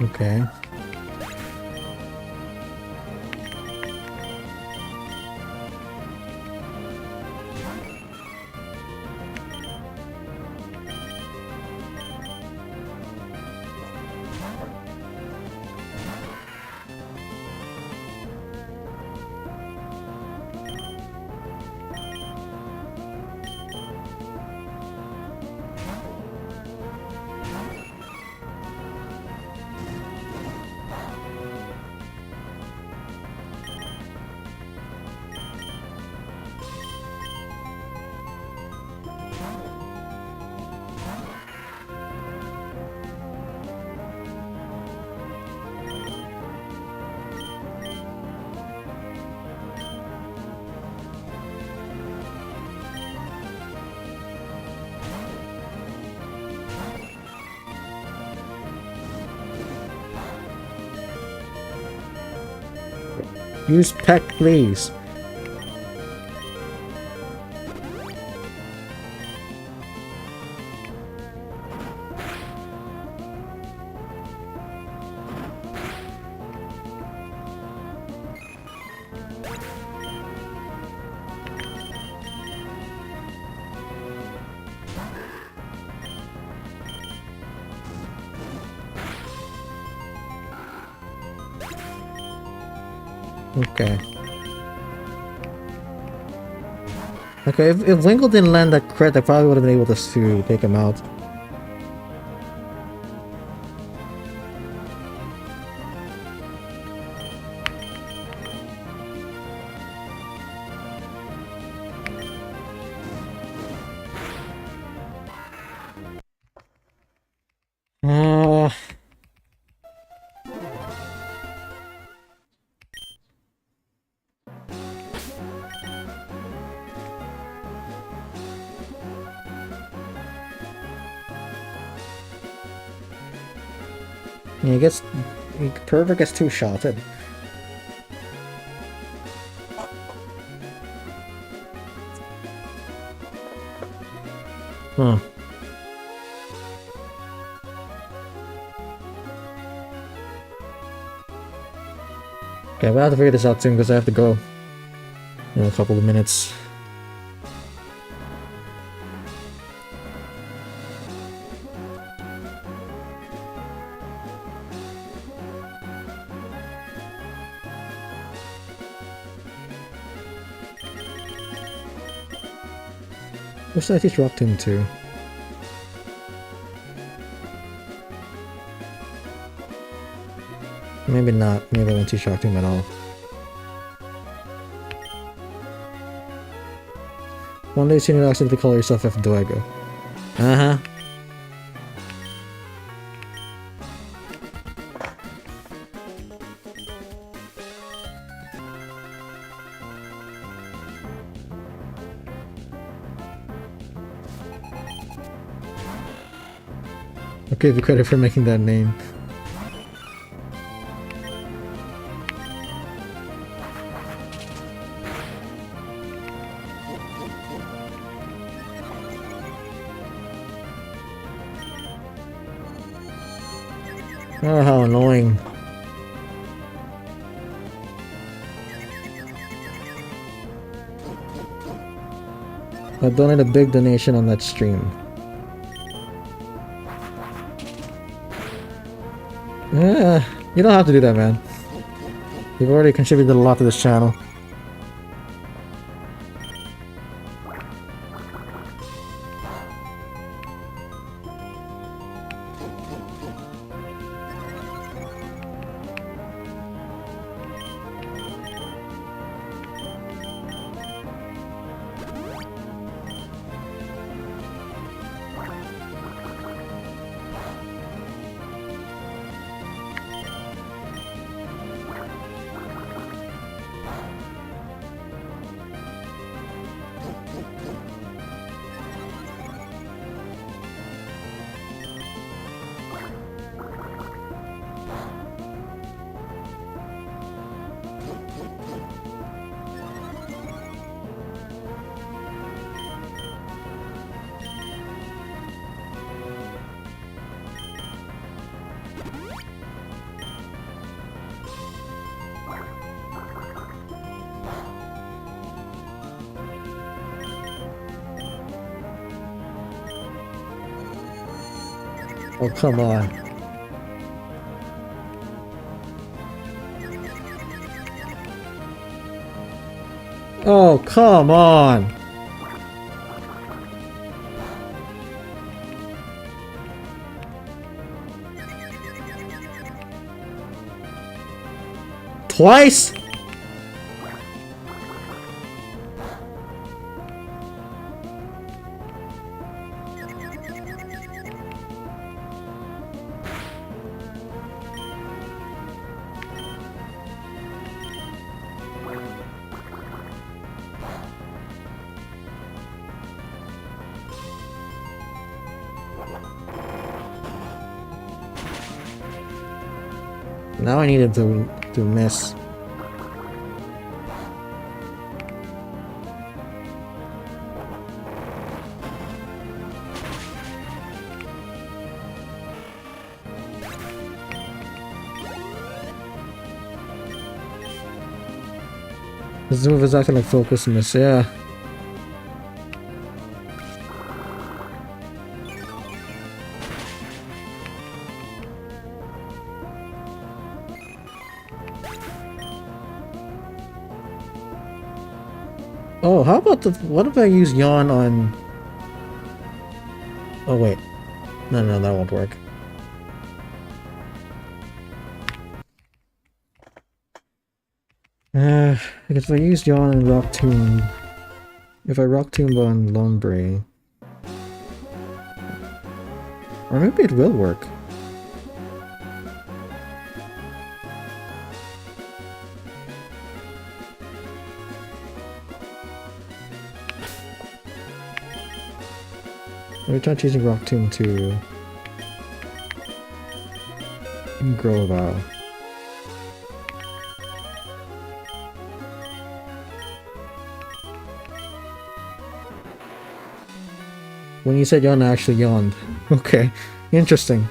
Okay. Use peck, please. Okay. Okay, if Winkle didn't land that crit, I probably would have been able to take him out. Yeah, Pervert gets two-shotted. Huh. Okay, we'll have to figure this out soon because I have to go. in a couple of minutes. What should I teach Rock Tomb to? Maybe not. Maybe I won't teach Rock Tomb at all. One day soon you'll accidentally call yourself DFuego. Uh-huh. Okay, the credit for making that name. Oh, how annoying. I donated a big donation on that stream. Yeah, you don't have to do that, man. You've already contributed a lot to this channel. Oh, come on. Oh, come on. Twice? Now I needed to miss. This move is acting like focus miss, yeah. Oh, how about what if I use yawn on... Oh wait. No, that won't work. Because if I use yawn and rock tomb... If I rock tomb on Lombre... Or maybe it will work. Let me try choosing Rock Tomb to grow a vow. When you said yawn, I actually yawned. Okay, interesting.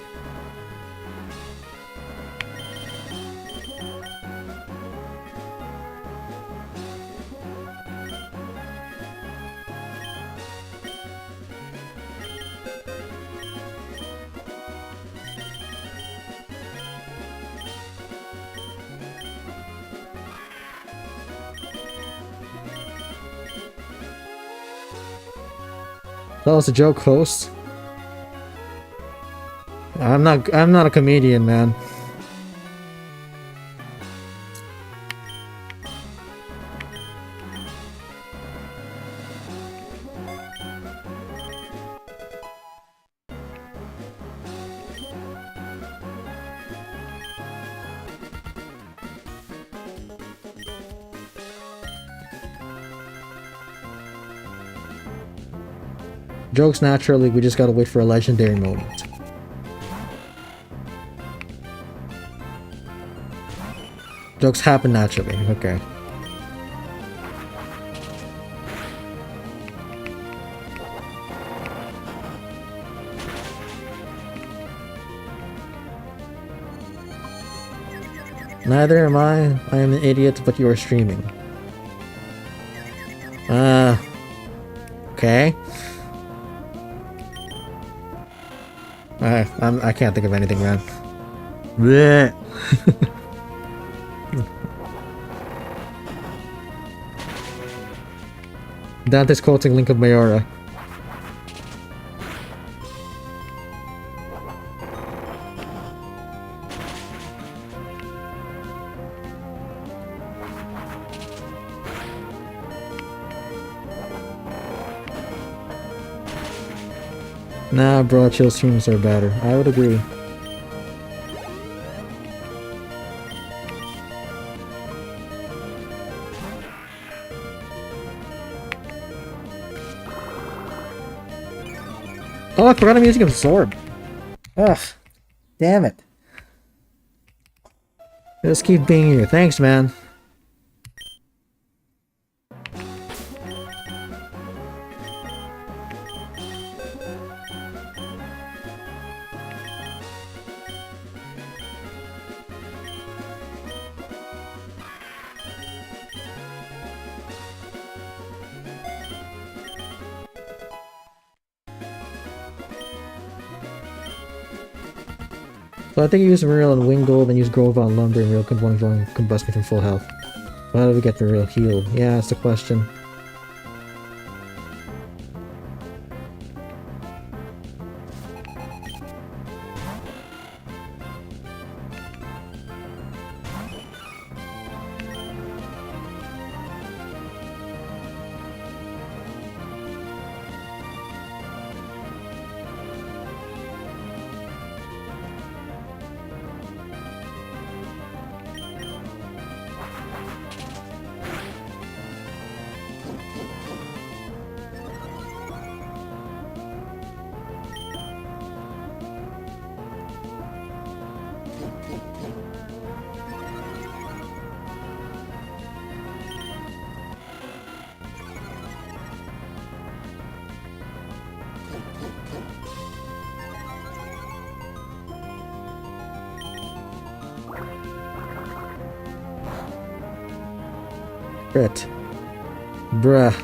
That was a joke, host. I'm not a comedian, man. Jokes naturally, we just gotta wait for a legendary moment. Jokes happen naturally, okay. Neither am I. I am an idiot, but you are streaming. Okay. I can't think of anything, man. Blech. Dante's quoting Link of Mayora. Nah, bro, chill streams are better. I would agree. Oh, I forgot I'm using Absorb. Ugh. Damn it. Just keep being here. Thanks, man. So I think you use Real and Wing Gold, then use Grove on Lumber and Real Combust me from full health. How do we get the Real heal? Yeah, that's the question. Crit. Bruh.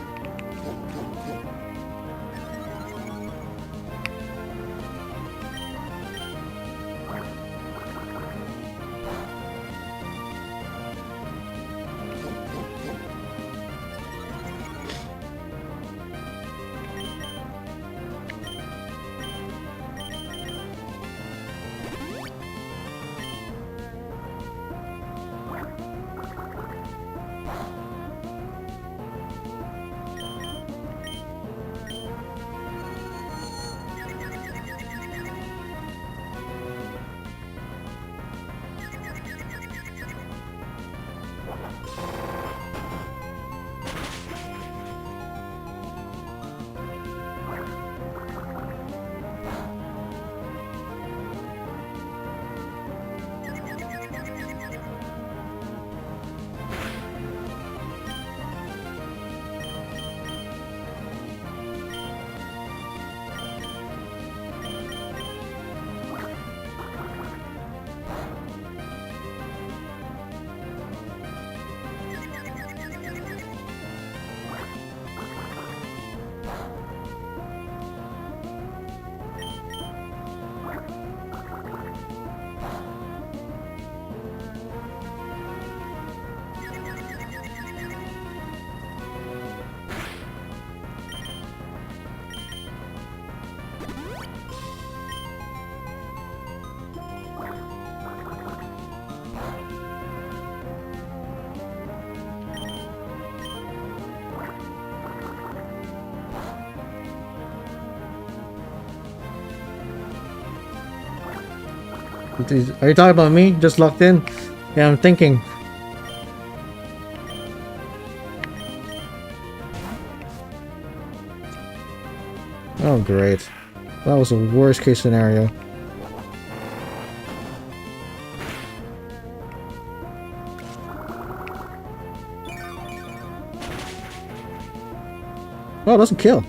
Are you talking about me? Just locked in? Yeah, I'm thinking. Oh, great. That was the worst case scenario. Oh, it doesn't kill.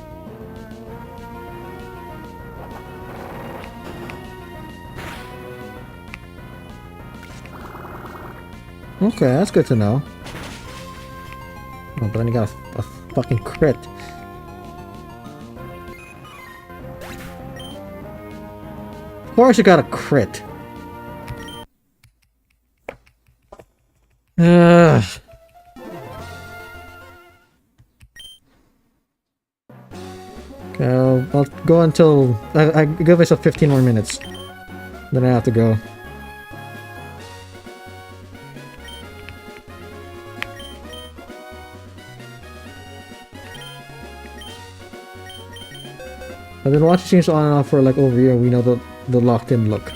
Okay, that's good to know. Oh, but then you got a fucking crit. Of course you got a crit. Ugh. Okay, I'll go until... I give myself 15 more minutes. Then I have to go. I've been watching streams on and off for like over a year. We know the locked in look.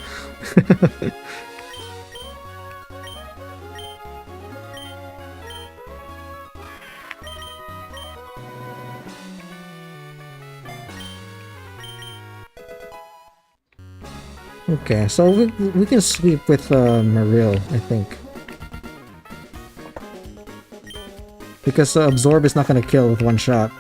Okay, so we can sweep with Maril, I think. Because Absorb is not gonna kill with one shot.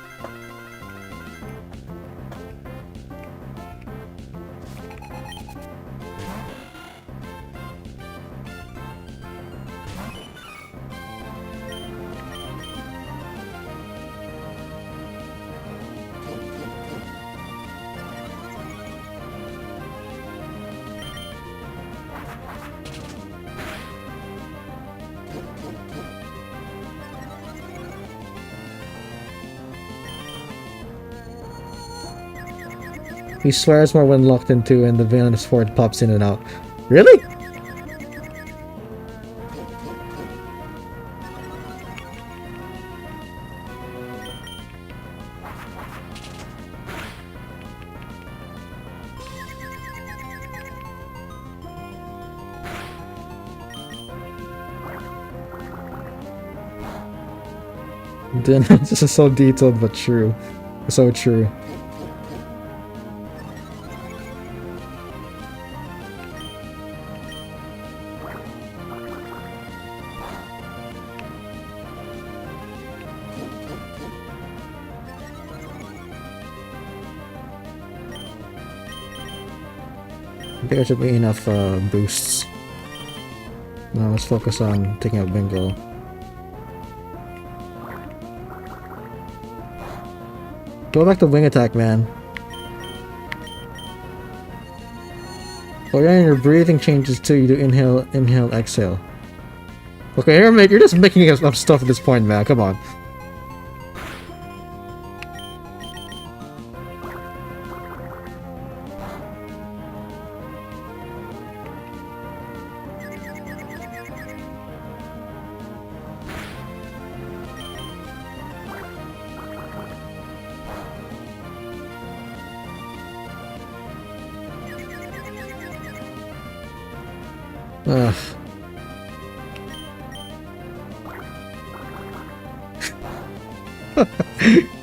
He swears more when locked into and the villainous fort pops in and out. Really? This is so detailed but true. So true. I think there should be enough boosts. Now let's focus on taking out Bingo. Go back to wing attack, man. Oh yeah, and your breathing changes too. You do inhale, inhale, exhale. Okay, you're just making up stuff at this point, man. Come on. Ugh.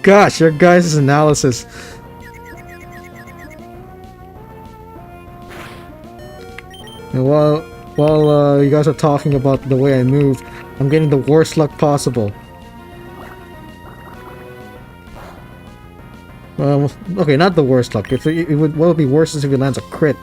Gosh, your guys' analysis. And while you guys are talking about the way I moved, I'm getting the worst luck possible. Okay, not the worst luck. What would be worse is if he lands a crit.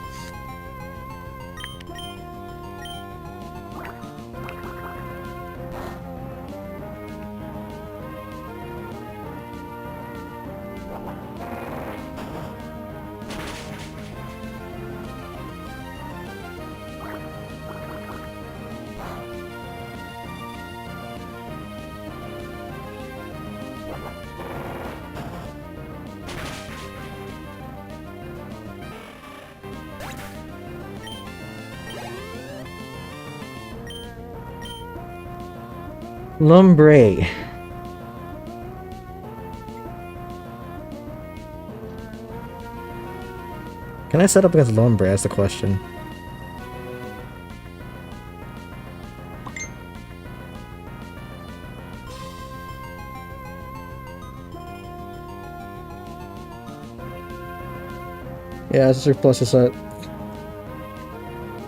Lumbre. Can I set up against Lumbre? That's the question. Yeah, it's surplus is a...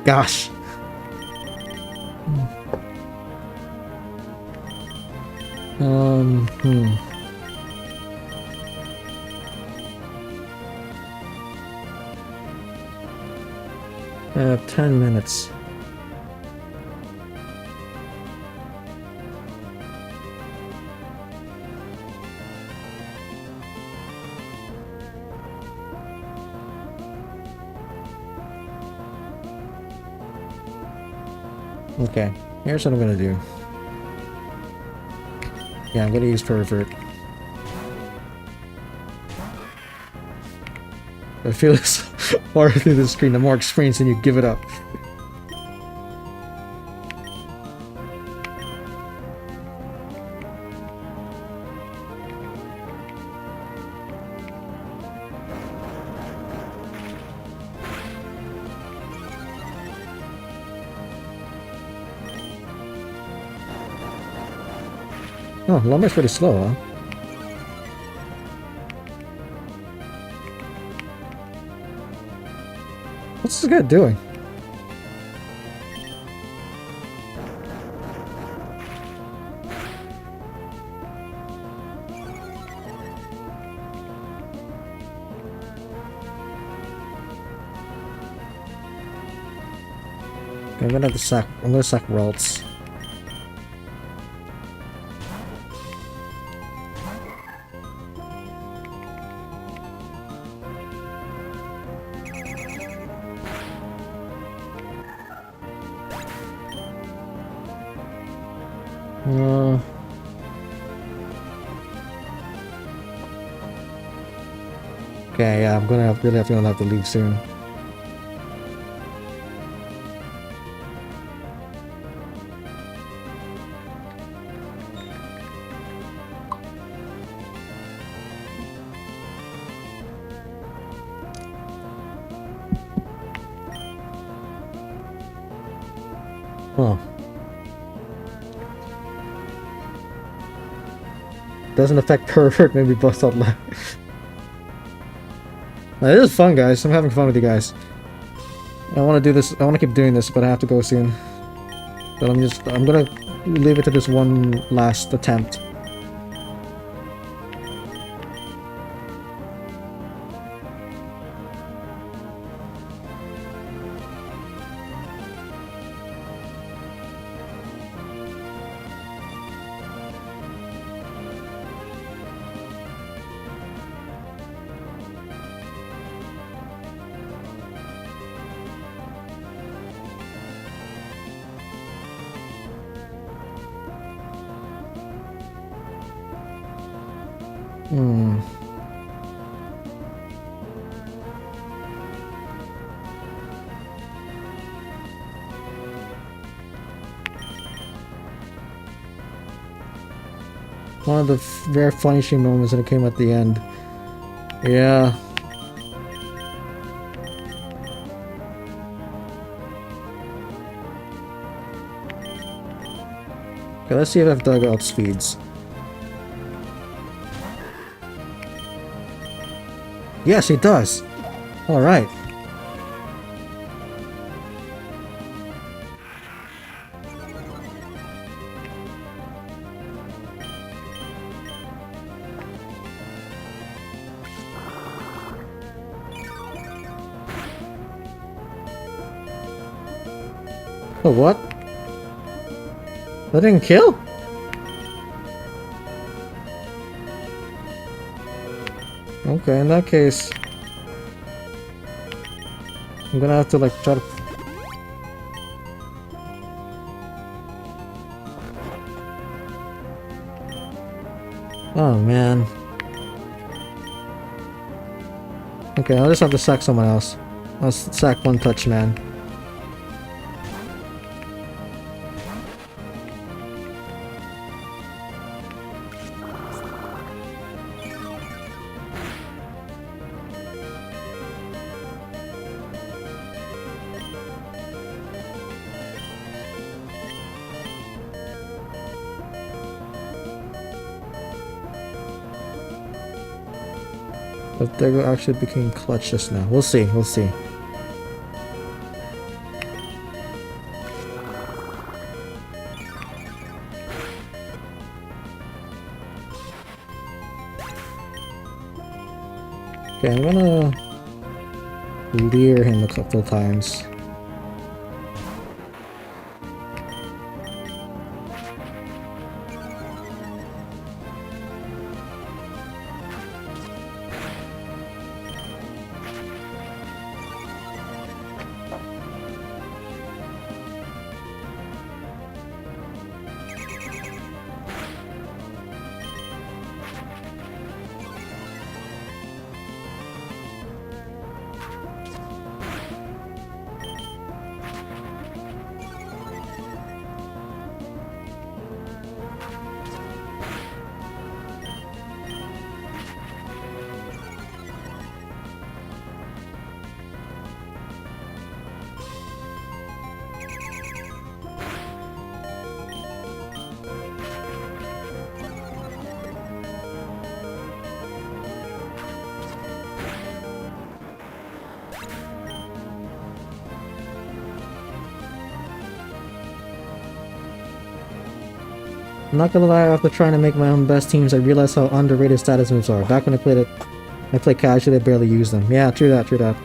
Gosh. Hmm. I have 10 minutes. Okay, here's what I'm gonna do. Yeah, I'm gonna use Pervert. I feel it's farther through the screen, the more experience and you give it up. Oh, Lumber's pretty slow, huh? What's this guy doing? Okay, I'm gonna sack Ralts. Okay, yeah, I'm gonna really have to leave soon. Oh. Doesn't affect Pervert, maybe bust out loud. This is fun, guys. I'm having fun with you guys. I want to do this. I want to keep doing this, but I have to go soon. But I'm gonna leave it to this one last attempt. One of the very punishing moments that came at the end. Yeah. Okay, let's see if Doug outspeeds. Yes, he does. All right. Oh, what? That didn't kill? Okay, in that case, I'm gonna have to like try to... Oh man. Okay, I'll just have to sack someone else. I'll sack One Touch Man. But they actually became clutch just now. We'll see, we'll see. Okay, I'm gonna leer him a couple times. I'm not gonna lie, after trying to make my own best teams, I realized how underrated status moves are. Back when I played it, I played casually, I barely used them. Yeah, true that, true that.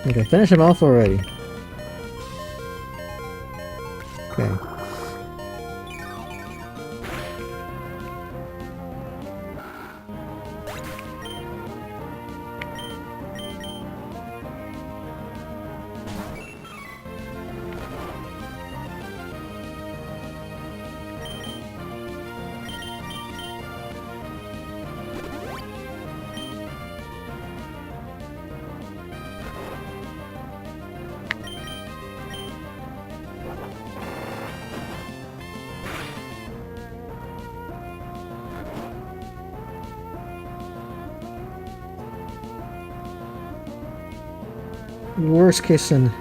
Okay, finish him off already. Okay. Worst case scenario.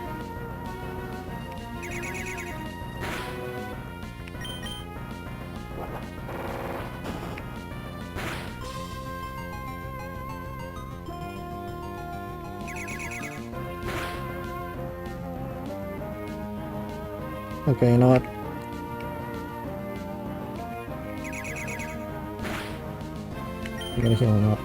Okay, you know what? I'm gonna heal him up.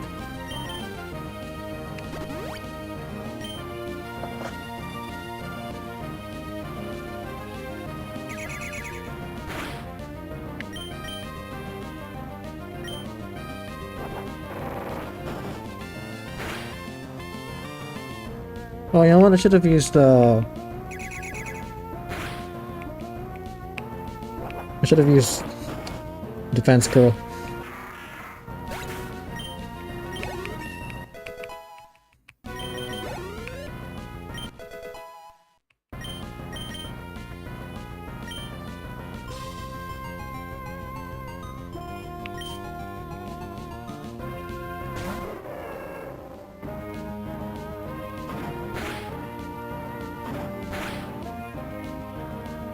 Oh, you know what? I should have used I should have used defense curl.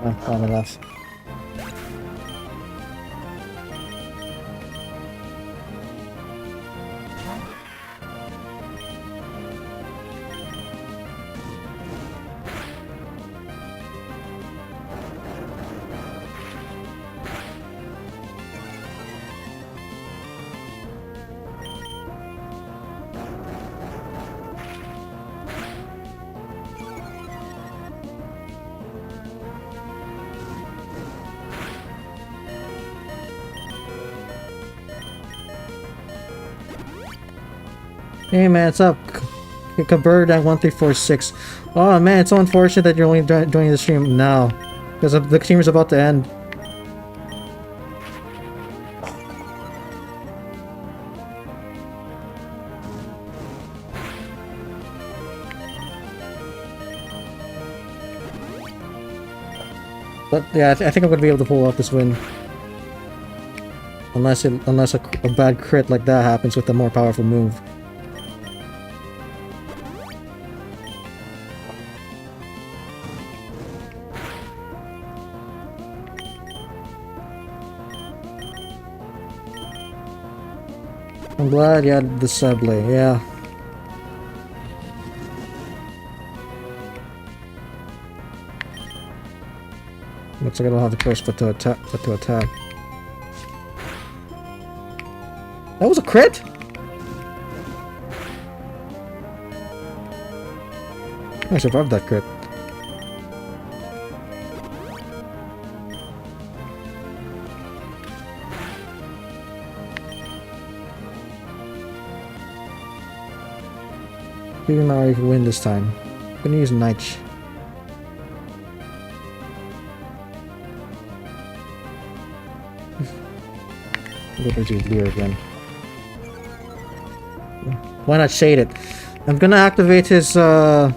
Not enough. Hey man, it's up. Bird at 1346. Oh man, it's so unfortunate that you're only joining the stream now. Because the stream is about to end. But yeah, I think I'm gonna be able to pull off this win. Unless a bad crit like that happens with a more powerful move. I'm glad you had the Sceptile, yeah. Looks like I don't have the first foot to attack. That was a crit? I survived that crit. Even though I can win this time. I'm gonna use Nitch. I'm gonna use Leer again. Why not shade it? I'm gonna activate his I'm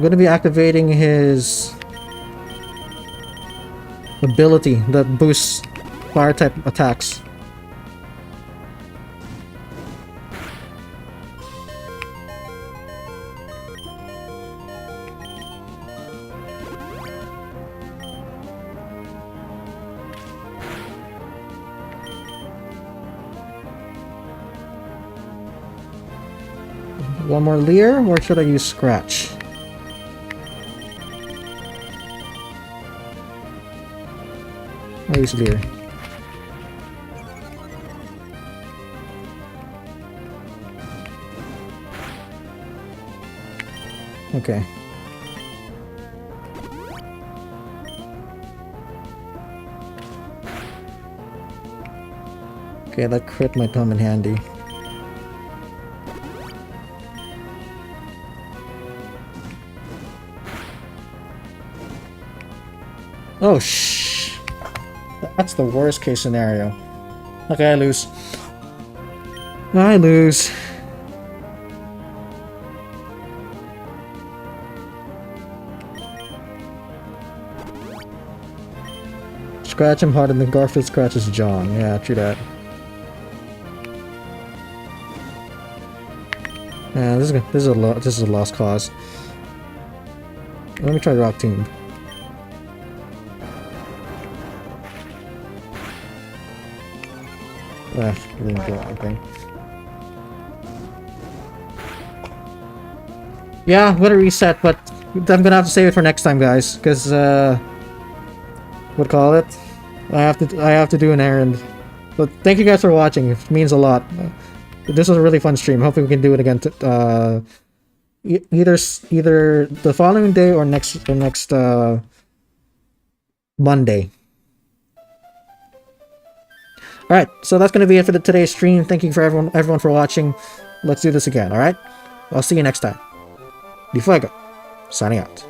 gonna be activating his ability that boosts fire type attacks. One more Leer, or should I use Scratch? I'll use Leer. Okay. Okay, that crit might come in handy. Oh, shh. That's the worst case scenario. Okay, I lose. I lose. Scratch him harder than Garfield scratches John. Yeah, true that. Yeah, this is a lost cause. Let me try Rock Tomb. Didn't do anything. Yeah, I'm gonna reset, but I'm gonna have to save it for next time, guys, because what call it? I have to do an errand. But thank you guys for watching. It means a lot. This was a really fun stream. Hopefully we can do it again. Either the following day or next Monday. Alright, so that's going to be it for today's stream. Thank you for everyone for watching. Let's do this again, alright? I'll see you next time. DFuego, signing out.